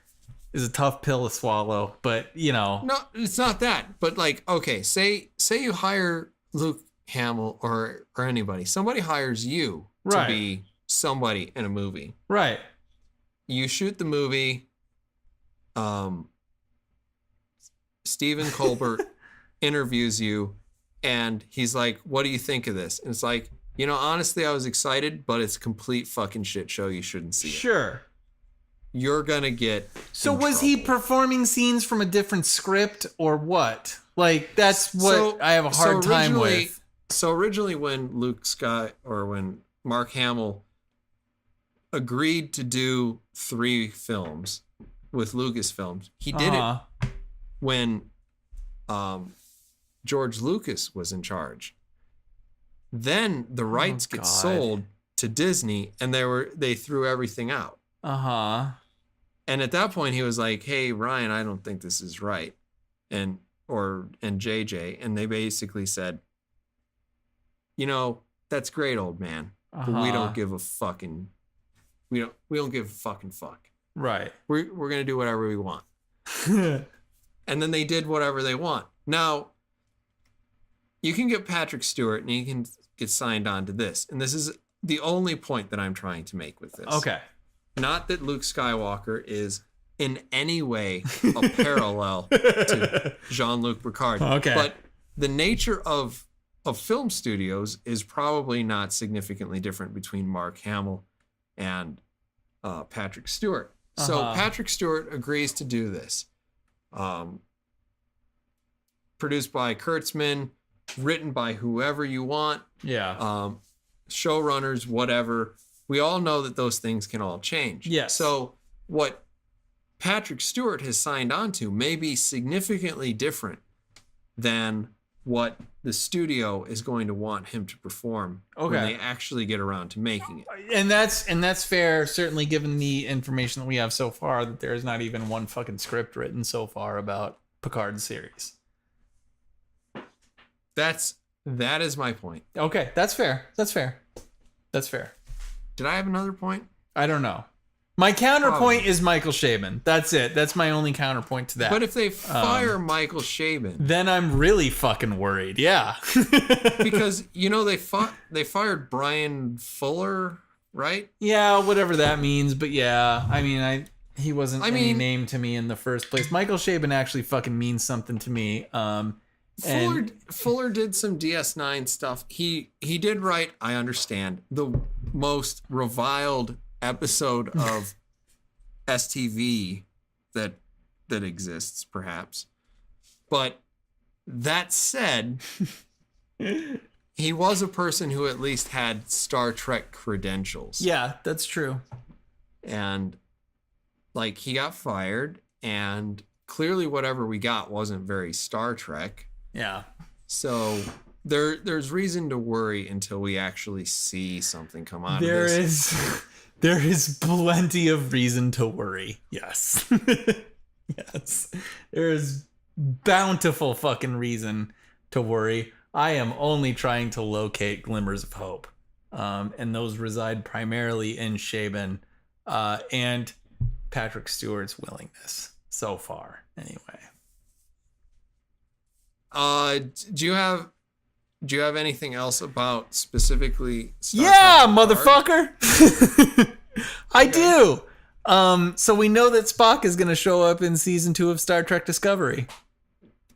is a tough pill to swallow, but you know. No, it's not that. But like, okay, say you hire Luke Hamill or anybody. Somebody hires you to be somebody in a movie. Right. You shoot the movie. Stephen Colbert interviews you and he's like, what do you think of this? And it's like, you know, honestly, I was excited, but it's a complete fucking shit show. You shouldn't see it. Sure. You're gonna get. So was he performing scenes from a different script or what? Like that's what I have a hard time with. So originally when when Mark Hamill agreed to do 3 films with Lucasfilms, he did it when George Lucas was in charge. Then the rights get sold to Disney, and they threw everything out. And at that point, he was like, "Hey, Ryan, I don't think this is right," and JJ, and they basically said, "That's great, old man, but we don't give a fucking, we don't give a fucking fuck. Right. We're gonna do whatever we want." And then they did whatever they want. Now, you can get Patrick Stewart, and he can get signed on to this, and this is the only point that I'm trying to make with this. Okay. Not that Luke Skywalker is in any way a parallel to Jean-Luc Picard. Okay. But the nature of film studios is probably not significantly different between Mark Hamill and Patrick Stewart. So Patrick Stewart agrees to do this. Produced by Kurtzman, written by whoever you want. Yeah. Showrunners, whatever. We all know that those things can all change. Yes. So what Patrick Stewart has signed on to may be significantly different than what the studio is going to want him to perform when they actually get around to making it. And that's fair, certainly given the information that we have so far, that there is not even one fucking script written so far about Picard's series. That is my point. Okay, that's fair. Did I have another point? I don't know. My counterpoint is Michael Chabon. That's it. That's my only counterpoint to that. But if they fire Michael Chabon, then I'm really fucking worried. Yeah. Because they fired Brian Fuller, right? Yeah, whatever that means. But yeah, I mean, he wasn't any name to me in the first place. Michael Chabon actually fucking means something to me. Fuller did some DS9 stuff. He did write, I understand, the most reviled episode of STV that exists, perhaps. But that said, he was a person who at least had Star Trek credentials. Yeah, that's true. And he got fired, and clearly whatever we got wasn't very Star Trek. Yeah. So there's reason to worry until we actually see something come out of this. There is plenty of reason to worry. Yes. Yes. There is bountiful fucking reason to worry. I am only trying to locate glimmers of hope. And those reside primarily in Chabon and Patrick Stewart's willingness so far, anyway. Do you have anything else about specifically Star Trek motherfucker? I do. So we know that Spock is going to show up in season 2 of Star Trek Discovery.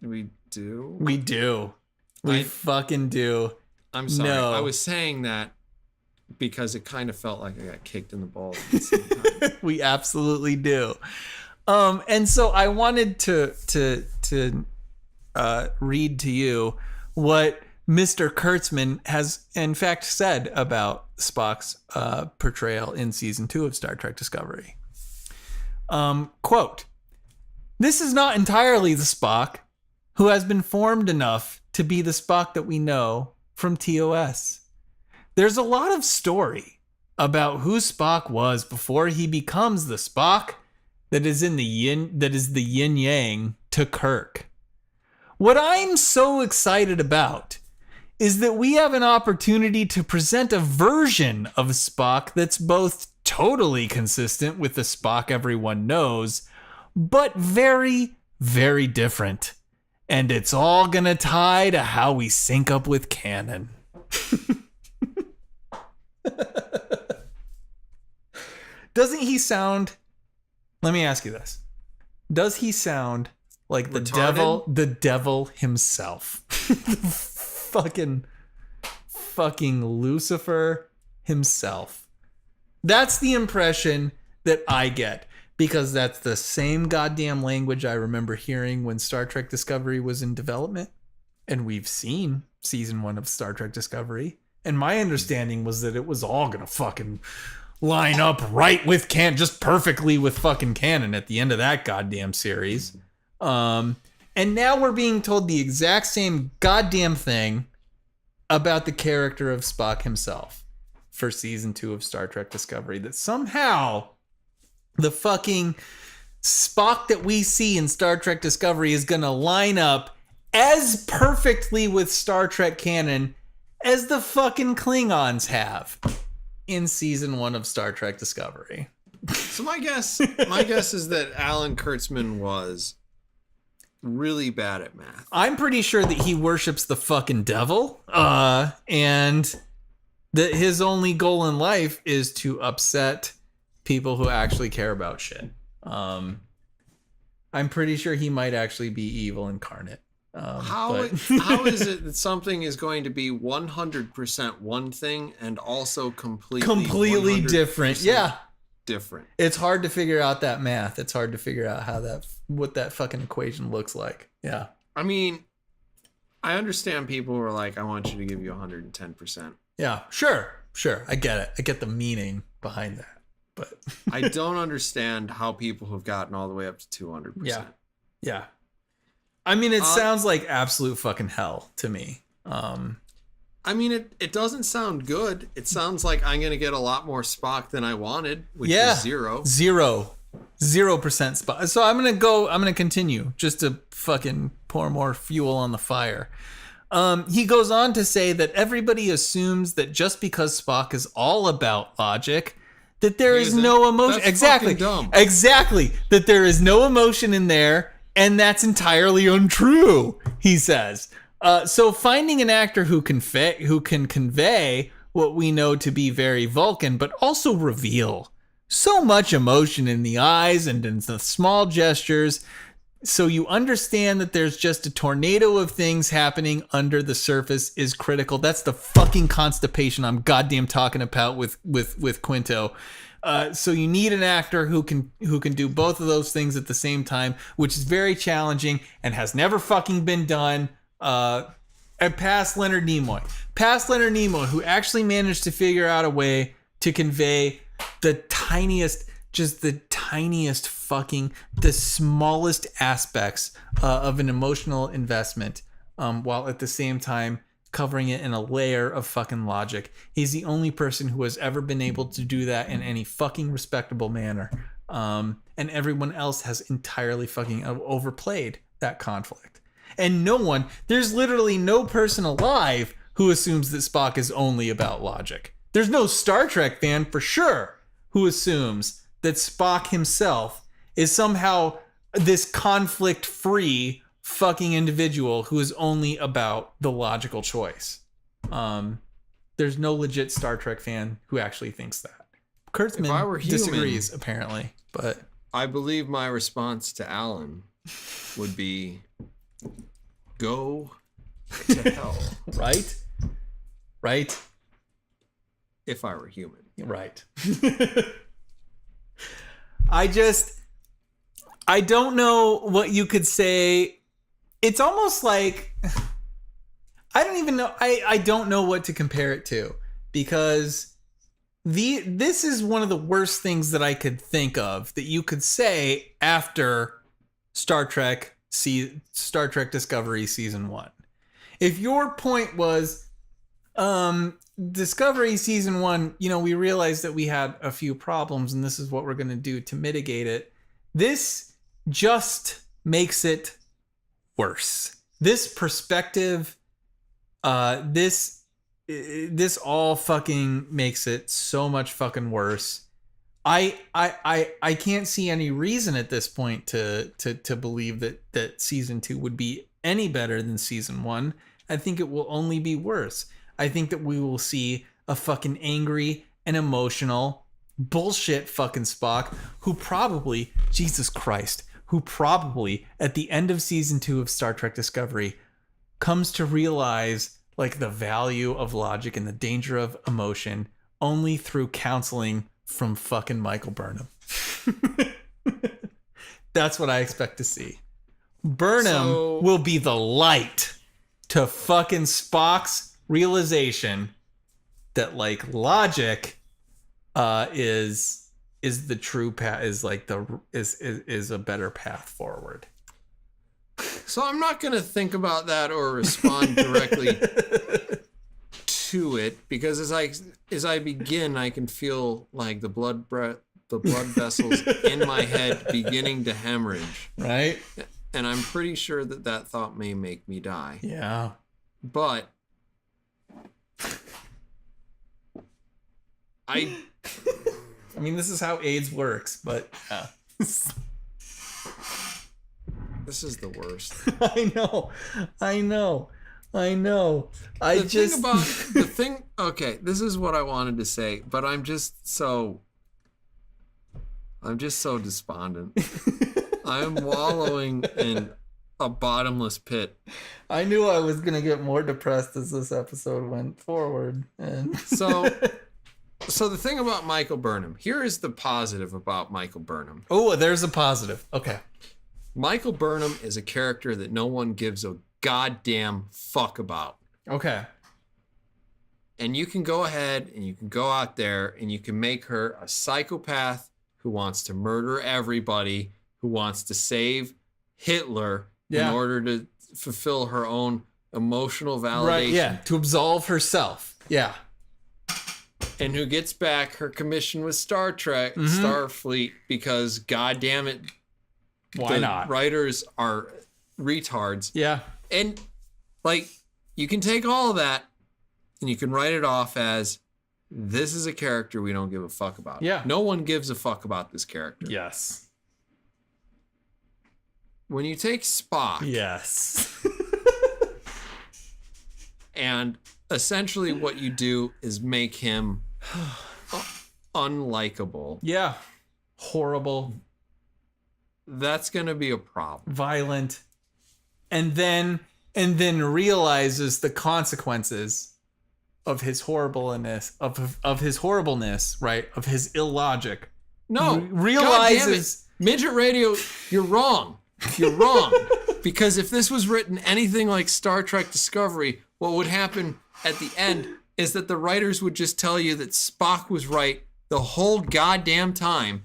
We do? We do. We fucking do. I'm sorry. No. I was saying that because it kind of felt like I got kicked in the balls at the same time. We absolutely do. And so I wanted to read to you what Mr. Kurtzman has in fact said about Spock's portrayal in season 2 of Star Trek Discovery. Quote, "This is not entirely the Spock who has been formed enough to be the Spock that we know from TOS. There's a lot of story about who Spock was before he becomes the Spock that is the yin yang to Kirk. What I'm so excited about is that we have an opportunity to present a version of Spock that's both totally consistent with the Spock everyone knows, but very, very different. And it's all gonna tie to how we sync up with canon." Doesn't he sound... Let me ask you this. Does he sound like the devil himself? The fucking Lucifer himself. That's the impression that I get, because that's the same goddamn language I remember hearing when Star Trek Discovery was in development. And we've seen season 1 of Star Trek Discovery. And my understanding was that it was all gonna fucking line up right with just perfectly with fucking canon at the end of that goddamn series. And now we're being told the exact same goddamn thing about the character of Spock himself for season 2 of Star Trek Discovery. That somehow the fucking Spock that we see in Star Trek Discovery is gonna line up as perfectly with Star Trek canon as the fucking Klingons have in season 1 of Star Trek Discovery. So my guess is that Alan Kurtzman was really bad at math. I'm pretty sure that he worships the fucking devil, and that his only goal in life is to upset people who actually care about shit. I'm pretty sure he might actually be evil incarnate. How is it that something is going to be 100% one thing and also completely different? Yeah, different. It's hard to figure out that math. It's hard to figure out what that fucking equation looks like. Yeah. I mean, I understand people who are like, I want you to give you 110%. Yeah, sure. I get it. I get the meaning behind that. But I don't understand how people have gotten all the way up to 200%. Yeah. I mean, it sounds like absolute fucking hell to me. I mean, it doesn't sound good. It sounds like I'm going to get a lot more Spock than I wanted, which is 0. 0% Spock. So I'm going to continue just to fucking pour more fuel on the fire. He goes on to say that everybody assumes that just because Spock is all about logic, that there is no emotion. That's fucking dumb. Exactly. That there is no emotion in there. And that's entirely untrue, he says. So finding an actor who can convey what we know to be very Vulcan, but also reveal so much emotion in the eyes and in the small gestures, so you understand that there's just a tornado of things happening under the surface is critical. That's the fucking constipation I'm goddamn talking about with Quinto. So you need an actor who can do both of those things at the same time, which is very challenging and has never fucking been done. And past Leonard Nimoy, who actually managed to figure out a way to convey the smallest aspects of an emotional investment, while at the same time covering it in a layer of fucking logic. He's the only person who has ever been able to do that in any fucking respectable manner. And everyone else has entirely fucking overplayed that conflict. And there's literally no person alive who assumes that Spock is only about logic. There's no Star Trek fan for sure who assumes that Spock himself is somehow this conflict-free fucking individual who is only about the logical choice. There's no legit Star Trek fan who actually thinks that. Kurtzman disagrees, apparently, but I believe my response to Alan would be, go to hell. Right? If I were human. Right. I don't know what you could say. It's almost like, I don't even know. I don't know what to compare it to, because this is one of the worst things that I could think of that you could say after Star Trek Discovery season 1. If your point was Discovery season 1, we realized that we had a few problems and this is what we're going to do to mitigate it. This just makes it worse. This perspective, this all fucking makes it so much fucking worse. I can't see any reason at this point to believe that season 2 would be any better than season 1. I think it will only be worse. I think that we will see a fucking angry and emotional bullshit fucking Spock who probably, Jesus Christ, at the end of season 2 of Star Trek Discovery comes to realize like the value of logic and the danger of emotion only through counseling from fucking Michael Burnham. That's what I expect to see. Burnham will be the light to fucking Spock's realization that like logic is the true path, is like is a better path forward. So I'm not going to think about that or respond directly to it, because as I begin, I can feel like the blood vessels in my head beginning to hemorrhage. Right? And I'm pretty sure that thought may make me die. Yeah. But I mean, this is how AIDS works, but yeah. This is the worst. I know. Okay, this is what I wanted to say, but I'm just so despondent. I'm wallowing in a bottomless pit. I knew I was going to get more depressed as this episode went forward. And So the thing about Michael Burnham, here is the positive about Michael Burnham. Oh, there's a positive. Okay. Michael Burnham is a character that no one gives a goddamn fuck about. Okay. And you can go ahead and you can go out there and you can make her a psychopath who wants to murder everybody, who wants to save Hitler in order to fulfill her own emotional validation. Right, yeah, to absolve herself. Yeah. And who gets back her commission with Star Trek, Starfleet, because goddamn it, why not? Writers are retards. Yeah. And like, you can take all of that and you can write it off as, this is a character we don't give a fuck about. Yeah. No one gives a fuck about this character. Yes. When you take Spock. Yes. And essentially what you do is make him unlikable. Yeah. Horrible. That's going to be a problem. Violent. And then realizes the consequences of his horribleness, of his horribleness, right? Of his illogic. No. Realizes. Midget Radio, you're wrong. You're wrong. Because if this was written anything like Star Trek Discovery, what would happen at the end is that the writers would just tell you that Spock was right the whole goddamn time,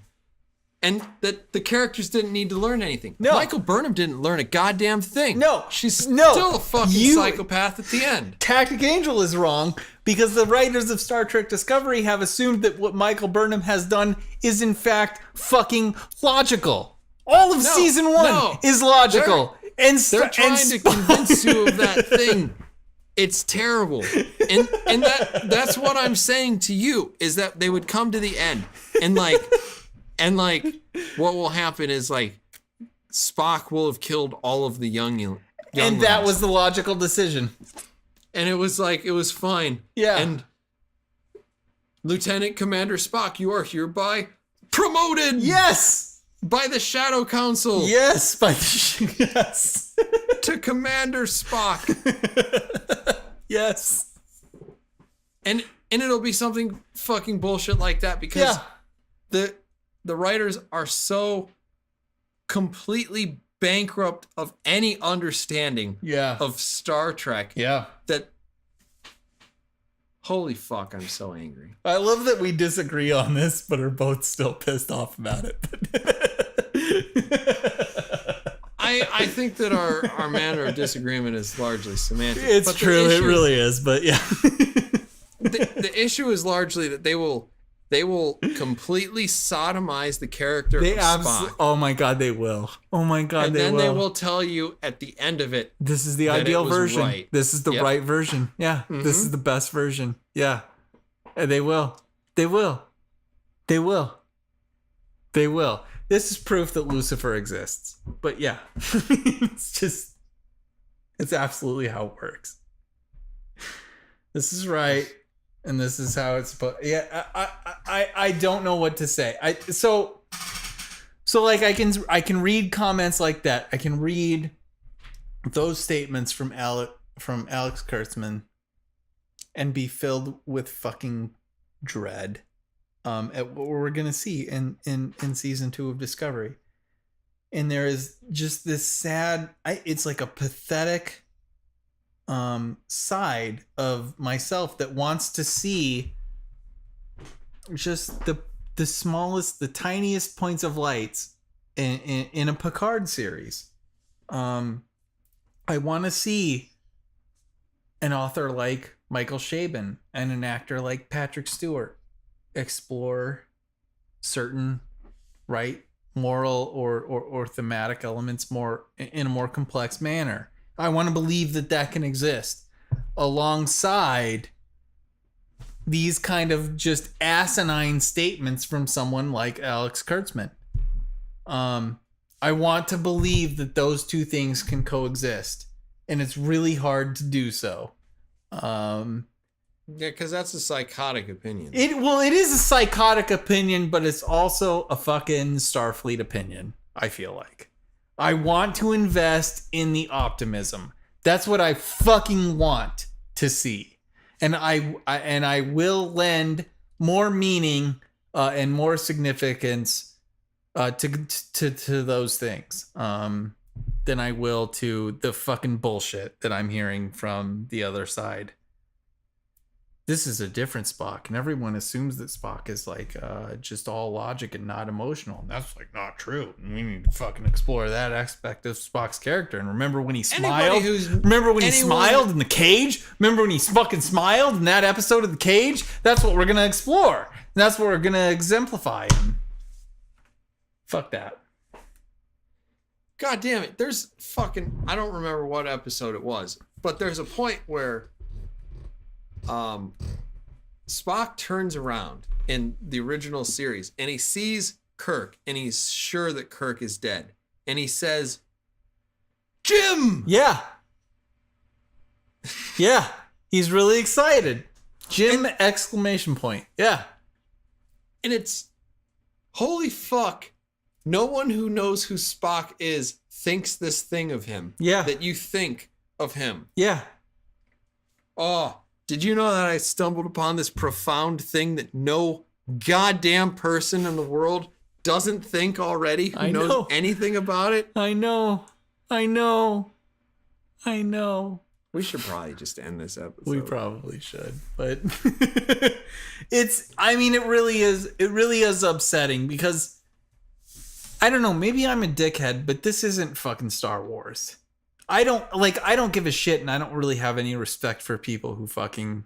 and that the characters didn't need to learn anything. No. Michael Burnham didn't learn a goddamn thing. No. She's still a fucking psychopath at the end. Tactic Angel is wrong because the writers of Star Trek Discovery have assumed that what Michael Burnham has done is in fact fucking logical. All of season one is logical. They're trying to convince you of that thing. It's terrible. And that's what I'm saying to you, is that they would come to the end and what will happen is like Spock will have killed all of the young and that was the logical decision. And it was fine. Yeah. And Lieutenant Commander Spock, you are hereby promoted. Yes. By the Shadow Council. Yes. Yes. To Commander Spock. Yes. And it'll be something fucking bullshit like that, because the writers are so completely bankrupt of any understanding of Star Trek that holy fuck, I'm so angry. I love that we disagree on this but are both still pissed off about it. I think that our manner of disagreement is largely semantic. It's true, it really is, but yeah. The issue is largely that they will completely sodomize the character of Spock. Oh my god, they will. Oh my god, they will. And then they will tell you at the end of it, this is the ideal version. Right. This is the right version. Yeah. Mm-hmm. This is the best version. Yeah. And they will. They will. They will. They will. This is proof that Lucifer exists. But yeah. it's absolutely how it works. This is right. And this is how it's supposed. Yeah, I don't know what to say. So like I can read comments like that. I can read those statements from Alex Kurtzman and be filled with fucking dread at what we're gonna see in season 2 of Discovery. And there is just this sad. It's like a pathetic side of myself that wants to see just the smallest, the tiniest points of lights in a Picard series. I want to see an author like Michael Chabon and an actor like Patrick Stewart explore certain moral or thematic elements more in a more complex manner. I want to believe that can exist alongside these kind of just asinine statements from someone like Alex Kurtzman. I want to believe that those two things can coexist, and it's really hard to do so. Yeah, because that's a psychotic opinion. It is a psychotic opinion, but it's also a fucking Starfleet opinion, I feel like. I want to invest in the optimism. That's what I fucking want to see. And I will lend more meaning and more significance to those things than I will to the fucking bullshit that I'm hearing from the other side. This is a different Spock, and everyone assumes that Spock is like just all logic and not emotional. And that's like not true. We need to fucking explore that aspect of Spock's character. And remember when he smiled? Remember when he smiled in the cage? Remember when he fucking smiled in that episode of the cage? That's what we're gonna explore. And that's what we're gonna exemplify. And fuck that. God damn it. There's fucking, I don't remember what episode it was, but there's a point where Spock turns around in the original series and he sees Kirk and he's sure that Kirk is dead. And he says, Jim! Yeah. Yeah. He's really excited. Jim! Exclamation point. Yeah. And it's, holy fuck. No one who knows who Spock is thinks this thing of him. Yeah. That you think of him. Yeah. Oh, did you know that I stumbled upon this profound thing that no goddamn person in the world doesn't think already? Who knows anything about it? I know. We should probably just end this episode. We probably should, but it really is upsetting because I don't know, maybe I'm a dickhead, but this isn't fucking Star Wars. I don't give a shit, and I don't really have any respect for people who fucking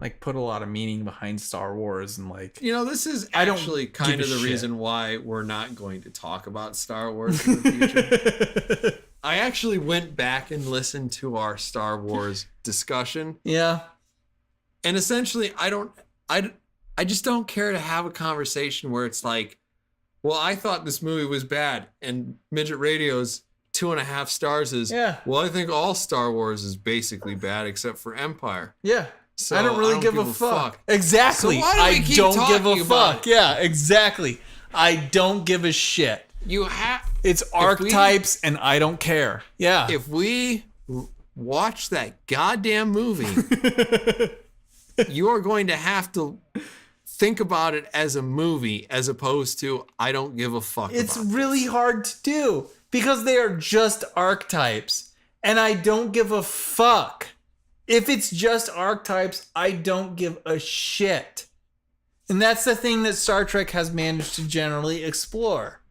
like put a lot of meaning behind Star Wars and like, this is actually kind of the reason why we're not going to talk about Star Wars in the future. I actually went back and listened to our Star Wars discussion. Yeah. And essentially I just don't care to have a conversation where it's like, well, I thought this movie was bad, and Midget Radio's 2.5 stars is, well, I think all Star Wars is basically bad except for Empire. Yeah. So I don't really give a fuck. Exactly. So why do we keep don't talking give a about fuck. Yeah, exactly. I don't give a shit. It's archetypes and I don't care. Yeah. If we watch that goddamn movie, you are going to have to think about it as a movie as opposed to I don't give a fuck. It's really hard to do because they are just archetypes and I don't give a fuck. If it's just archetypes, I don't give a shit. And that's the thing that Star Trek has managed to generally explore.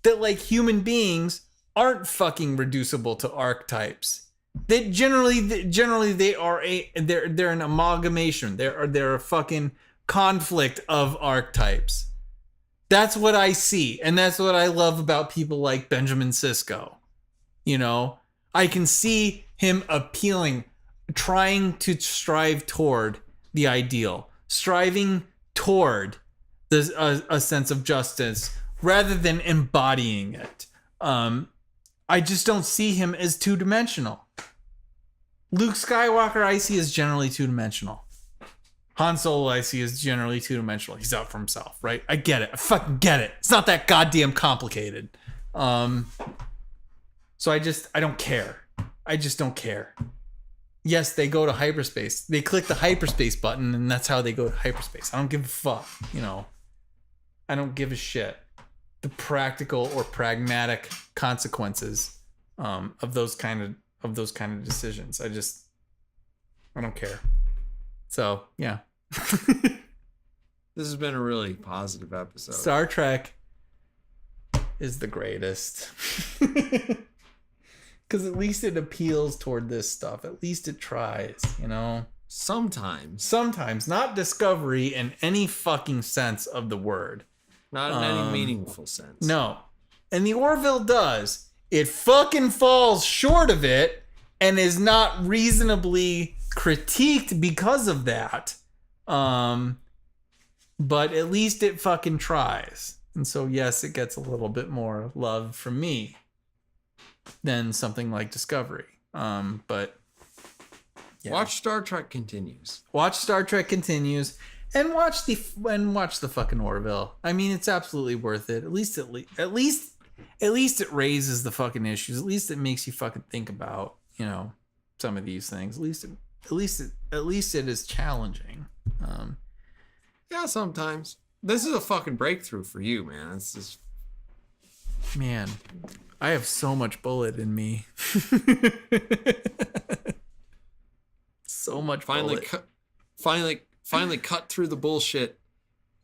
That like human beings aren't fucking reducible to archetypes. They generally they are they're an amalgamation. They're a fucking conflict of archetypes. That's what I see, and that's what I love about people like Benjamin Sisko. I can see him appealing, trying to strive toward the ideal, striving toward a sense of justice rather than embodying it. I just don't see him as two-dimensional. Luke Skywalker I see is generally two-dimensional. Han Solo I see is generally two-dimensional. He's out for himself, right? I get it. I fucking get it. It's not that goddamn complicated. So I don't care. I just don't care. Yes, they go to hyperspace. They click the hyperspace button and that's how they go to hyperspace. I don't give a fuck, I don't give a shit. The practical or pragmatic consequences of those kind of of those kind of decisions. I don't care. So, yeah. This has been a really positive episode. Star Trek is the greatest. Because at least it appeals toward this stuff. At least it tries, you know? Sometimes. Not Discovery in any fucking sense of the word. Not in any meaningful sense. No. And the Orville does. It fucking falls short of it and is not reasonably critiqued because of that. But at least it fucking tries. And so, yes, it gets a little bit more love from me than something like Discovery. But yeah. Watch Star Trek Continues. Watch Star Trek Continues and watch the fucking Orville. I mean, it's absolutely worth it. At least it raises the fucking issues. At least it makes you fucking think about, you know, some of these things. At least it is challenging. Yeah, sometimes. This is a fucking breakthrough for you, man. It's just... Man, I have so much bullet in me. So much bullet. Finally cut through the bullshit.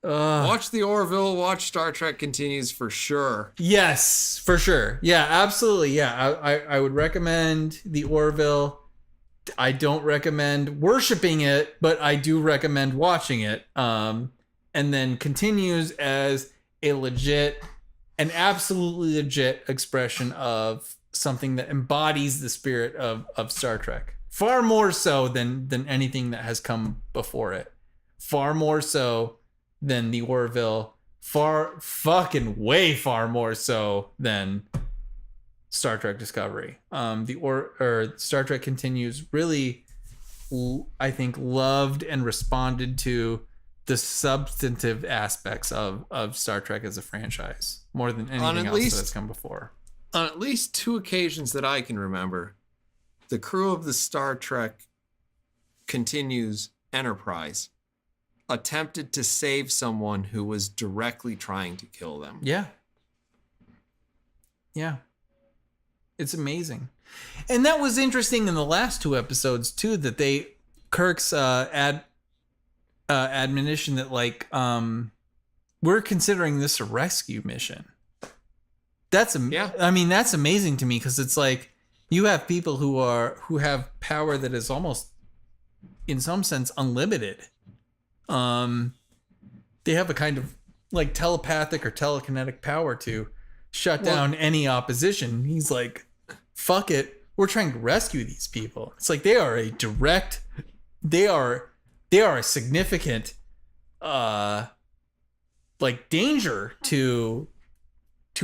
Watch the Orville, watch Star Trek Continues for sure. Yes, for sure. Yeah, absolutely. Yeah, I would recommend the Orville. I don't recommend worshiping it, but I do recommend watching it. And then Continues as an absolutely legit expression of something that embodies the spirit of Star Trek. Far more so than anything that has come before it. Far more so than the Orville. Way far more so than Star Trek Discovery. Star Trek Continues really, I think, loved and responded to the substantive aspects of Star Trek as a franchise more than anything else that has come before. On at least 2 occasions that I can remember, the crew of the Star Trek Continues Enterprise attempted to save someone who was directly trying to kill them. Yeah. Yeah. It's amazing. And that was interesting in the last 2 episodes too, that Kirk's admonition that like we're considering this a rescue mission. That's amazing to me, because it's like you have people who have power that is almost in some sense unlimited. They have a kind of like telepathic or telekinetic power to shut down any opposition. He's like, fuck it, we're trying to rescue these people. It's like they are a significant like danger to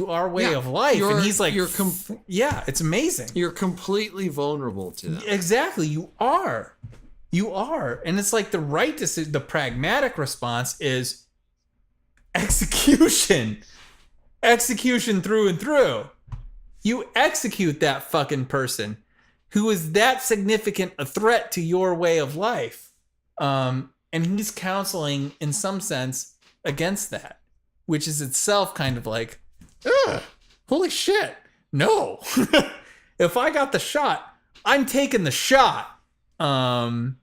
our way of life. And he's like, it's amazing. You're completely vulnerable to them. Exactly. You are. And it's like the right decision, the pragmatic response is execution through and through. You execute that fucking person who is that significant a threat to your way of life. And he's counseling in some sense against that, which is itself kind of like, ugh, holy shit. No. If I got the shot, I'm taking the shot. And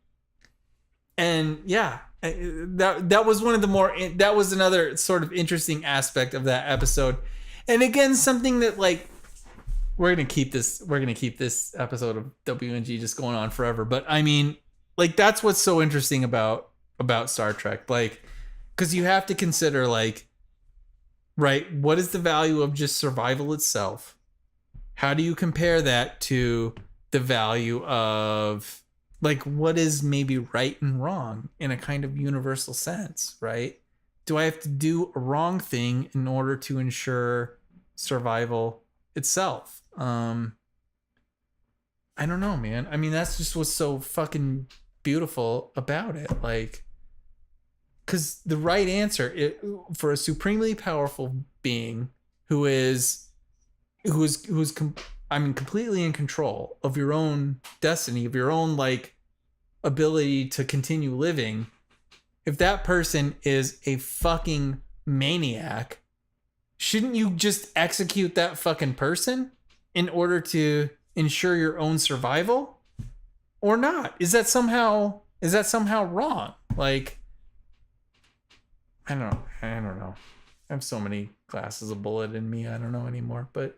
yeah, that was one of the that was another sort of interesting aspect of that episode. And again, something that like, we're going to keep this episode of WNG just going on forever. But I mean, like, that's what's so interesting about Star Trek. Like, cause you have to consider like, right, what is the value of just survival itself? How do you compare that to the value of like, what is maybe right and wrong in a kind of universal sense, right? Do I have to do a wrong thing in order to ensure survival itself? I don't know, man. I mean, that's just what's so fucking beautiful about it. Like, because the right answer for a supremely powerful being who is completely in control of your own destiny, of your own like ability to continue living. If that person is a fucking maniac, shouldn't you just execute that fucking person in order to ensure your own survival or not? Is that somehow wrong? Like, I don't know. I have so many glasses of bullet in me. I don't know anymore, but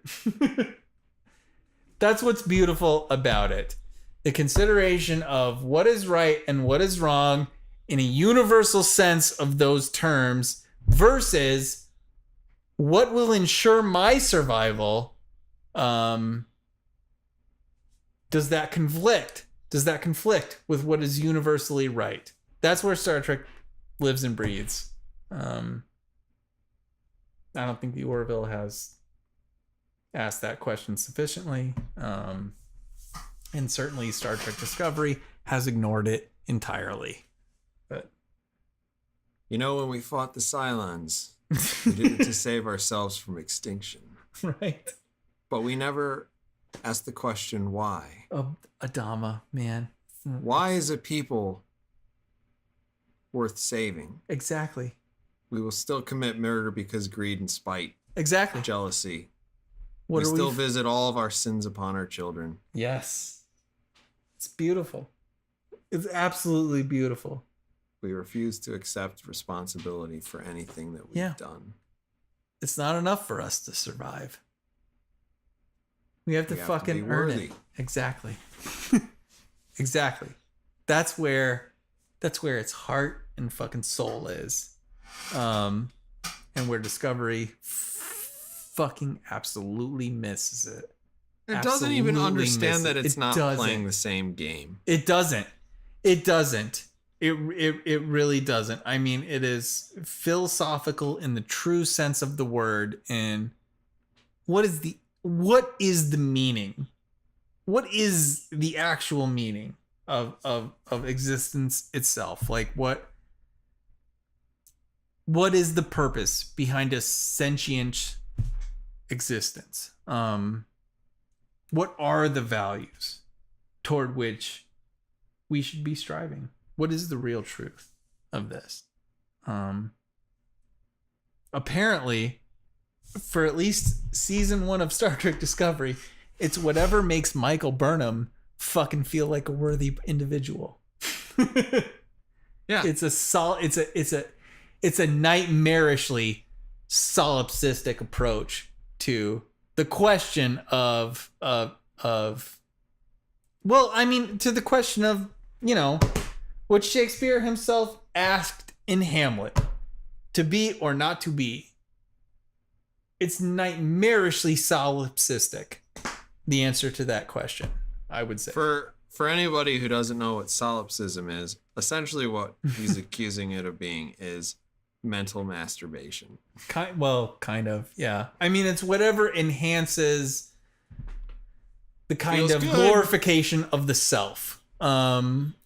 that's what's beautiful about it. The consideration of what is right and what is wrong in a universal sense of those terms versus what will ensure my survival. Does that conflict? Does that conflict with what is universally right? That's where Star Trek lives and breathes. I don't think the Orville has asked that question sufficiently. And certainly Star Trek Discovery has ignored it entirely. But when we fought the Cylons, we did it to save ourselves from extinction. Right. But we never asked the question why. Adama, man. Why is a people worth saving? Exactly. We will still commit murder because greed and spite. Exactly. Jealousy. We still visit all of our sins upon our children. Yes. It's beautiful. It's absolutely beautiful. We refuse to accept responsibility for anything that we've done. It's not enough for us to survive. We have to fucking earn it. Exactly. Exactly. That's where its heart and fucking soul is. And where Discovery fucking absolutely misses it. It doesn't even understand that it's not playing the same game. It doesn't. It really doesn't. I mean, it is philosophical in the true sense of the word. And what is the meaning? What is the actual meaning of existence itself? Like what is the purpose behind a sentient existence? What are the values toward which we should be striving? What is the real truth of this? Apparently, for at least season 1 of Star Trek Discovery, it's whatever makes Michael Burnham fucking feel like a worthy individual. Yeah. It's a nightmarishly solipsistic approach to the question of to the question of, what Shakespeare himself asked in Hamlet, to be or not to be. It's nightmarishly solipsistic, the answer to that question, I would say. For anybody who doesn't know what solipsism is, essentially what he's accusing it of being is mental masturbation. Kind of, yeah. I mean, it's whatever enhances the kind of glorification of the self.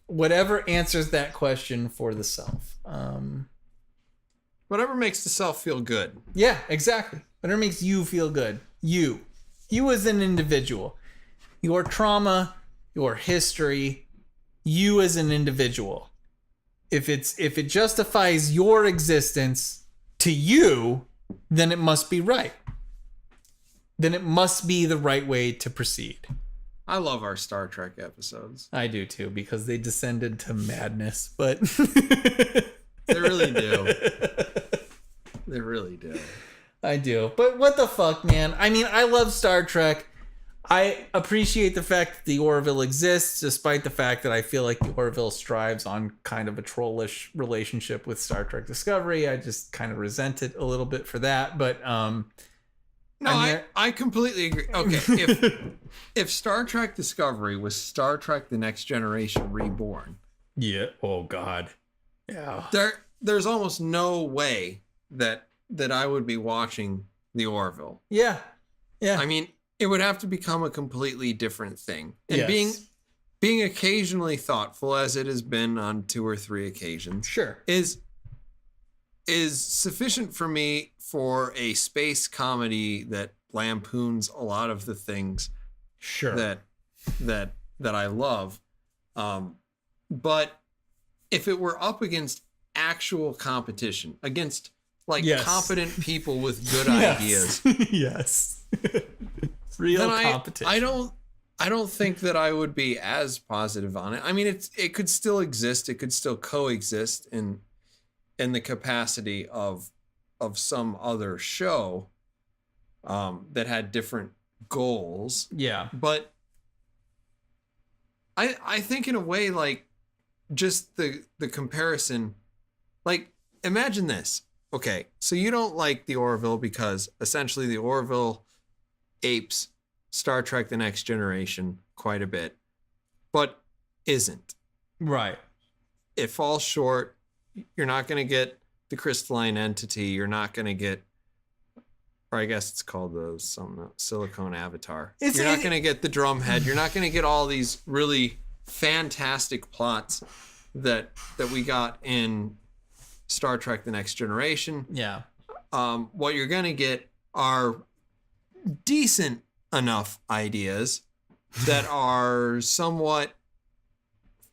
Whatever answers that question for the self. Whatever makes the self feel good. Yeah, exactly. Whatever makes you feel good. You as an individual. Your trauma, your history, you as an individual. If it justifies your existence to you, then it must be right. Then it must be the right way to proceed. I love our Star Trek episodes. I do too, because they descended to madness, but they really do. They really do. I do. But what the fuck, man? I mean, I love Star Trek. I appreciate the fact that the Orville exists, despite the fact that I feel like the Orville strives on kind of a trollish relationship with Star Trek Discovery. I just kind of resent it a little bit for that. But I completely agree. Okay, if Star Trek Discovery was Star Trek The Next Generation Reborn. Yeah. Oh God. Yeah. There's almost no way that I would be watching the Orville. Yeah. Yeah. I mean, it would have to become a completely different thing. And yes. being occasionally thoughtful, as it has been on 2 or 3 occasions, sure, is sufficient for me for a space comedy that lampoons a lot of the things sure that I love. But if it were up against actual competition, against competent people with good ideas, yes, real competition, I don't think that I would be as positive on it. I mean, it could still exist. It could still coexist in the capacity of some other show that had different goals. Yeah. But I think in a way, like, just the comparison, like, imagine this. Okay, so you don't like the Orville because essentially the Orville apes Star Trek The Next Generation quite a bit, but isn't. Right. It falls short. You're not going to get the crystalline entity. You're not going to get, or I guess it's called the silicone avatar. You're not going to get the drum head. You're not going to get all these really fantastic plots that we got in Star Trek The Next Generation. Yeah. What you're going to get are decent enough ideas that are somewhat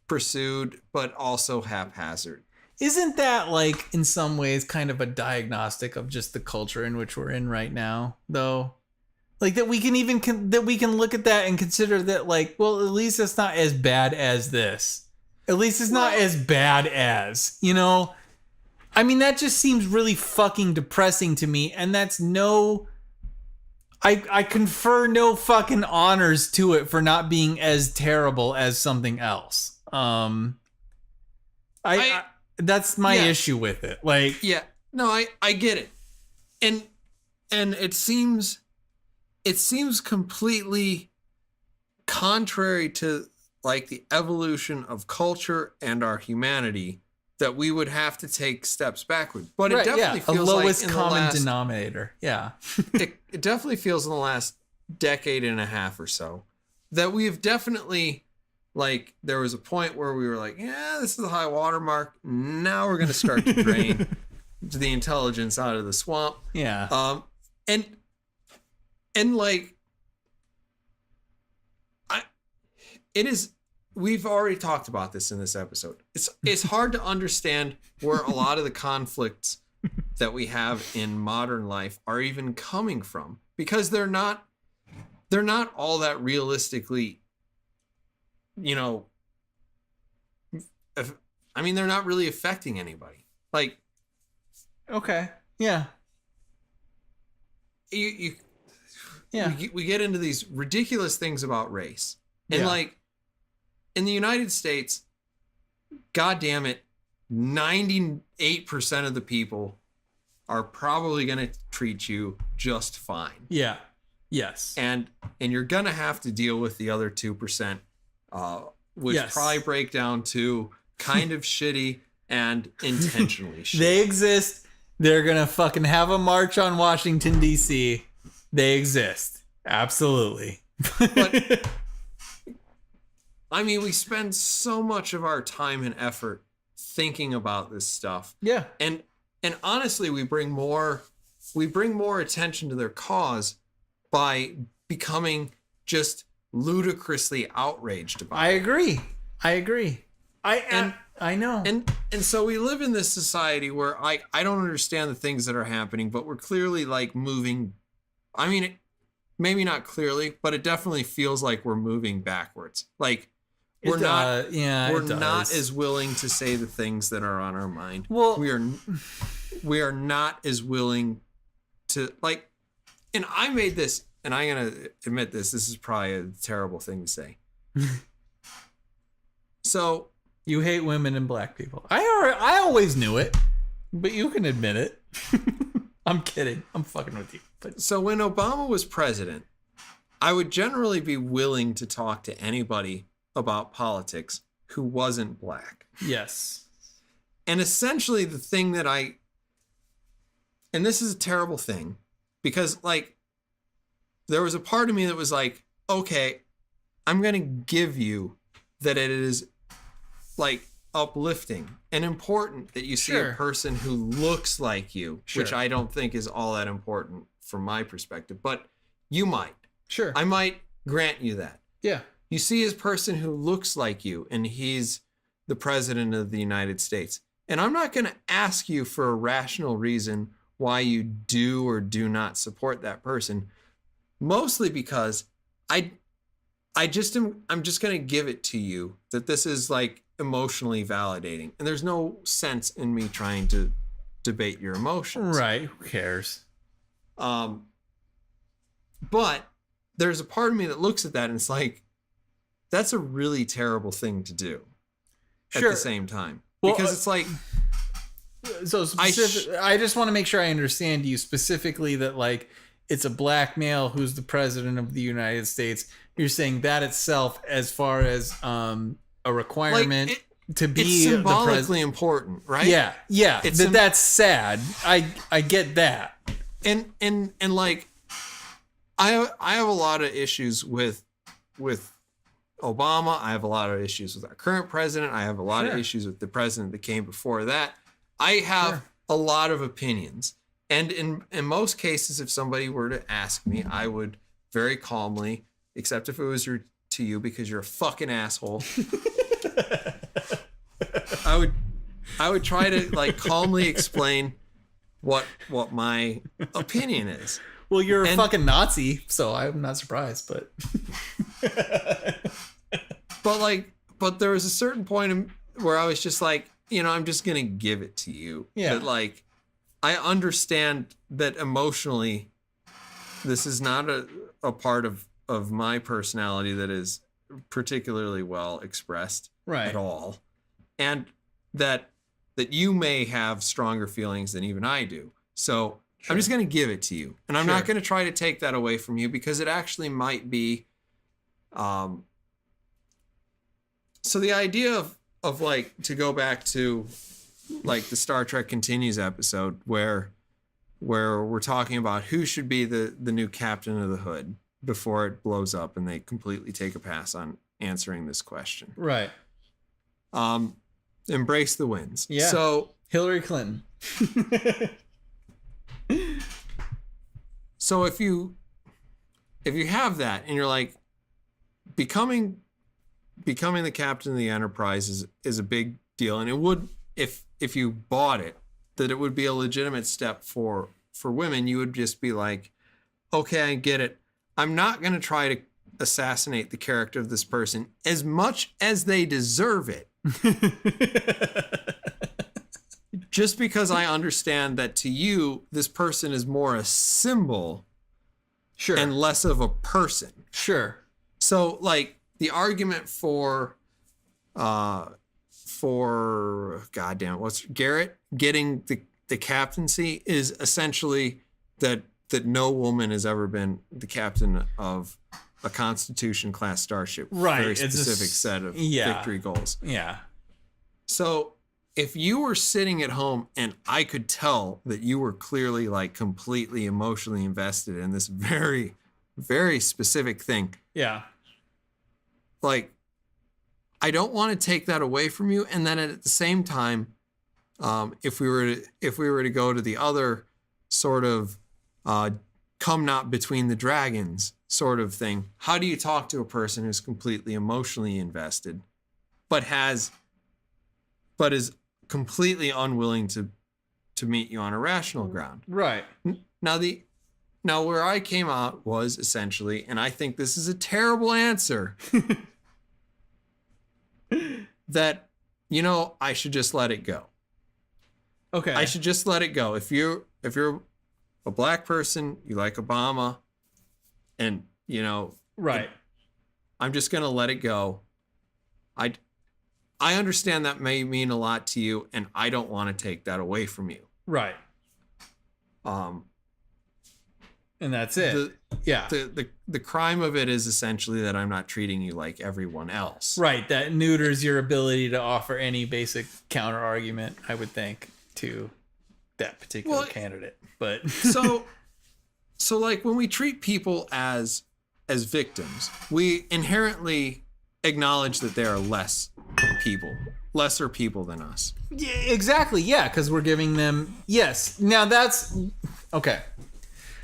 pursued, but also haphazard. Isn't that, like, in some ways kind of a diagnostic of just the culture in which we're in right now, though? Like, that we can even that we can look at that and consider that, like, well, at least it's not as bad as this. At least it's not as bad as, you know? I mean, that just seems really fucking depressing to me, and that's I confer no fucking honors to it for not being as terrible as something else. That's my issue with it. Like, yeah, no, I get it. And it seems completely contrary to, like, the evolution of culture and our humanity that we would have to take steps backward. But it definitely feels a lowest like common denominator. Yeah. it definitely feels in the last decade and a half or so that we've definitely, like, there was a point where we were like, yeah, this is the high water mark. Now we're going to start to drain the intelligence out of the swamp. Yeah. And like, we've already talked about this in this episode. It's hard to understand where a lot of the conflicts that we have in modern life are even coming from, because they're not all that realistically, you know, I mean, they're not really affecting anybody. Like, okay. Yeah. We get into these ridiculous things about race. And like, in the United States, God damn it, 98% of the people are probably going to treat you just fine. Yeah. Yes. And you're going to have to deal with the other 2%, which probably break down to kind of shitty and intentionally shitty. They exist. They're going to fucking have a march on Washington, D.C. They exist. Absolutely. But I mean, we spend so much of our time and effort thinking about this stuff. Yeah. And honestly, we bring more attention to their cause by becoming just ludicrously outraged about it. I agree. I know. And so we live in this society where I don't understand the things that are happening, but we're clearly, like, moving. I mean, maybe not clearly, but it definitely feels like we're moving backwards. Like, we're not as willing to say the things that are on our mind. Well, we are not as willing to, like, and I made this, and I'm going to admit this is probably a terrible thing to say. So, you hate women and black people. I always knew it, but you can admit it. I'm kidding. I'm fucking with you. But so when Obama was president, I would generally be willing to talk to anybody about politics who wasn't black. Yes. And essentially the thing that and this is a terrible thing, because, like, there was a part of me that was like, okay, I'm going to give you that it is, like, uplifting and important that you see a person who looks like you, which I don't think is all that important from my perspective, but you might. Sure. I might grant you that. Yeah. You see a person who looks like you, and he's the president of the United States. And I'm not going to ask you for a rational reason why you do or do not support that person, mostly because I'm just going to give it to you that this is like emotionally validating. And there's no sense in me trying to debate your emotions. Right. Who cares? But there's a part of me that looks at that and it's like, that's a really terrible thing to do at the same time. Well, because it's like, so I just want to make sure I understand you specifically that like it's a black male who's the president of the United States. You're saying that itself, as far as a requirement to be it's symbolically important, right? Yeah, yeah. That's sad. I get that. And like I have a lot of issues with Obama. I have a lot of issues with our current president. I have a lot of issues with the president that came before that. I have a lot of opinions. And in most cases, if somebody were to ask me, I would very calmly, except if it was to you because you're a fucking asshole, I would try to like calmly explain what my opinion is. Well, you're a fucking Nazi, so I'm not surprised, but but there was a certain point where I was just like, I'm just going to give it to you. Yeah. That like, I understand that emotionally, this is not a part of my personality that is particularly well expressed at all. And that you may have stronger feelings than even I do. So I'm just going to give it to you. And I'm not going to try to take that away from you because it actually might be, so the idea of like, to go back to like the Star Trek Continues episode where we're talking about who should be the new captain of the hood before it blows up and they completely take a pass on answering this question. Right. Embrace the wins. Yeah. So Hillary Clinton. So if you have that and you're like, becoming the captain of the Enterprise is a big deal, and it would, if you bought it, that it would be a legitimate step for women, you would just be like, okay, I get it. I'm not going to try to assassinate the character of this person as much as they deserve it. Just because I understand that to you, this person is more a symbol and less of a person. Sure. So like the argument for goddamn, what's Garrett getting the captaincy is essentially that no woman has ever been the captain of a Constitution class starship. Right. Very specific set of victory goals. Yeah. So if you were sitting at home and I could tell that you were clearly like completely emotionally invested in this very, very specific thing. Yeah. Like, I don't want to take that away from you. And then at the same time, if we were to go to the other sort of come not between the dragons sort of thing, how do you talk to a person who's completely emotionally invested, but is completely unwilling to meet you on a rational ground? Right. Now where I came out was essentially, and I think this is a terrible answer, that, I should just let it go. Okay. I should just let it go. If you're a black person, you like Obama, and, right. I'm just going to let it go. I understand that may mean a lot to you, and I don't want to take that away from you. Right. And that's it. The crime of it is essentially that I'm not treating you like everyone else. Right. That neuters your ability to offer any basic counter argument, I would think, to that particular candidate. But so like when we treat people as victims, we inherently acknowledge that they are lesser people than us. Yeah, exactly. Yeah, because we're giving them. Yes. Now that's okay.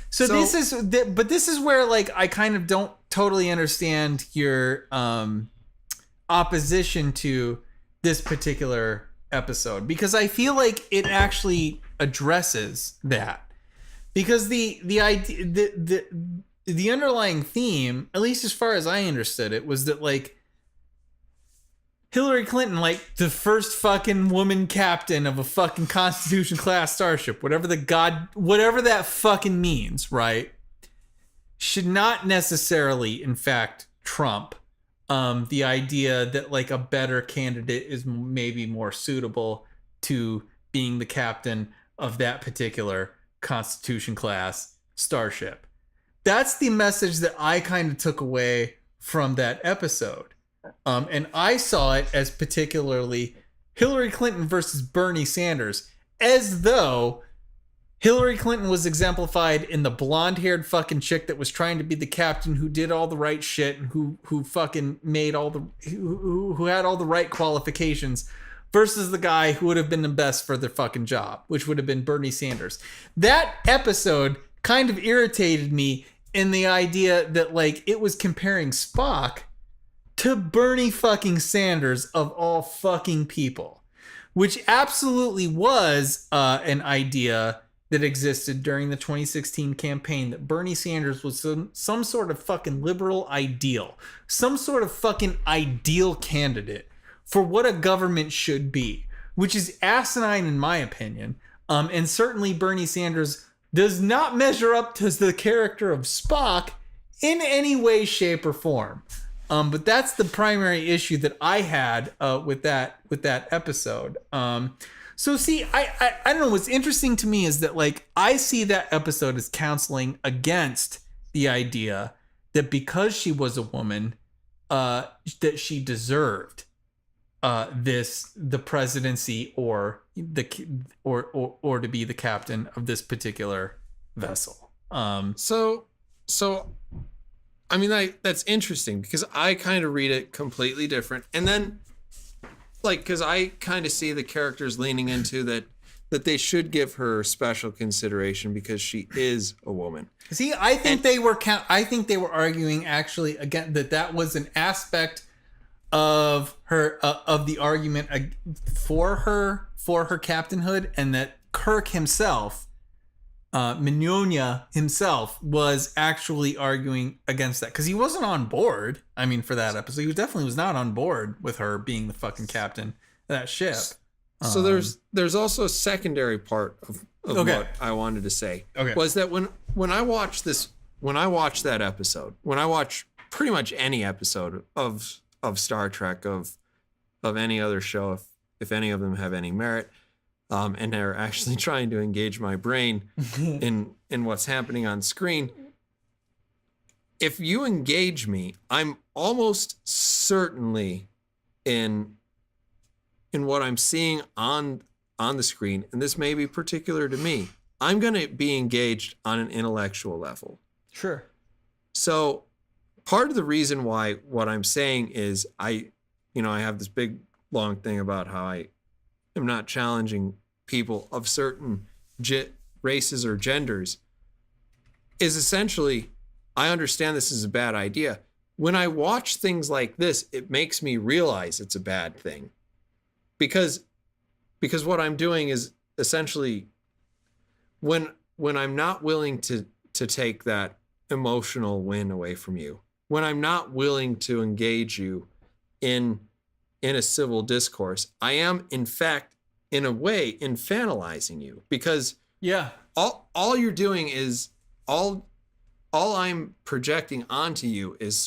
So this is where like I kind of don't totally understand your opposition to this particular episode, because I feel like it actually addresses that, because the idea the underlying theme, at least as far as I understood it, was that like Hillary Clinton, like the first fucking woman captain of a fucking Constitution class starship, whatever that fucking means, right? Should not necessarily, in fact, trump the idea that like a better candidate is maybe more suitable to being the captain of that particular Constitution class starship. That's the message that I kind of took away from that episode. And I saw it as particularly Hillary Clinton versus Bernie Sanders, as though Hillary Clinton was exemplified in the blonde-haired fucking chick that was trying to be the captain, who did all the right shit and who fucking made all the who had all the right qualifications, versus the guy who would have been the best for their fucking job, which would have been Bernie Sanders. That episode kind of irritated me in the idea that like it was comparing Spock to Bernie fucking Sanders of all fucking people, which absolutely was an idea that existed during the 2016 campaign, that Bernie Sanders was some sort of fucking liberal ideal, some sort of fucking ideal candidate for what a government should be, which is asinine in my opinion. And certainly Bernie Sanders does not measure up to the character of Spock in any way, shape, or form. But that's the primary issue that I had with that episode. So see, I don't know. What's interesting to me is that like I see that episode as counseling against the idea that because she was a woman, that she deserved the presidency or to be the captain of this particular vessel. So I mean, that's interesting because I kind of read it completely different. And then, like, because I kind of see the characters leaning into that they should give her special consideration because she is a woman. See, I think they were arguing actually again that was an aspect of her of the argument for her captainhood, and that Kirk himself, Mignonia himself, was actually arguing against that because he wasn't on board. I mean, for that episode, he definitely was not on board with her being the fucking captain of that ship. So there's also a secondary part of what I wanted to say. Was that when I watch that episode, when I watch pretty much any episode of Star Trek, of any other show, if any of them have any merit, and they're actually trying to engage my brain in what's happening on screen. If you engage me, I'm almost certainly in what I'm seeing on the screen, and this may be particular to me, I'm going to be engaged on an intellectual level. Sure. So part of the reason why what I'm saying is I have this big long thing about how I am not challenging people of certain races or genders is essentially, I understand this is a bad idea. When I watch things like this, it makes me realize it's a bad thing. Because what I'm doing is essentially when I'm not willing to take that emotional win away from you, when I'm not willing to engage you in a civil discourse, I am in fact in a way infantilizing you, because all you're doing is all I'm projecting onto you is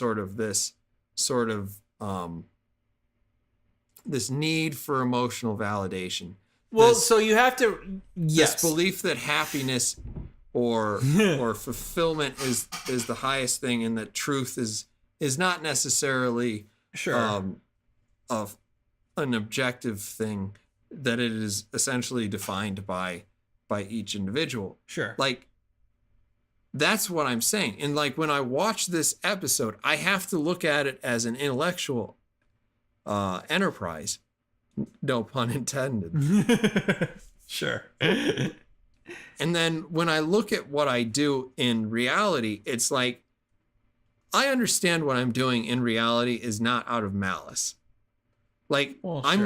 this need for emotional validation. Well, so you have to this belief that happiness or fulfillment is the highest thing, and that truth is not necessarily of an objective thing, that it is essentially defined by each individual. Sure. Like, that's what I'm saying. And like when I watch this episode, I have to look at it as an intellectual enterprise. No pun intended. Sure. And then when I look at what I do in reality, it's like, I understand what I'm doing in reality is not out of malice. Like, well, I'm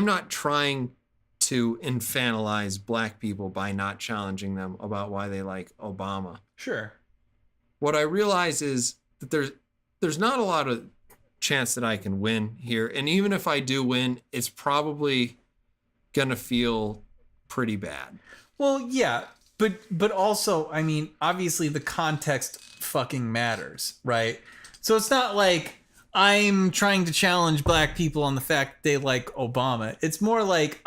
not trying to infantilize black people by not challenging them about why they like Obama. Sure. what I realize is that there's not a lot of chance that I can win here. And even if I do win, it's probably gonna feel pretty bad. Well, yeah, but also, I mean, obviously the context fucking matters, right? So it's not like I'm trying to challenge black people on the fact they like Obama. It's more like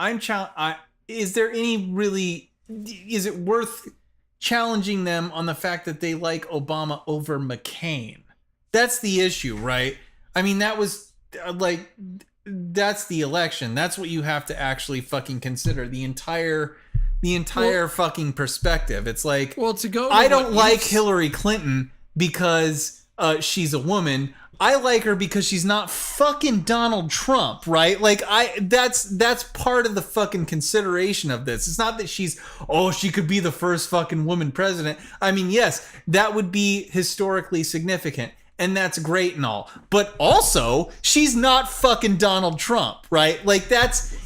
is it worth challenging them on the fact that they like Obama over McCain? That's the issue, right? I mean, that was that's the election. That's what you have to actually fucking consider. The entire fucking perspective. It's like, I don't like Hillary Clinton because she's a woman. I like her because she's not fucking Donald Trump, right? Like that's part of the fucking consideration of this. It's not that she could be the first fucking woman president. I mean, yes, that would be historically significant. And that's great and all. But also, she's not fucking Donald Trump, right? Like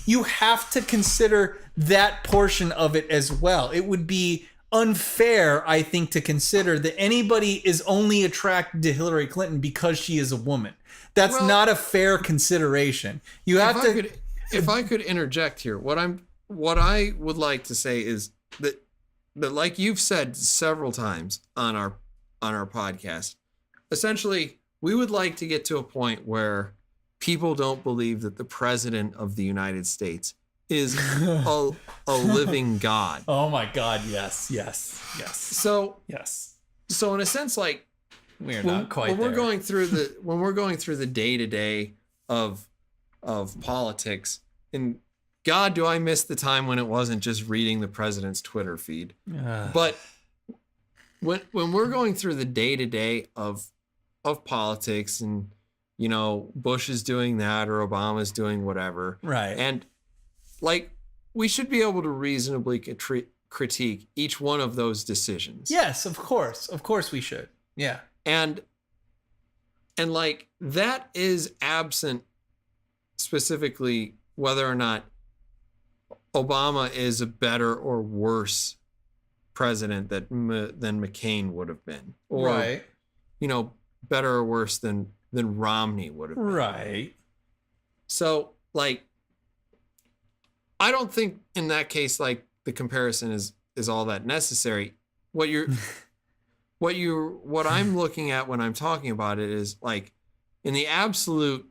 you have to consider that portion of it as well. It would be unfair, I think, to consider that anybody is only attracted to Hillary Clinton because she is a woman. That's not a fair consideration. You have to. If I could interject here, what I would like to say is that like you've said several times on our podcast, essentially, we would like to get to a point where people don't believe that the president of the United States is a living God. Oh my God! Yes. So in a sense, like we're not quite when we're going through the day-to-day of politics, and God, do I miss the time when it wasn't just reading the president's Twitter feed. But when we're going through the day-to-day of politics, and Bush is doing that or Obama's doing whatever, right? And like, we should be able to reasonably critique each one of those decisions. Yes, of course we should. Yeah. And like, that is absent specifically whether or not Obama is a better or worse president than McCain would have been, or right. Better or worse than Romney would have been. Right. So, like, I don't think in that case, like, the comparison is all that necessary. What I'm looking at when I'm talking about it is, like, in the absolute,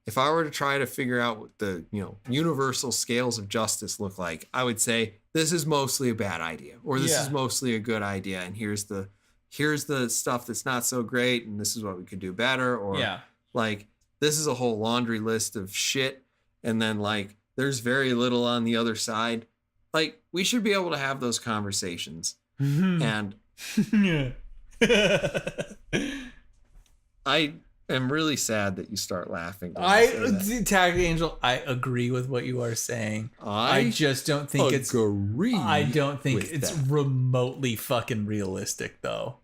if I were to try to figure out what the universal scales of justice look like, I would say this is mostly a bad idea, or this is mostly a good idea, and here's the stuff that's not so great, and this is what we could do better, or like, this is a whole laundry list of shit, and then, like, there's very little on the other side. Like, we should be able to have those conversations. And I am really sad that you start laughing. Tag Angel, I agree with what you are saying. I just don't think it's remotely fucking realistic, though.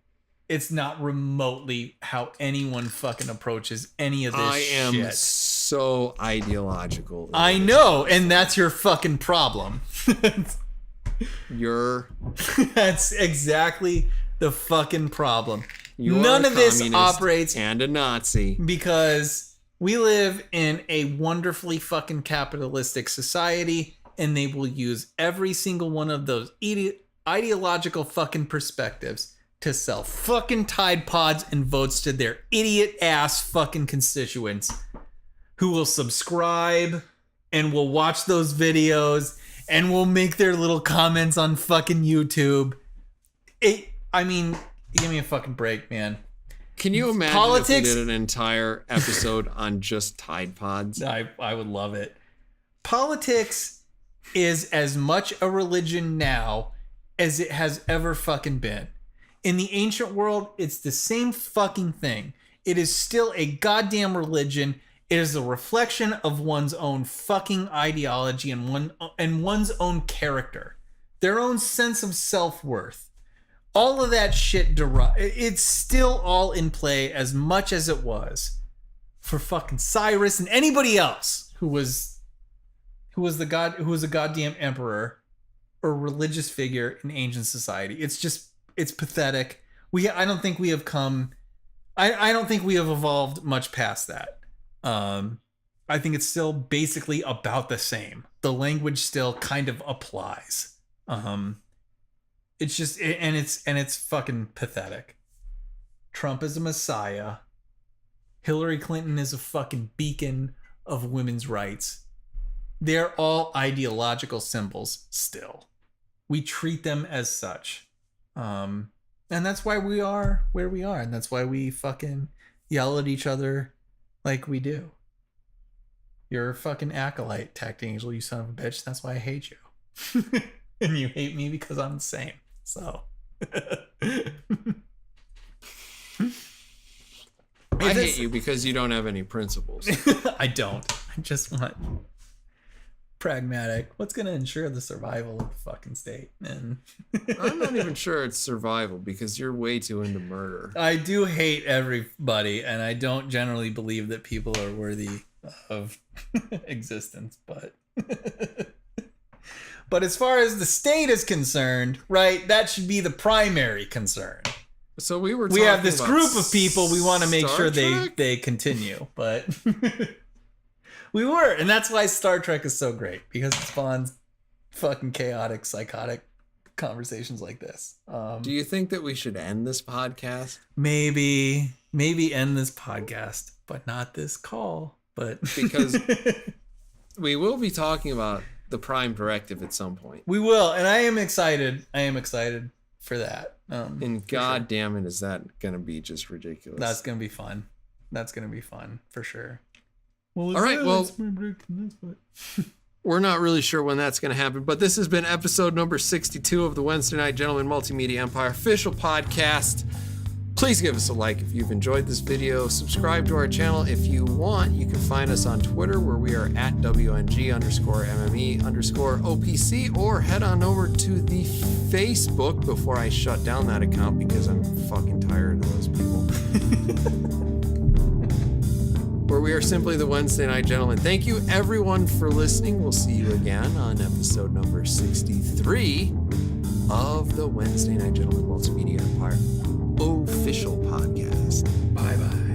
It's not remotely how anyone fucking approaches any of this shit. I am so ideological. I know, and that's your fucking problem. That's exactly the fucking problem. None of this operates, and a Nazi, because we live in a wonderfully fucking capitalistic society, and they will use every single one of those ideological fucking perspectives to sell fucking Tide Pods and votes to their idiot ass fucking constituents, who will subscribe and will watch those videos and will make their little comments on fucking YouTube. I mean, give me a fucking break, man. Can you imagine politics, if we did an entire episode on just Tide Pods? I would love it. Politics is as much a religion now as it has ever fucking been. In the ancient world, it's the same fucking thing. It is still a goddamn religion. It is a reflection of one's own fucking ideology and one's own character, their own sense of self-worth. All of that shit it's still all in play as much as it was for fucking Cyrus and anybody else who was a goddamn emperor or religious figure in ancient society. It's pathetic. I don't think we have come. I don't think we have evolved much past that. I think it's still basically about the same. The language still kind of applies. It's just and it's fucking pathetic. Trump is a messiah. Hillary Clinton is a fucking beacon of women's rights. They're all ideological symbols still. We treat them as such. And that's why we are where we are. And that's why we fucking yell at each other like we do. You're a fucking acolyte, Tact Angel, you son of a bitch. That's why I hate you. And you hate me because I'm the same. So. I hate you because you don't have any principles. I don't. I just want pragmatic. What's going to ensure the survival of the fucking state? And I'm not even sure it's survival because you're way too into murder. I do hate everybody, and I don't generally believe that people are worthy of existence, but but as far as the state is concerned, right, that should be the primary concern. So we have this group of people we want to make sure they continue, but we were, and that's why Star Trek is so great, because it spawns fucking chaotic, psychotic conversations like this. Do you think that we should end this podcast? Maybe end this podcast, but not this call. But because we will be talking about the Prime Directive at some point. We will, and I am excited. For that. And god damn it, is that gonna be just ridiculous? That's gonna be fun. For sure. Well, all right. Well, we're not really sure when that's gonna happen, but this has been episode number 62 of the Wednesday Night Gentlemen Multimedia Empire official podcast. Please give us a like if you've enjoyed this video. Subscribe to our channel if you want. You can find us on Twitter, where we are at WNG_MME_OPC, or head on over to the Facebook before I shut down that account because I'm fucking tired of those people. Where we are simply the Wednesday Night Gentlemen. Thank you everyone for listening. We'll see you again on episode number 63 of the Wednesday Night Gentlemen Multimedia Empire official podcast. Bye-bye.